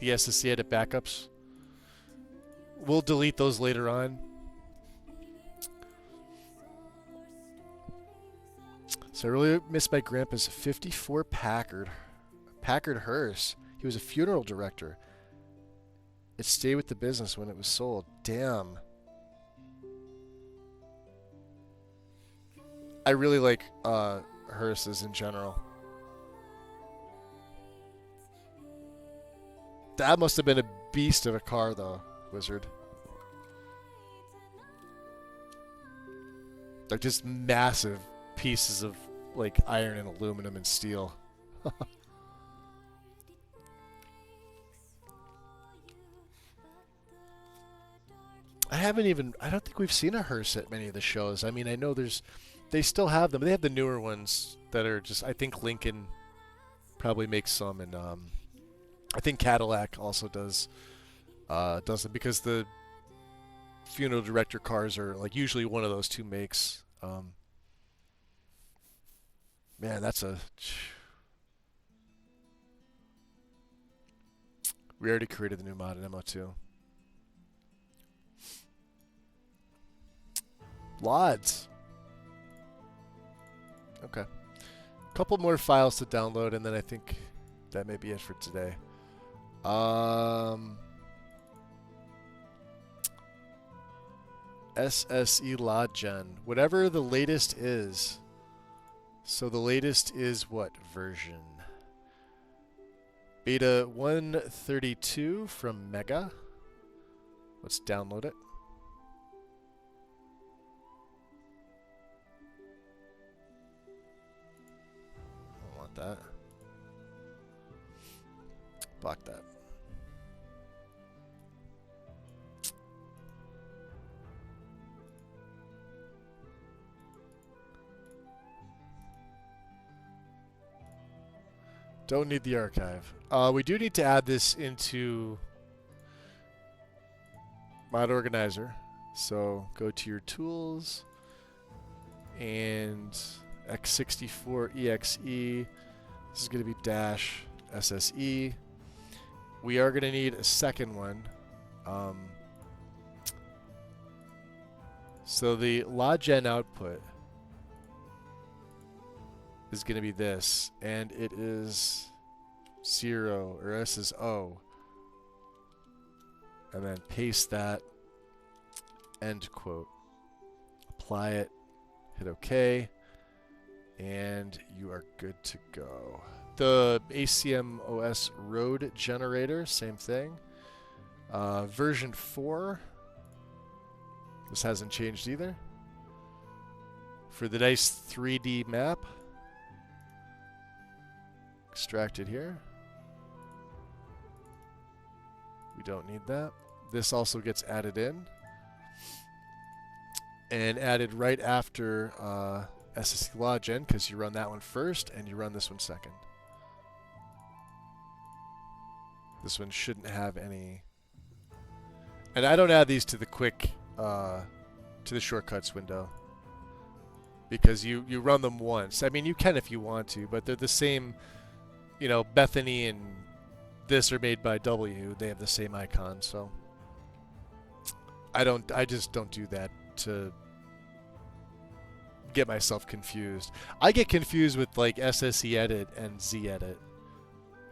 SSC edit backups. We'll delete those later on. So I really miss my grandpa's 54 Packard hearse. He was a funeral director. It stayed with the business when it was sold. Damn. I really like hearses in general. That must have been a beast of a car, though, Wizard. Like, just massive pieces of, like, iron and aluminum and steel. I don't think we've seen a hearse at many of the shows. I mean, I know they still have them. They have the newer ones that are just, I think Lincoln probably makes some, and I think Cadillac also does them, because the funeral director cars are like usually one of those two makes. Man, that's a. We already created the new mod in MO2. LOTD. Okay. Couple more files to download, and then I think that may be it for today. SSE LOTD, whatever the latest is. So the latest is what version? Beta 132 from Mega. Let's download it. I don't want that. Block that. Don't need the archive. We do need to add this into Mod Organizer. So go to your tools and x64exe. This is going to be dash SSE. We are going to need a second one. So the LOTD output is going to be this, and it is 0, or S is O. And then paste that, end quote. Apply it, hit OK, and you are good to go. The ACMOS road generator, same thing. Version 4, this hasn't changed either. For the nice 3D map, extract it here. We don't need that. This also gets added in. And added right after SSE LOTD, because you run that one first and you run this one second. This one shouldn't have any. And I don't add these to the quick, to the shortcuts window. Because you run them once. I mean, you can if you want to, but they're the same. You know, Bethany and this are made by W. They have the same icon, so I just don't do that to get myself confused. I get confused with like SSE edit and Z edit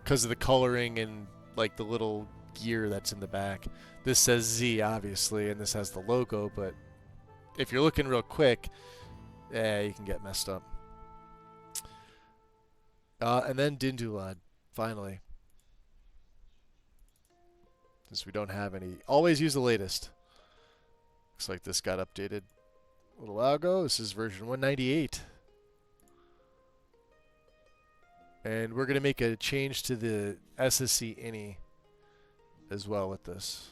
because of the coloring and like the little gear that's in the back. This says Z obviously, and this has the logo, but if you're looking real quick, you can get messed up. And then Dindulad, finally. Since we don't have any. Always use the latest. Looks like this got updated a little while ago. This is version 198. And we're going to make a change to the SSE ini as well with this.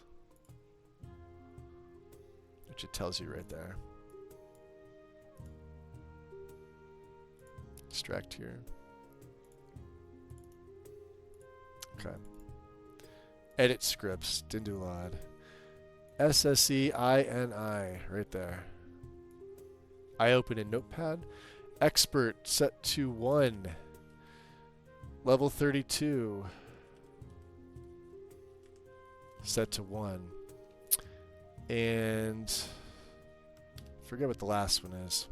Which it tells you right there. Extract here. Okay. Edit scripts, Dindulad. SSE ini, right there. I open in Notepad. Expert set to 1. Level 32. Set to 1. And forget what the last one is.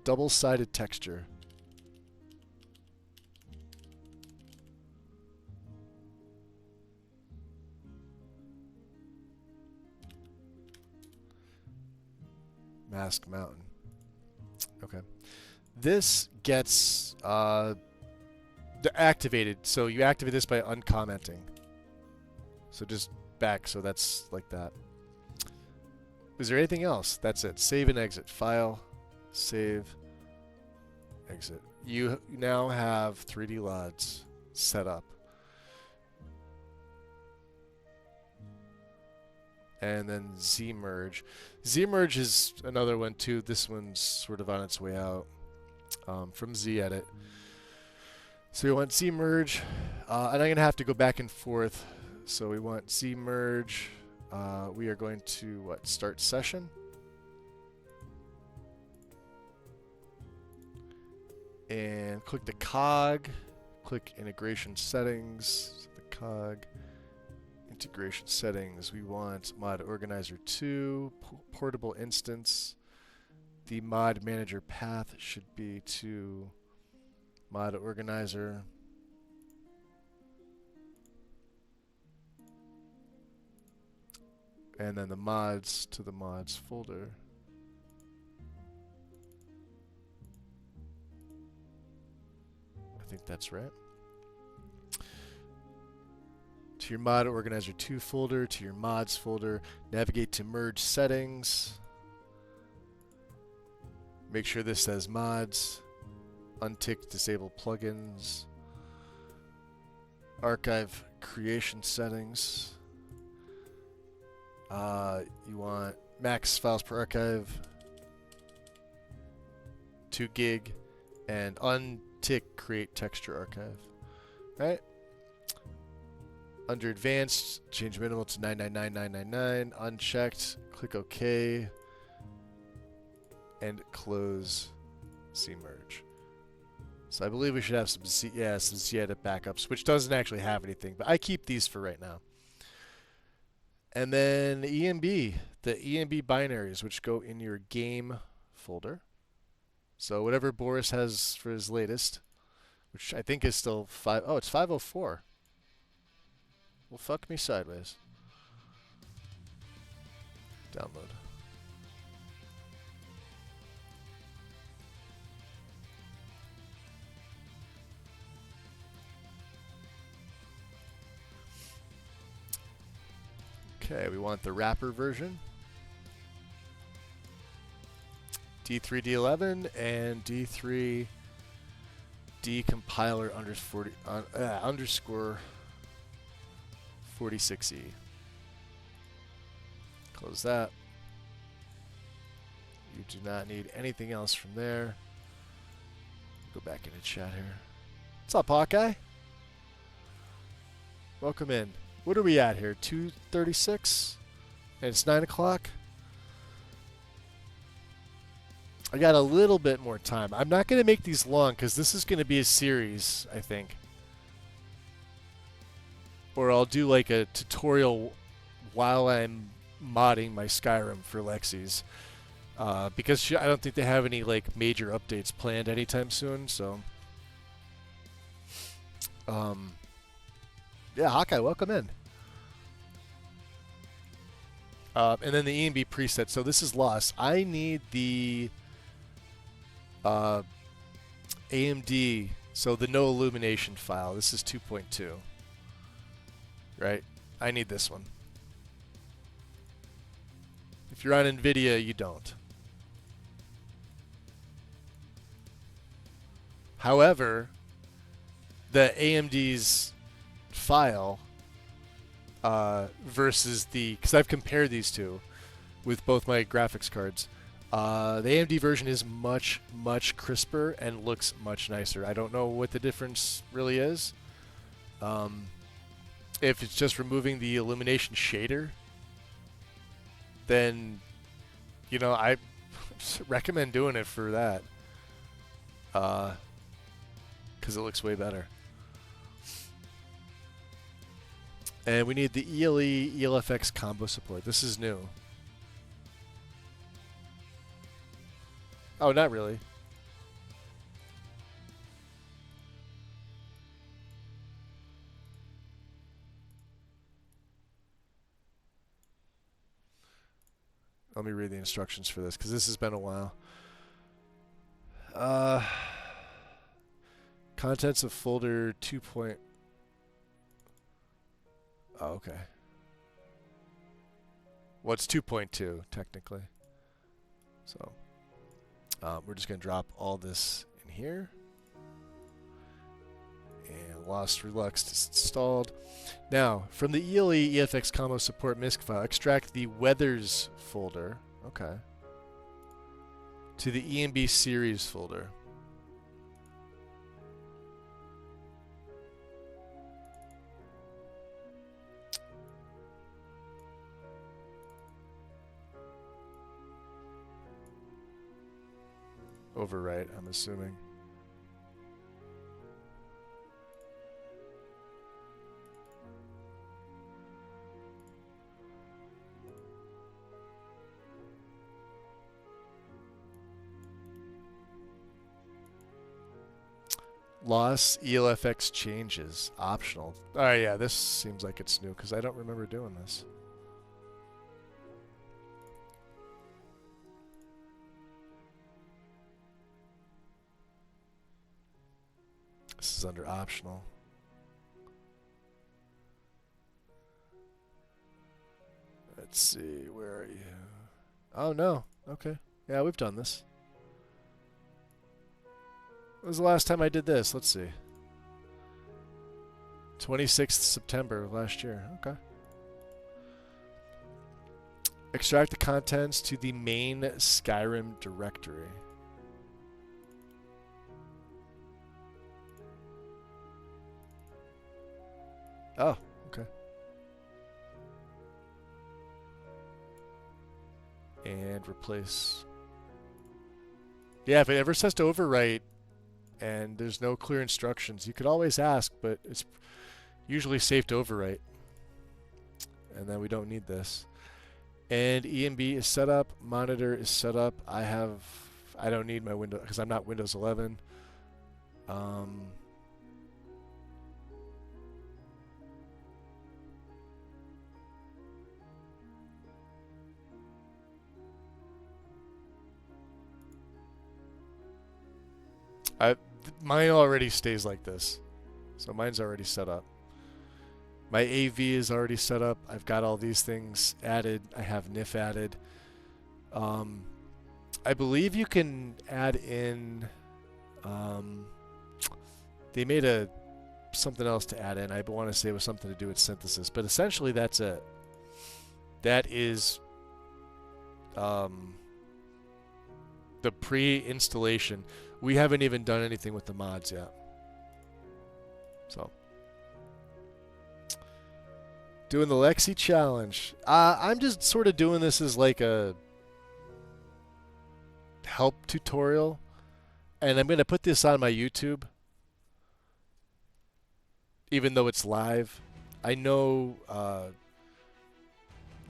Double-sided texture. Mask Mountain. Okay. This gets activated. So you activate this by uncommenting. So just back. So that's like that. Is there anything else? That's it. Save and exit. File. Save. Exit. You now have 3D LOTDs set up. And then zmerge. Zmerge is another one too. This one's sort of on its way out from zedit. So we want zmerge, and I'm gonna have to go back and forth. So we want zmerge, we are going to start session. And click the cog, click integration settings, the cog, integration settings. We want mod organizer 2, portable instance. The mod manager path should be to mod organizer. And then the mods to the mods folder. I think that's right. To your mod organizer 2 folder, to your mods folder, navigate to merge settings. Make sure this says mods. Untick disable plugins. Archive creation settings. You want max files per archive, 2 gig, and untick create texture archive. Right? Under advanced, change minimal to 999999. Unchecked, click OK, and close cmerge. So I believe we should have some Zieta backups, which doesn't actually have anything, but I keep these for right now. And then EMB, the EMB binaries, which go in your game folder. So whatever Boris has for his latest, which I think is still it's 504. Well, fuck me sideways. Download. Okay, we want the wrapper version. D3 D11 and D3 decompiler underscore 46E. Close that. You do not need anything else from there. Go back into chat here. What's up, Hawkeye? Welcome in. What are we at here? 2:36? And it's 9 o'clock? I got a little bit more time. I'm not going to make these long because this is going to be a series, I think. Or I'll do like a tutorial while I'm modding my Skyrim for Lexy's. Because I don't think they have any like major updates planned anytime soon, so... yeah, Hawkeye, welcome in. And then the EMB preset. So this is lost. I need the AMD, so the no illumination file. This is 2.2. Right? I need this one. If you're on NVIDIA, you don't. However, the AMD's file versus the, because I've compared these two with both my graphics cards. The AMD version is much crisper and looks much nicer. I don't know what the difference really is. If it's just removing the illumination shader, then I recommend doing it for that, because it looks way better. And we need the ELE ELFX combo support. This is new. Oh, not really. Let me read the instructions for this because this has been a while. Contents of folder 2. Oh, okay. Well, it's 2.2 technically. So we're just going to drop all this in here. And Lost Relux is installed. Now, from the ELE EFX combo support MISC file, extract the weathers folder. Okay. To the EMB series folder. overwrite, I'm assuming. Loss ELFX changes optional. All right, yeah, this seems like it's new because I don't remember doing this. This is under optional. Let's see, where are you? Oh no, okay. Yeah, we've done this. When was the last time I did this? Let's see. 26th September last year. Okay. Extract the contents to the main Skyrim directory. Oh, okay. And replace. Yeah, if it ever says to overwrite and there's no clear instructions, you could always ask, but it's usually safe to overwrite. And then we don't need this. And EMB is set up, monitor is set up. I don't need my Windows because I'm not Windows 11. Mine already stays like this. So mine's already set up. My AV is already set up. I've got all these things added. I have NIF added. I believe you can add in... they made something else to add in. I want to say it was something to do with synthesis. But essentially that's it. That is the pre-installation. We haven't even done anything with the mods yet. So, doing the Lexy challenge. I'm just sort of doing this as like a help tutorial. And I'm going to put this on my YouTube. Even though it's live. I know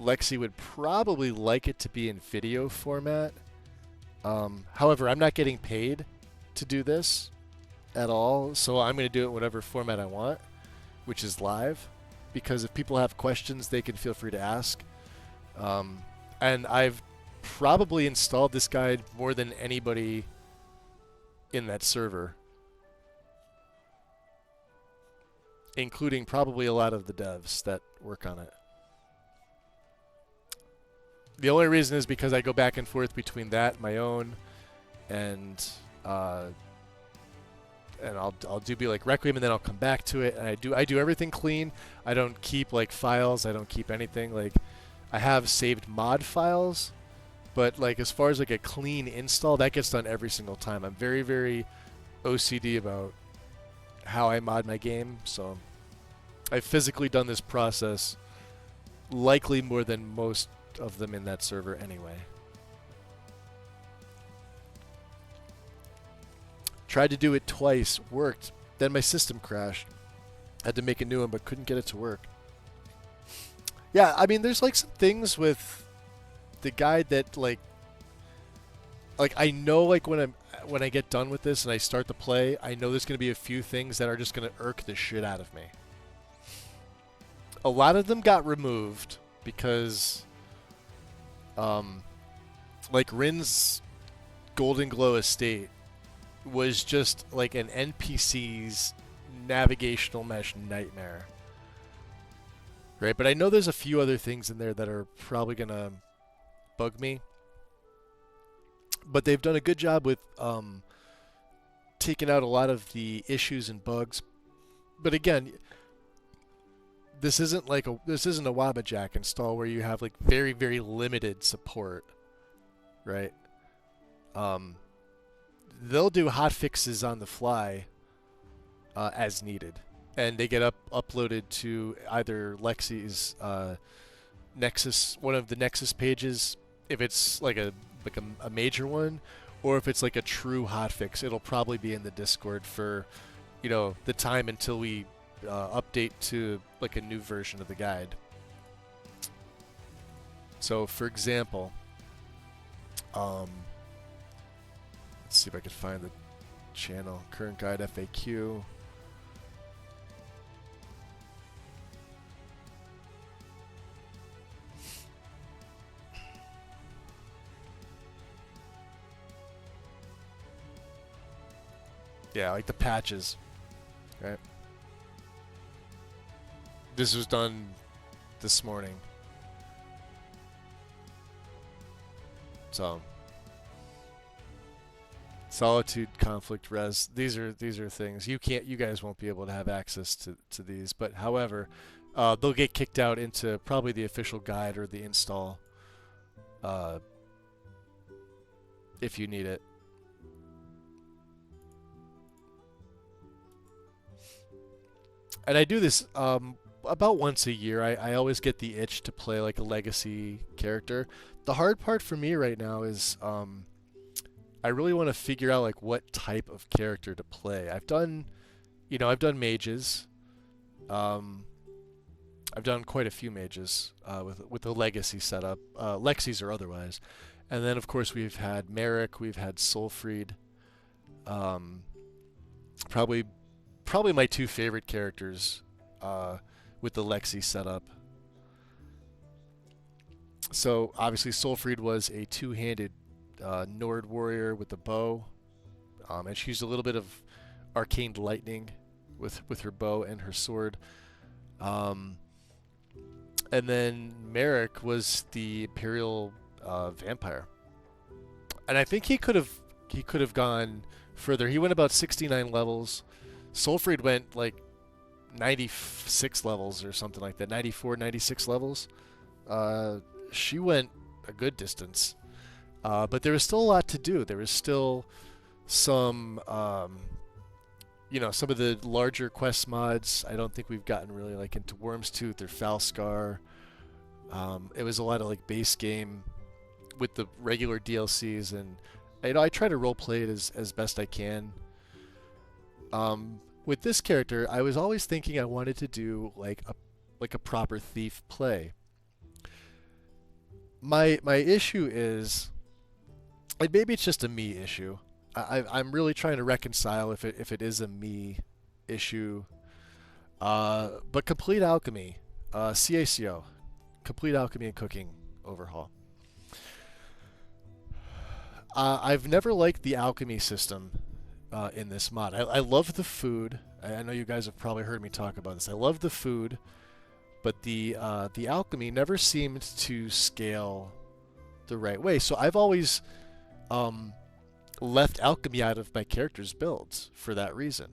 Lexy would probably like it to be in video format. However, I'm not getting paid to do this at all, so I'm going to do it in whatever format I want, which is live, because if people have questions, they can feel free to ask. And I've probably installed this guide more than anybody in that server, including probably a lot of the devs that work on it. The only reason is because I go back and forth between that, my own, and I'll be like Requiem, and then I'll come back to it, and I do everything clean. I don't keep like files. I don't keep anything. Like I have saved mod files, but like as far as like a clean install, that gets done every single time. I'm very, very OCD about how I mod my game, so I've physically done this process likely more than most of them in that server anyway. Tried to do it twice, worked, then my system crashed. Had to make a new one but couldn't get it to work. Yeah, I mean there's like some things with the guide that like I know like when I get done with this and I start to play, I know there's going to be a few things that are just going to irk the shit out of me. A lot of them got removed because like Rin's Golden Glow estate was just like an NPC's navigational mesh nightmare. Right? But I know there's a few other things in there that are probably going to bug me. But they've done a good job with taking out a lot of the issues and bugs. But again, this isn't a Wabajack install where you have like very, very limited support, right? They'll do hot fixes on the fly as needed, and they get uploaded to either Lexy's Nexus, one of the Nexus pages, if it's like a major one, or if it's like a true hotfix, it'll probably be in the Discord for, the time until we update to like a new version of the guide. So, for example, let's see if I can find the channel. Current guide FAQ. Yeah, like the patches, right? This was done this morning. So, Solitude, Conflict, Res. These are things you guys won't be able to have access to these. But however, they'll get kicked out into probably the official guide or the install, if you need it. And I do this about once a year. I always get the itch to play like a legacy character. The hard part for me right now is I really want to figure out like what type of character to play. I've done mages. I've done quite a few mages with the legacy setup, Lexys or otherwise. And then of course we've had Merrick, we've had Soulfried. Probably my two favorite characters with the Lexy setup. So obviously Soulfried was a two-handed Nord warrior with the bow, and she used a little bit of arcane lightning with her bow and her sword. And then Merrick was the Imperial vampire, and I think he could have gone further. He went about 69 levels. Soulfried went like 96 levels or something like that, 94, 96 levels. She went a good distance. But there was still a lot to do. There was still some, some of the larger quest mods. I don't think we've gotten really like into Worm's Tooth or Falscar. It was a lot of like base game with the regular DLCs, and I try to roleplay it as best I can. With this character, I was always thinking I wanted to do like a proper thief play. My issue is, and maybe it's just a me issue. I'm really trying to reconcile if it is a me issue. But Complete Alchemy, CACO, Complete Alchemy and Cooking overhaul. I've never liked the alchemy system in this mod. I love the food. I know you guys have probably heard me talk about this. I love the food, but the alchemy never seemed to scale the right way. So I've always left alchemy out of my character's builds for that reason.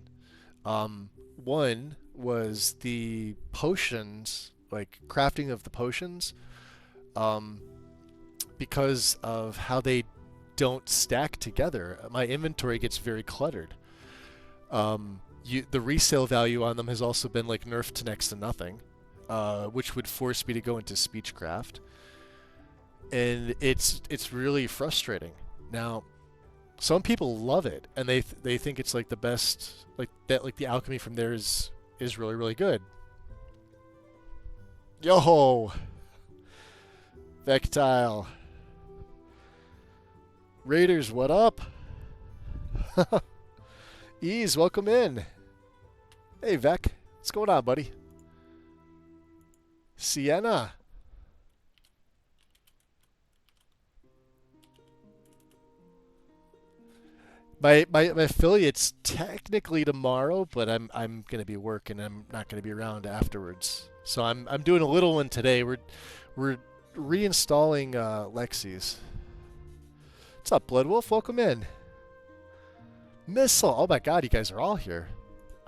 One was the potions, like crafting of the potions, because of how they don't stack together. My inventory gets very cluttered. The resale value on them has also been like nerfed to next to nothing, which would force me to go into speechcraft, and it's really frustrating. Now, some people love it, and they think it's like the best, like that, like the alchemy from there is really, really good. Yo, Vectile. Raiders, what up? Ease, welcome in. Hey, Vec. What's going on, buddy? Sienna. My affiliate's technically tomorrow, but I'm gonna be working. I'm not gonna be around afterwards. So I'm doing a little one today. We're reinstalling Lexy's. What's up, Bloodwolf? Welcome in. Missile. Oh my god, you guys are all here.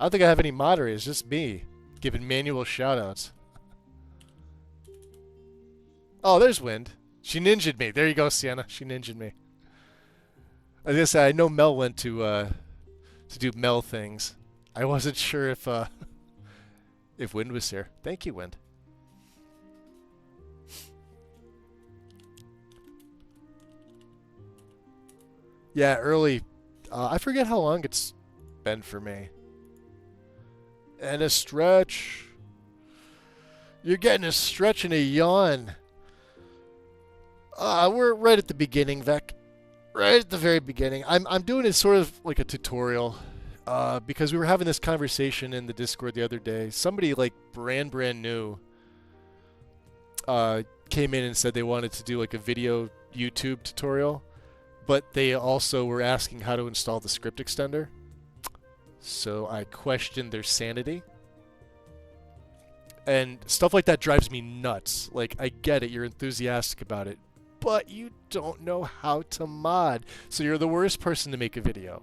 I don't think I have any moderators, just me giving manual shoutouts. Oh, there's Wind. She ninja'd me. There you go, Sienna. She ninja'd me. I was gonna say, I know Mel went to do Mel things. I wasn't sure if Wind was here. Thank you, Wind. Yeah, early. I forget how long it's been for me. And a stretch. You're getting a stretch and a yawn. We're right at the beginning, Vec. Right at the very beginning. I'm doing it sort of like a tutorial. Because we were having this conversation in the Discord the other day. Somebody like brand new came in and said they wanted to do like a video YouTube tutorial, but they also were asking how to install the script extender. So I questioned their sanity. And stuff like that drives me nuts. Like, I get it, you're enthusiastic about it, but you don't know how to mod, so you're the worst person to make a video.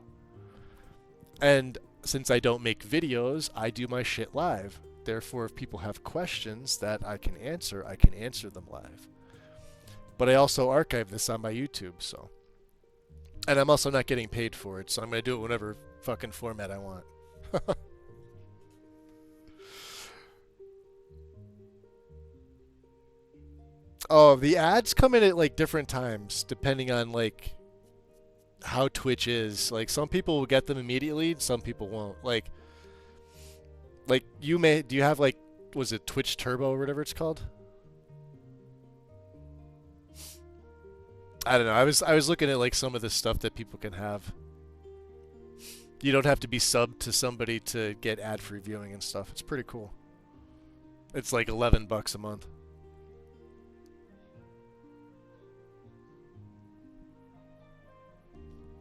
And since I don't make videos, I do my shit live. Therefore, if people have questions that I can answer them live. But I also archive this on my YouTube, so. And I'm also not getting paid for it, so I'm going to do it whatever fucking format I want. Oh, the ads come in at like different times, depending on like how Twitch is. Like some people will get them immediately, some people won't. Like you may, do you have like, was it Twitch Turbo or whatever it's called? I don't know. I was looking at like some of the stuff that people can have. You don't have to be subbed to somebody to get ad-free viewing and stuff. It's pretty cool. It's like $11 a month.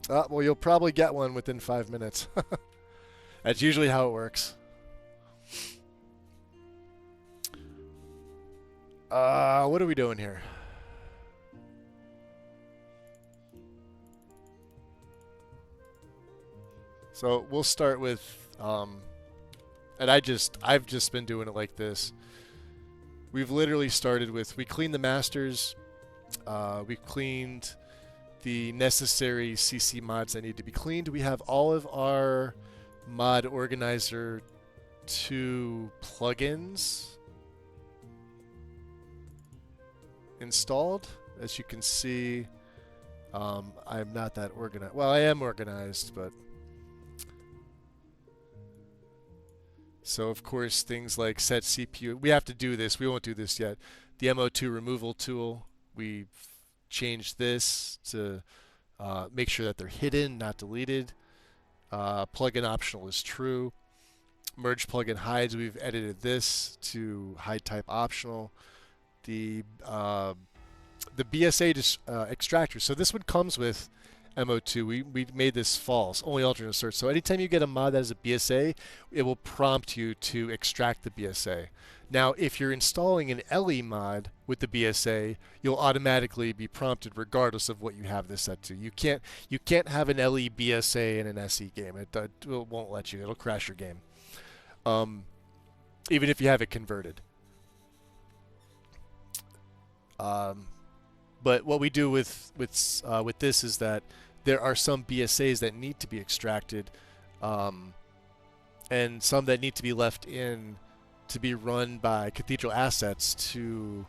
Well, you'll probably get one within 5 minutes. That's usually how it works. What are we doing here? So we'll start with, and I've just been doing it like this. We've literally started with, we cleaned the masters, we cleaned the necessary CC mods that need to be cleaned. We have all of our mod organizer 2 plugins installed. As you can see, I'm not that organized. Well, I am organized, but so of course things like set CPU, we have to do this. We won't do this yet. The MO2 removal tool, we've changed this to make sure that they're hidden, not deleted. Plugin optional is true. Merge plugin hides, we've edited this to hide type optional. The BSA extractor, so this one comes with MO2. We made this false, only alternate search. So anytime you get a mod that has a BSA, it will prompt you to extract the BSA. Now, if you're installing an LE mod with the BSA, you'll automatically be prompted regardless of what you have this set to. You can't have an LE BSA in an SE game. It won't let you. It'll crash your game, even if you have it converted. But what we do with this is that there are some BSAs that need to be extracted, and some that need to be left in to be run by Cathedral Assets to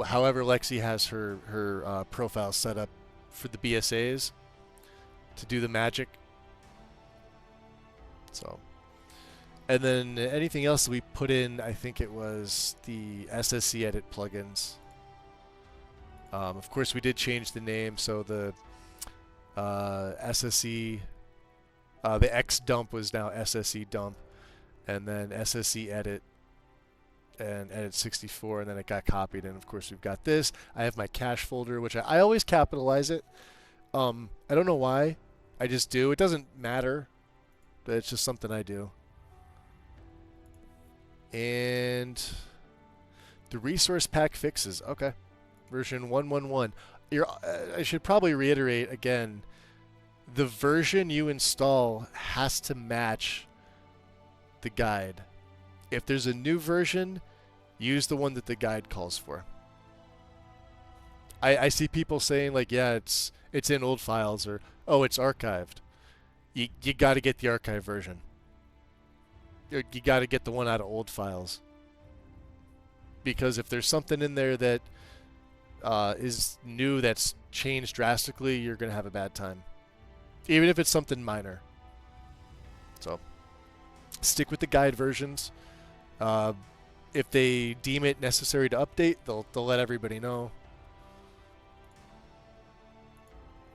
however Lexy has her profile set up for the BSAs to do the magic. So, and then anything else that we put in, I think it was the SSE edit plugins. Of course, we did change the name, so the SSE, the X dump was now SSE dump, and then SSE edit and edit 64, and then it got copied, and of course we've got this. I have my cache folder, which I always capitalize it. I don't know why, I just do. It doesn't matter, but it's just something I do. And the resource pack fixes, okay. Version 111. I should probably reiterate again, the version you install has to match the guide. If there's a new version, use the one that the guide calls for. I see people saying like, yeah, it's in old files, or oh, it's archived. You got to get the archive version. You got to get the one out of old files. Because if there's something in there that is new, that's change drastically, you're going to have a bad time. Even if it's something minor. So, stick with the guide versions. If they deem it necessary to update, they'll let everybody know.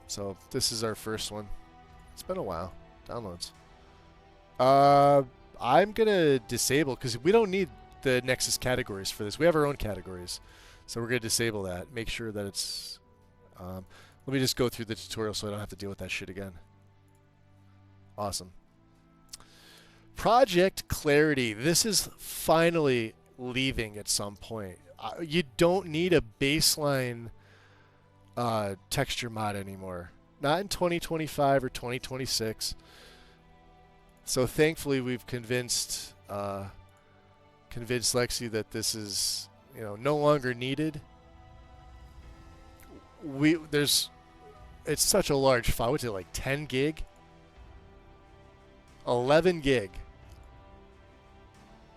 So, this is our first one. It's been a while. Downloads. I'm going to disable, because we don't need the Nexus categories for this. We have our own categories. So we're going to disable that. Make sure that it's... let me just go through the tutorial so I don't have to deal with that shit again. Awesome. Project Clarity. This is finally leaving at some point. You don't need a baseline texture mod anymore. Not in 2025 or 2026. So thankfully we've convinced Lexy that this is, no longer needed. It's such a large file. What's it, like 10 gig? 11 gig.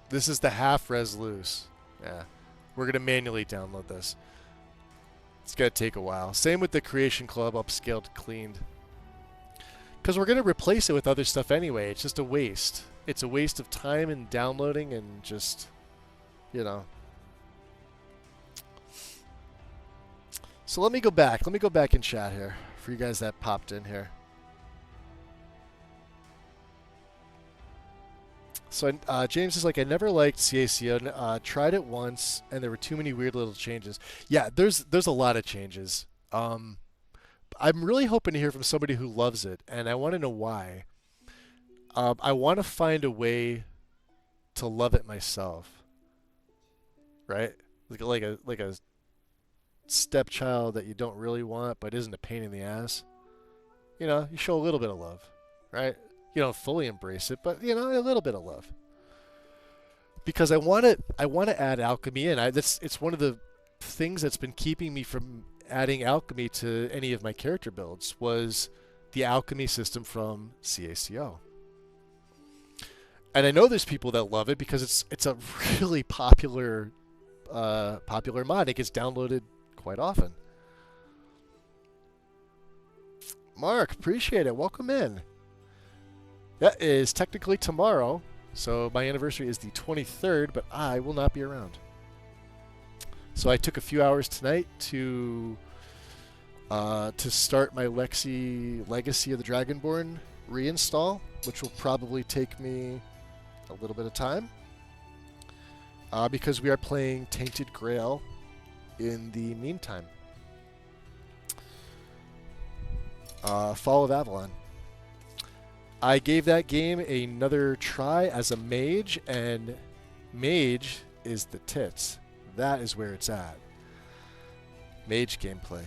This is the half res loose. Yeah. We're going to manually download this. It's going to take a while. Same with the Creation Club, upscaled, cleaned. Because we're going to replace it with other stuff anyway. It's just a waste. It's a waste of time and downloading and just, So let me go back. Let me go back in chat here for you guys that popped in here. So James is like, I never liked CACO. Tried it once, and there were too many weird little changes. Yeah, there's a lot of changes. I'm really hoping to hear from somebody who loves it, and I want to know why. I want to find a way to love it myself, right? Like a stepchild that you don't really want, but isn't a pain in the ass. You show a little bit of love, right? You don't fully embrace it, but a little bit of love. Because I want to add alchemy in. It's one of the things that's been keeping me from adding alchemy to any of my character builds was the alchemy system from CACO. And I know there's people that love it because it's a really popular mod. It gets downloaded quite often. Mark, appreciate it. Welcome in. That is technically tomorrow, so my anniversary is the 23rd, but I will not be around. So I took a few hours tonight to start my Lexy Legacy of the Dragonborn reinstall, which will probably take me a little bit of time, because we are playing Tainted Grail in the meantime. Fall of Avalon. I gave that game another try as a mage, and mage is the tits. That is where it's at. Mage gameplay.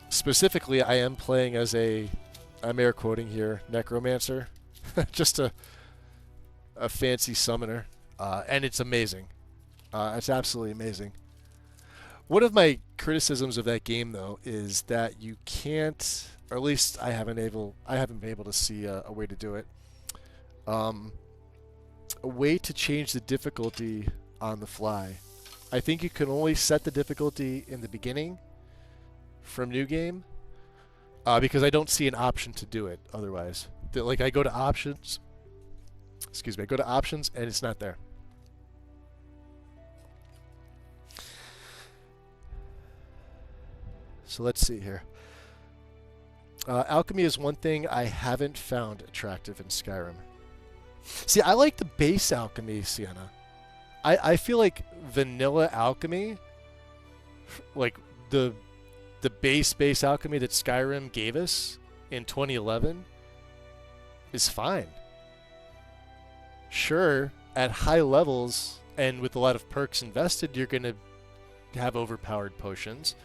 Specifically, I am playing as I'm air quoting here, necromancer. Just a fancy summoner. And it's amazing. It's absolutely amazing. One of my criticisms of that game, though, is that you can't, or at least I haven't been able to see a way to do it. A way to change the difficulty on the fly. I think you can only set the difficulty in the beginning from New Game, because I don't see an option to do it otherwise. Like, I go to options, I go to options, and it's not there. So let's see here. Alchemy is one thing I haven't found attractive in Skyrim. See, I like the base alchemy, Sienna. I feel like vanilla alchemy, like the base alchemy that Skyrim gave us in 2011, is fine. Sure, at high levels and with a lot of perks invested, you're going to have overpowered potions,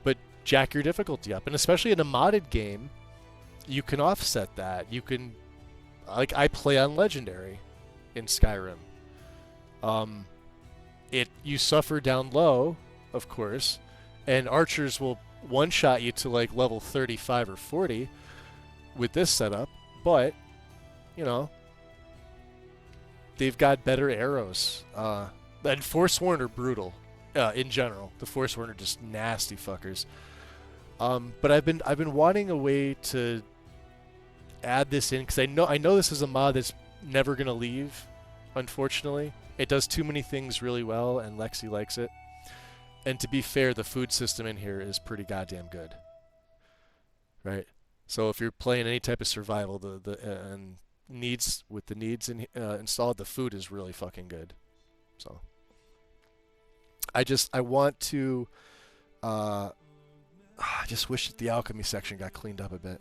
but jack your difficulty up. And especially in a modded game, you can offset that. You can, like, I play on Legendary in Skyrim. You suffer down low, of course, and archers will one-shot you to like level 35 or 40 with this setup, but, they've got better arrows. And Forsworn are brutal. In general, the Forsworn are just nasty fuckers. But I've been wanting a way to add this in because I know this is a mod that's never gonna leave. Unfortunately, it does too many things really well, and Lexy likes it. And to be fair, the food system in here is pretty goddamn good, right? So if you're playing any type of survival, and needs with the needs installed, the food is really fucking good. So I want to. I just wish that the alchemy section got cleaned up a bit.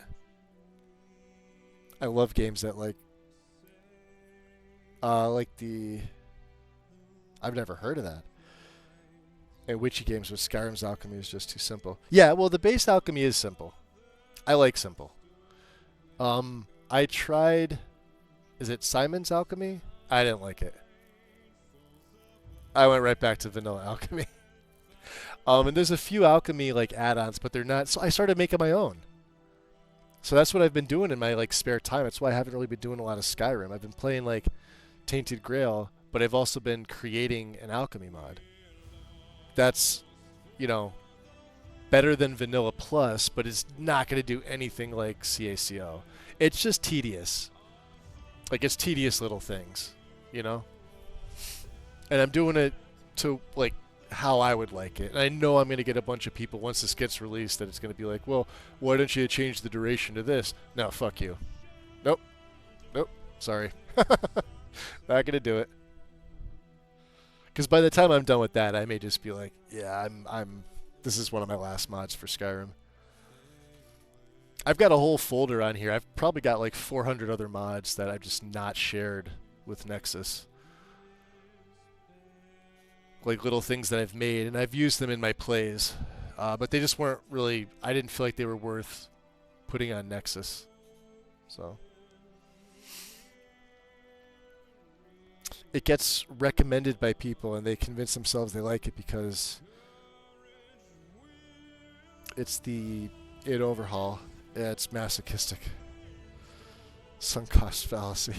I love games that like the. I've never heard of that. And witchy games with Skyrim's alchemy is just too simple. Yeah, well, the base alchemy is simple. I like simple. I tried. Is it Simon's alchemy? I didn't like it. I went right back to vanilla alchemy. And there's a few alchemy like add-ons, but they're not. So I started making my own. So that's what I've been doing in my like spare time. That's why I haven't really been doing a lot of Skyrim. I've been playing like Tainted Grail, but I've also been creating an alchemy mod. That's, you know, better than Vanilla Plus, but it's not going to do anything like CACO. It's just tedious. Like, it's tedious little things, you know? And I'm doing it to, like, how I would like it. And I know I'm going to get a bunch of people once this gets released that it's going to be like, well, why don't you change the duration to this? No, fuck you. Nope. Nope. Sorry. Not going to do it. Because by the time I'm done with that, I may just be like, yeah, this is one of my last mods for Skyrim. I've got a whole folder on here. I've probably got like 400 other mods that I've just not shared with Nexus. Like little things that I've made, and I've used them in my plays. But they just weren't really, I didn't feel like they were worth putting on Nexus. So it gets recommended by people, and they convince themselves they like it because it's the id overhaul. Yeah, it's masochistic. Sunk cost fallacy.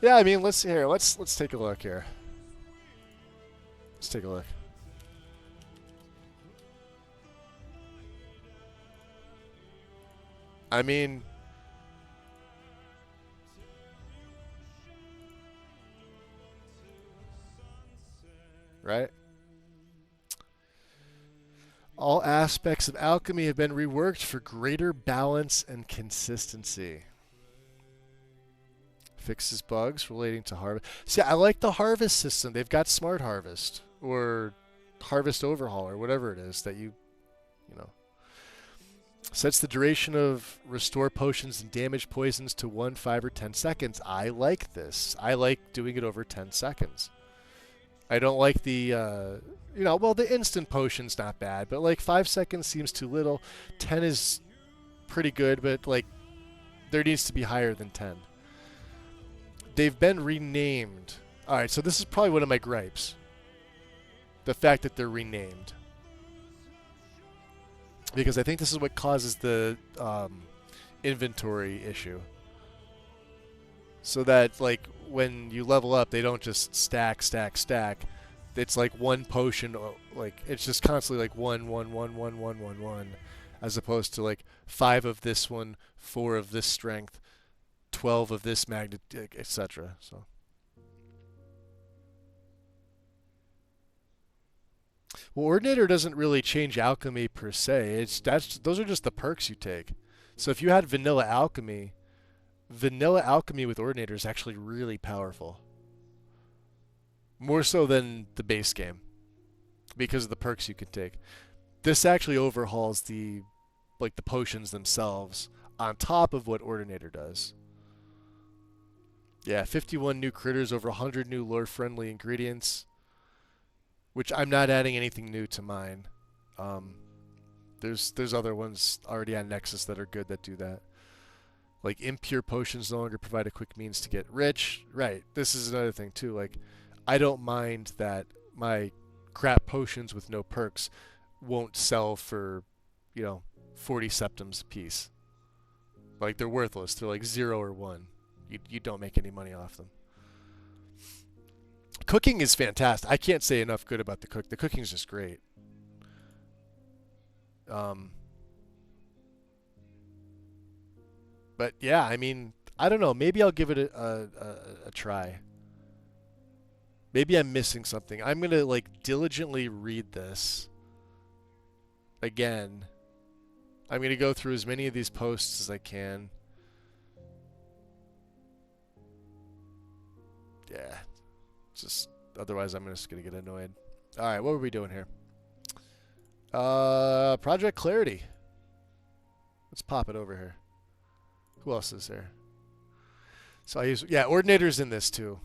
Yeah, I mean, let's take a look here. Let's take a look. I mean, right? All aspects of alchemy have been reworked for greater balance and consistency. Fixes bugs relating to harvest. See, I like the harvest system. They've got Smart Harvest or Harvest Overhaul or whatever it is that you know. Sets the duration of restore potions and damage poisons to 1, 5, or 10 seconds. I like this. I like doing it over 10 seconds. I don't like the, well, the instant potion's not bad, but like 5 seconds seems too little. 10 is pretty good, but like there needs to be higher than 10. They've been renamed. All right, so this is probably one of my gripes. The fact that they're renamed. Because I think this is what causes the inventory issue. So that, like, when you level up, they don't just stack. It's like one potion, like, it's just constantly like 1, 1, 1, 1, 1, 1, 1, as opposed to like 5 of this one, 4 of this strength, 12 of this magnitude, etc. So, well, Ordinator doesn't really change alchemy per se. Those are just the perks you take. So if you had vanilla alchemy with Ordinator is actually really powerful. More so than the base game because of the perks you can take. This actually overhauls the potions themselves on top of what Ordinator does. Yeah, 51 new critters, over 100 new lore-friendly ingredients, which I'm not adding anything new to mine. There's other ones already on Nexus that are good that do that. Like impure potions no longer provide a quick means to get rich. Right, this is another thing too. Like, I don't mind that my crap potions with no perks won't sell for, 40 septims a piece. Like, they're worthless. They're like 0 or 1. You don't make any money off them. Cooking is fantastic. I can't say enough good about the cook. The cooking is just great. Um, but yeah, I mean, I don't know. Maybe I'll give it a try. Maybe I'm missing something. I'm gonna like diligently read this again. I'm gonna go through as many of these posts as I can. Yeah, just otherwise I'm just gonna get annoyed. All right, what were we doing here? Project Clarity. Let's pop it over here. Who else is there? So I use, yeah, Ordinator's in this too.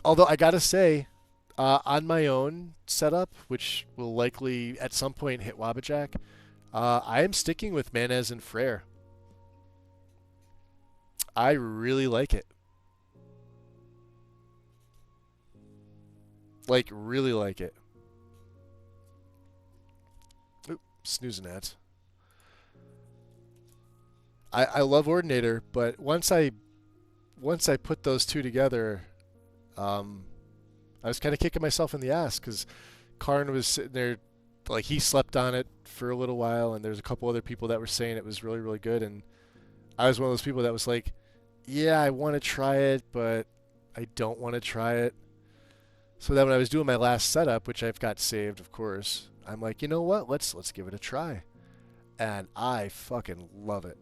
Although I gotta say, on my own setup, which will likely at some point hit Wabbajack, I am sticking with Manez and Frere. I really like it. Like, really like it. Oop, snoozing at. I love Ordinator, but once I put those two together, I was kind of kicking myself in the ass because Karn was sitting there, like he slept on it for a little while, and there's a couple other people that were saying it was really, really good, and I was one of those people that was like, yeah, I want to try it, but I don't want to try it. So then when I was doing my last setup, which I've got saved, of course, I'm like, you know what? Let's give it a try, and I fucking love it.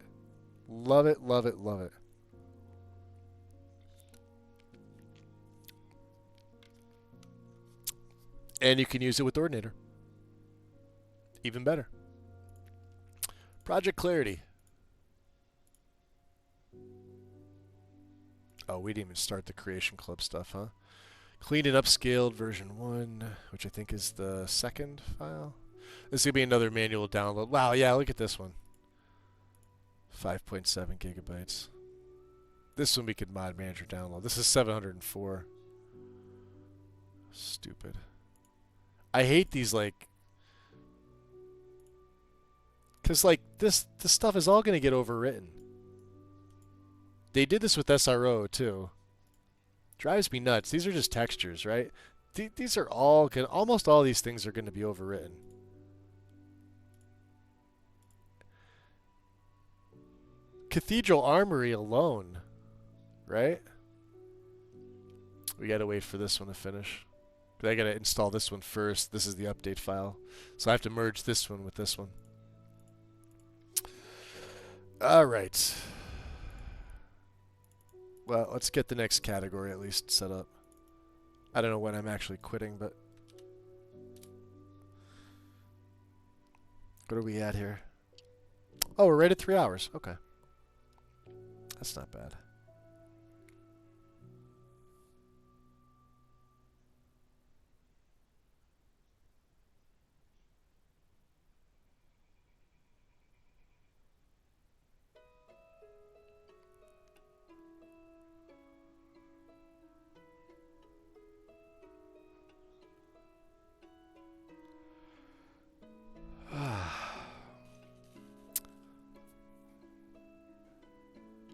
Love it, love it, love it. And you can use it with Ordinator. Even better. Project Clarity. Oh, we didn't even start the Creation Club stuff, huh? Cleaned and upscaled version 1, which I think is the second file. This is going to be another manual download. Wow, yeah, look at this one. 5.7 gigabytes. This one we could mod manager download. This is 704. Stupid. I hate these, like, because like this stuff is all going to get overwritten. They did this with SRO too. Drives me nuts. These are just textures, right? These are all almost all these things are going to be overwritten. Cathedral Armory alone, right? We got to wait for this one to finish. I got to install this one first. This is the update file. So I have to merge this one with this one. All right. Well, let's get the next category at least set up. I don't know when I'm actually quitting, but... What are we at here? Oh, we're right at 3 hours. Okay. That's not bad.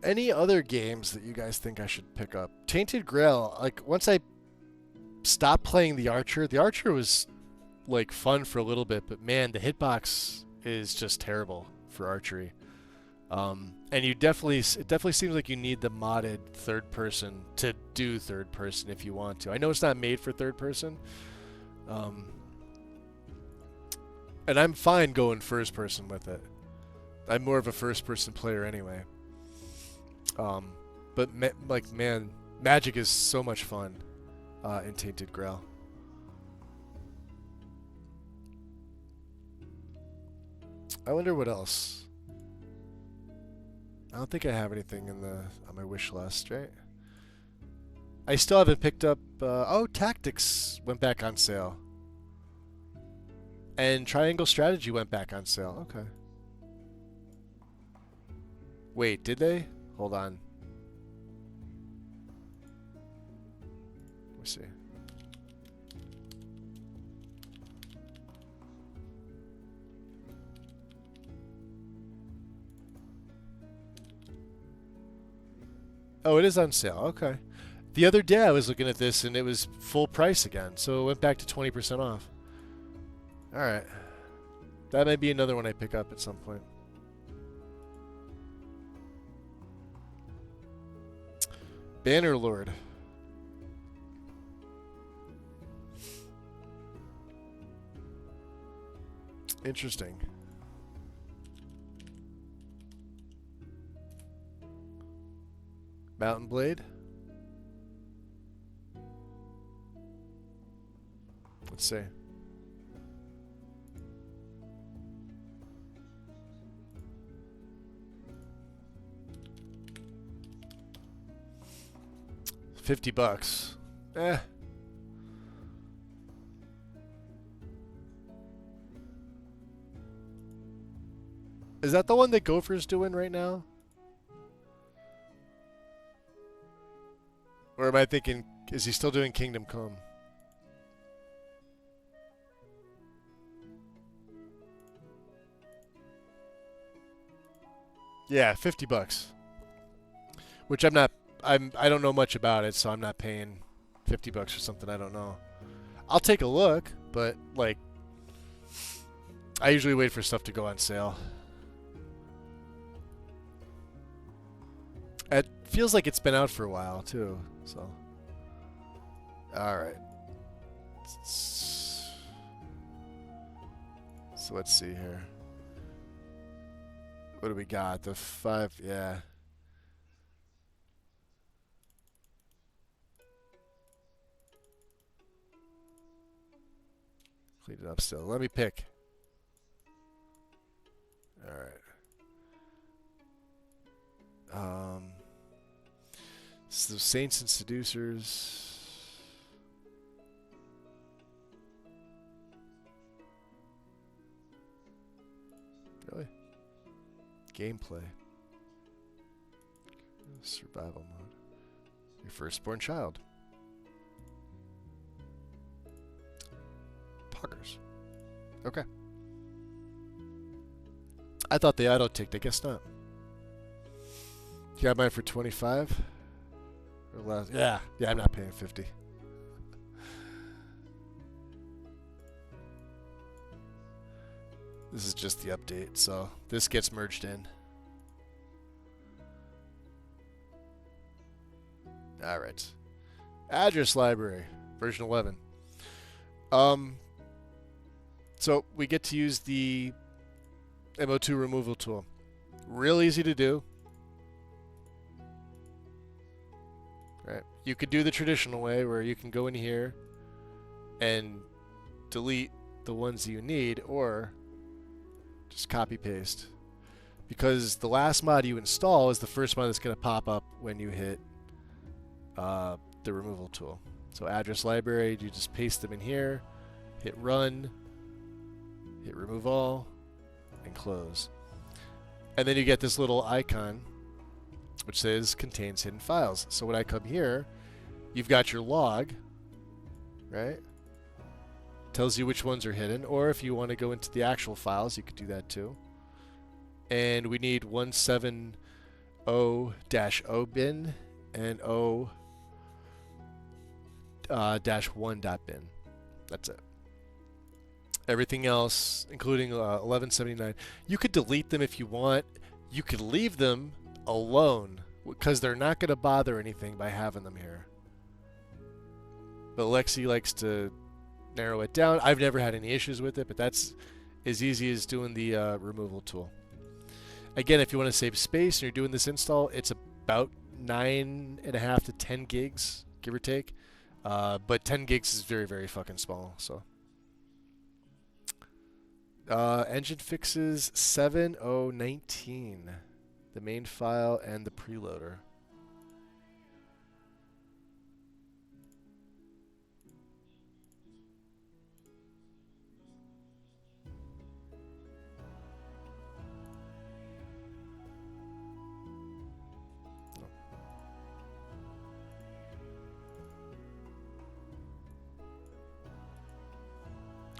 Any other games that you guys think I should pick up? Tainted Grail, like once I stopped playing the Archer was like fun for a little bit, but man, the hitbox is just terrible for archery. And it definitely seems like you need the modded third person to do third person if you want to. I know it's not made for third person. And I'm fine going first person with it. I'm more of a first person player anyway. But like man, magic is so much fun in Tainted Grail. I wonder what else. I don't think I have anything on my wish list, right? I still haven't picked up. Oh, Tactics went back on sale, and Triangle Strategy went back on sale. Okay. Wait, did they? Hold on. Let me see. Oh, it is on sale. Okay. The other day I was looking at this and it was full price again, so it went back to 20% off. All right. That may be another one I pick up at some point. Bannerlord. Interesting. Mountain Blade. Let's see. $50. Eh. Is that the one that Gopher's doing right now? Or am I thinking, is he still doing Kingdom Come? Yeah, $50. Which I don't know much about it, so I'm not paying $50 for something I don't know. I'll take a look, but like I usually wait for stuff to go on sale. It feels like it's been out for a while too, so. All right. So let's see here. What do we got? The 5, yeah. Clean it up still. Let me pick. All right. So Saints and Seducers. Really? Gameplay. Survival mode. Your firstborn child. Poggers. Okay. I thought they auto-ticked. I guess not. You got mine for 25? Or less? Yeah. Yeah, I'm not paying 50. This is just the update, so this gets merged in. All right. Address library, version 11. So we get to use the MO2 removal tool. Real easy to do. Right. You could do the traditional way where you can go in here and delete the ones you need, or just copy paste. Because the last mod you install is the first one that's going to pop up when you hit the removal tool. So address library, you just paste them in here, hit run, hit remove all, and close. And then you get this little icon which says contains hidden files. So when I come here, you've got your log, right? Tells you which ones are hidden, or if you want to go into the actual files, you could do that too. And we need 170-O bin and O-1.bin. That's it. Everything else, including 1179, you could delete them if you want. You could leave them alone because they're not going to bother anything by having them here. But Lexy likes to narrow it down. I've never had any issues with it, but that's as easy as doing the removal tool. Again, if you want to save space and you're doing this install, it's about 9.5 to 10 gigs, give or take. But 10 gigs is very, very fucking small. So engine fixes 7019, the main file and the preloader.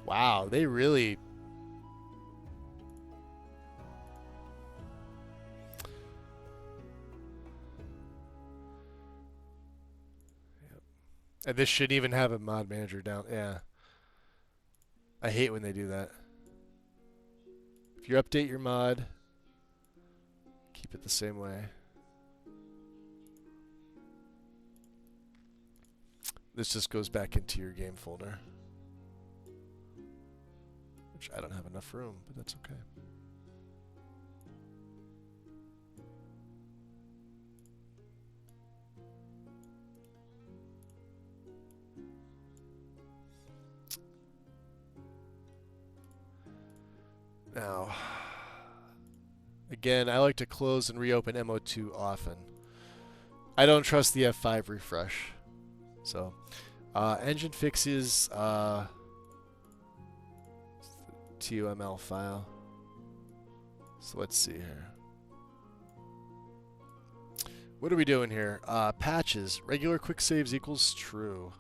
Wow, they really... And this shouldn't even have a mod manager down. Yeah. I hate when they do that. If you update your mod, keep it the same way. This just goes back into your game folder. Which I don't have enough room, but that's okay. Now, again, I like to close and reopen MO2 often. I don't trust the F5 refresh. So, engine fixes TUML file. So let's see here. What are we doing here? Patches. Regular quick saves equals true.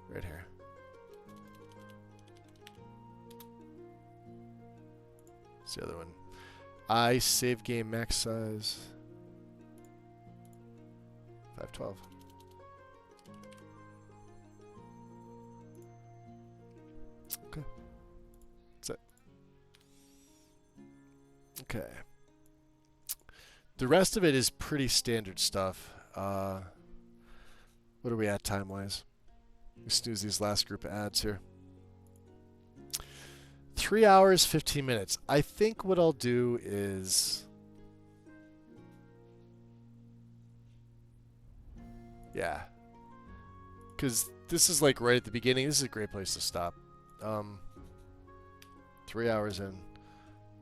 Right here. What's the other one? I save game max size 512. Okay. That's it. Okay. The rest of it is pretty standard stuff. What are we at time-wise? We snooze these last group of ads here. 3 hours, 15 minutes. I think what I'll do is... Yeah. Because this is like right at the beginning. This is a great place to stop. 3 hours in.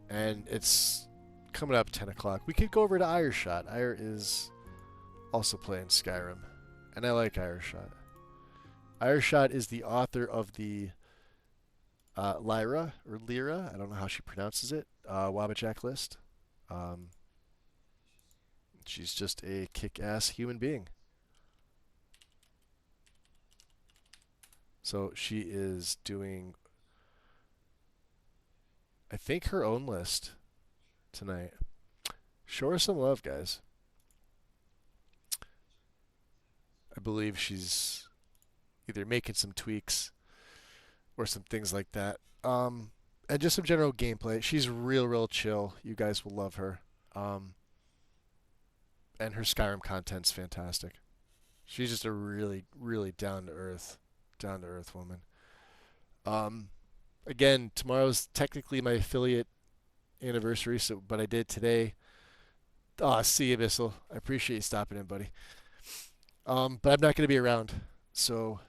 And it's coming up 10 o'clock. We could go over to Ireshot. Ire is also playing Skyrim. And I like Ireshot. Ireshot is the author of the Lyra, or Lyra, I don't know how she pronounces it, Wabbajack list. She's just a kick-ass human being. So she is doing, I think, her own list tonight. Show her some love, guys. I believe she's either making some tweaks or some things like that. And just some general gameplay. She's real chill. You guys will love her. And her Skyrim content's fantastic. She's just a really down-to-earth woman. Again, tomorrow's technically my affiliate anniversary, but I did today. See you, Bissell. I appreciate you stopping in, buddy. But I'm not going to be around. So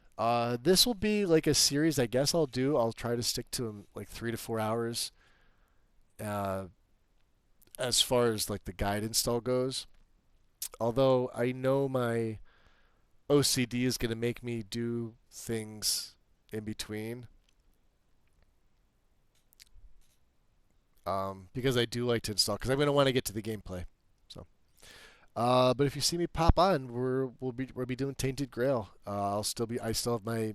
this will be like a series I guess I'll do. I'll try to stick to like 3 to 4 hours as far as like the guide install goes. Although I know my OCD is going to make me do things in between. Because I do like to install, because I'm going to want to get to the gameplay. So, but if you see me pop on, we'll be doing Tainted Grail. I still have my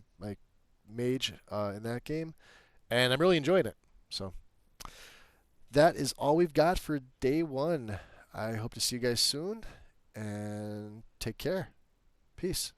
mage in that game, and I'm really enjoying it. So that is all we've got for day 1. I hope to see you guys soon, and take care. Peace.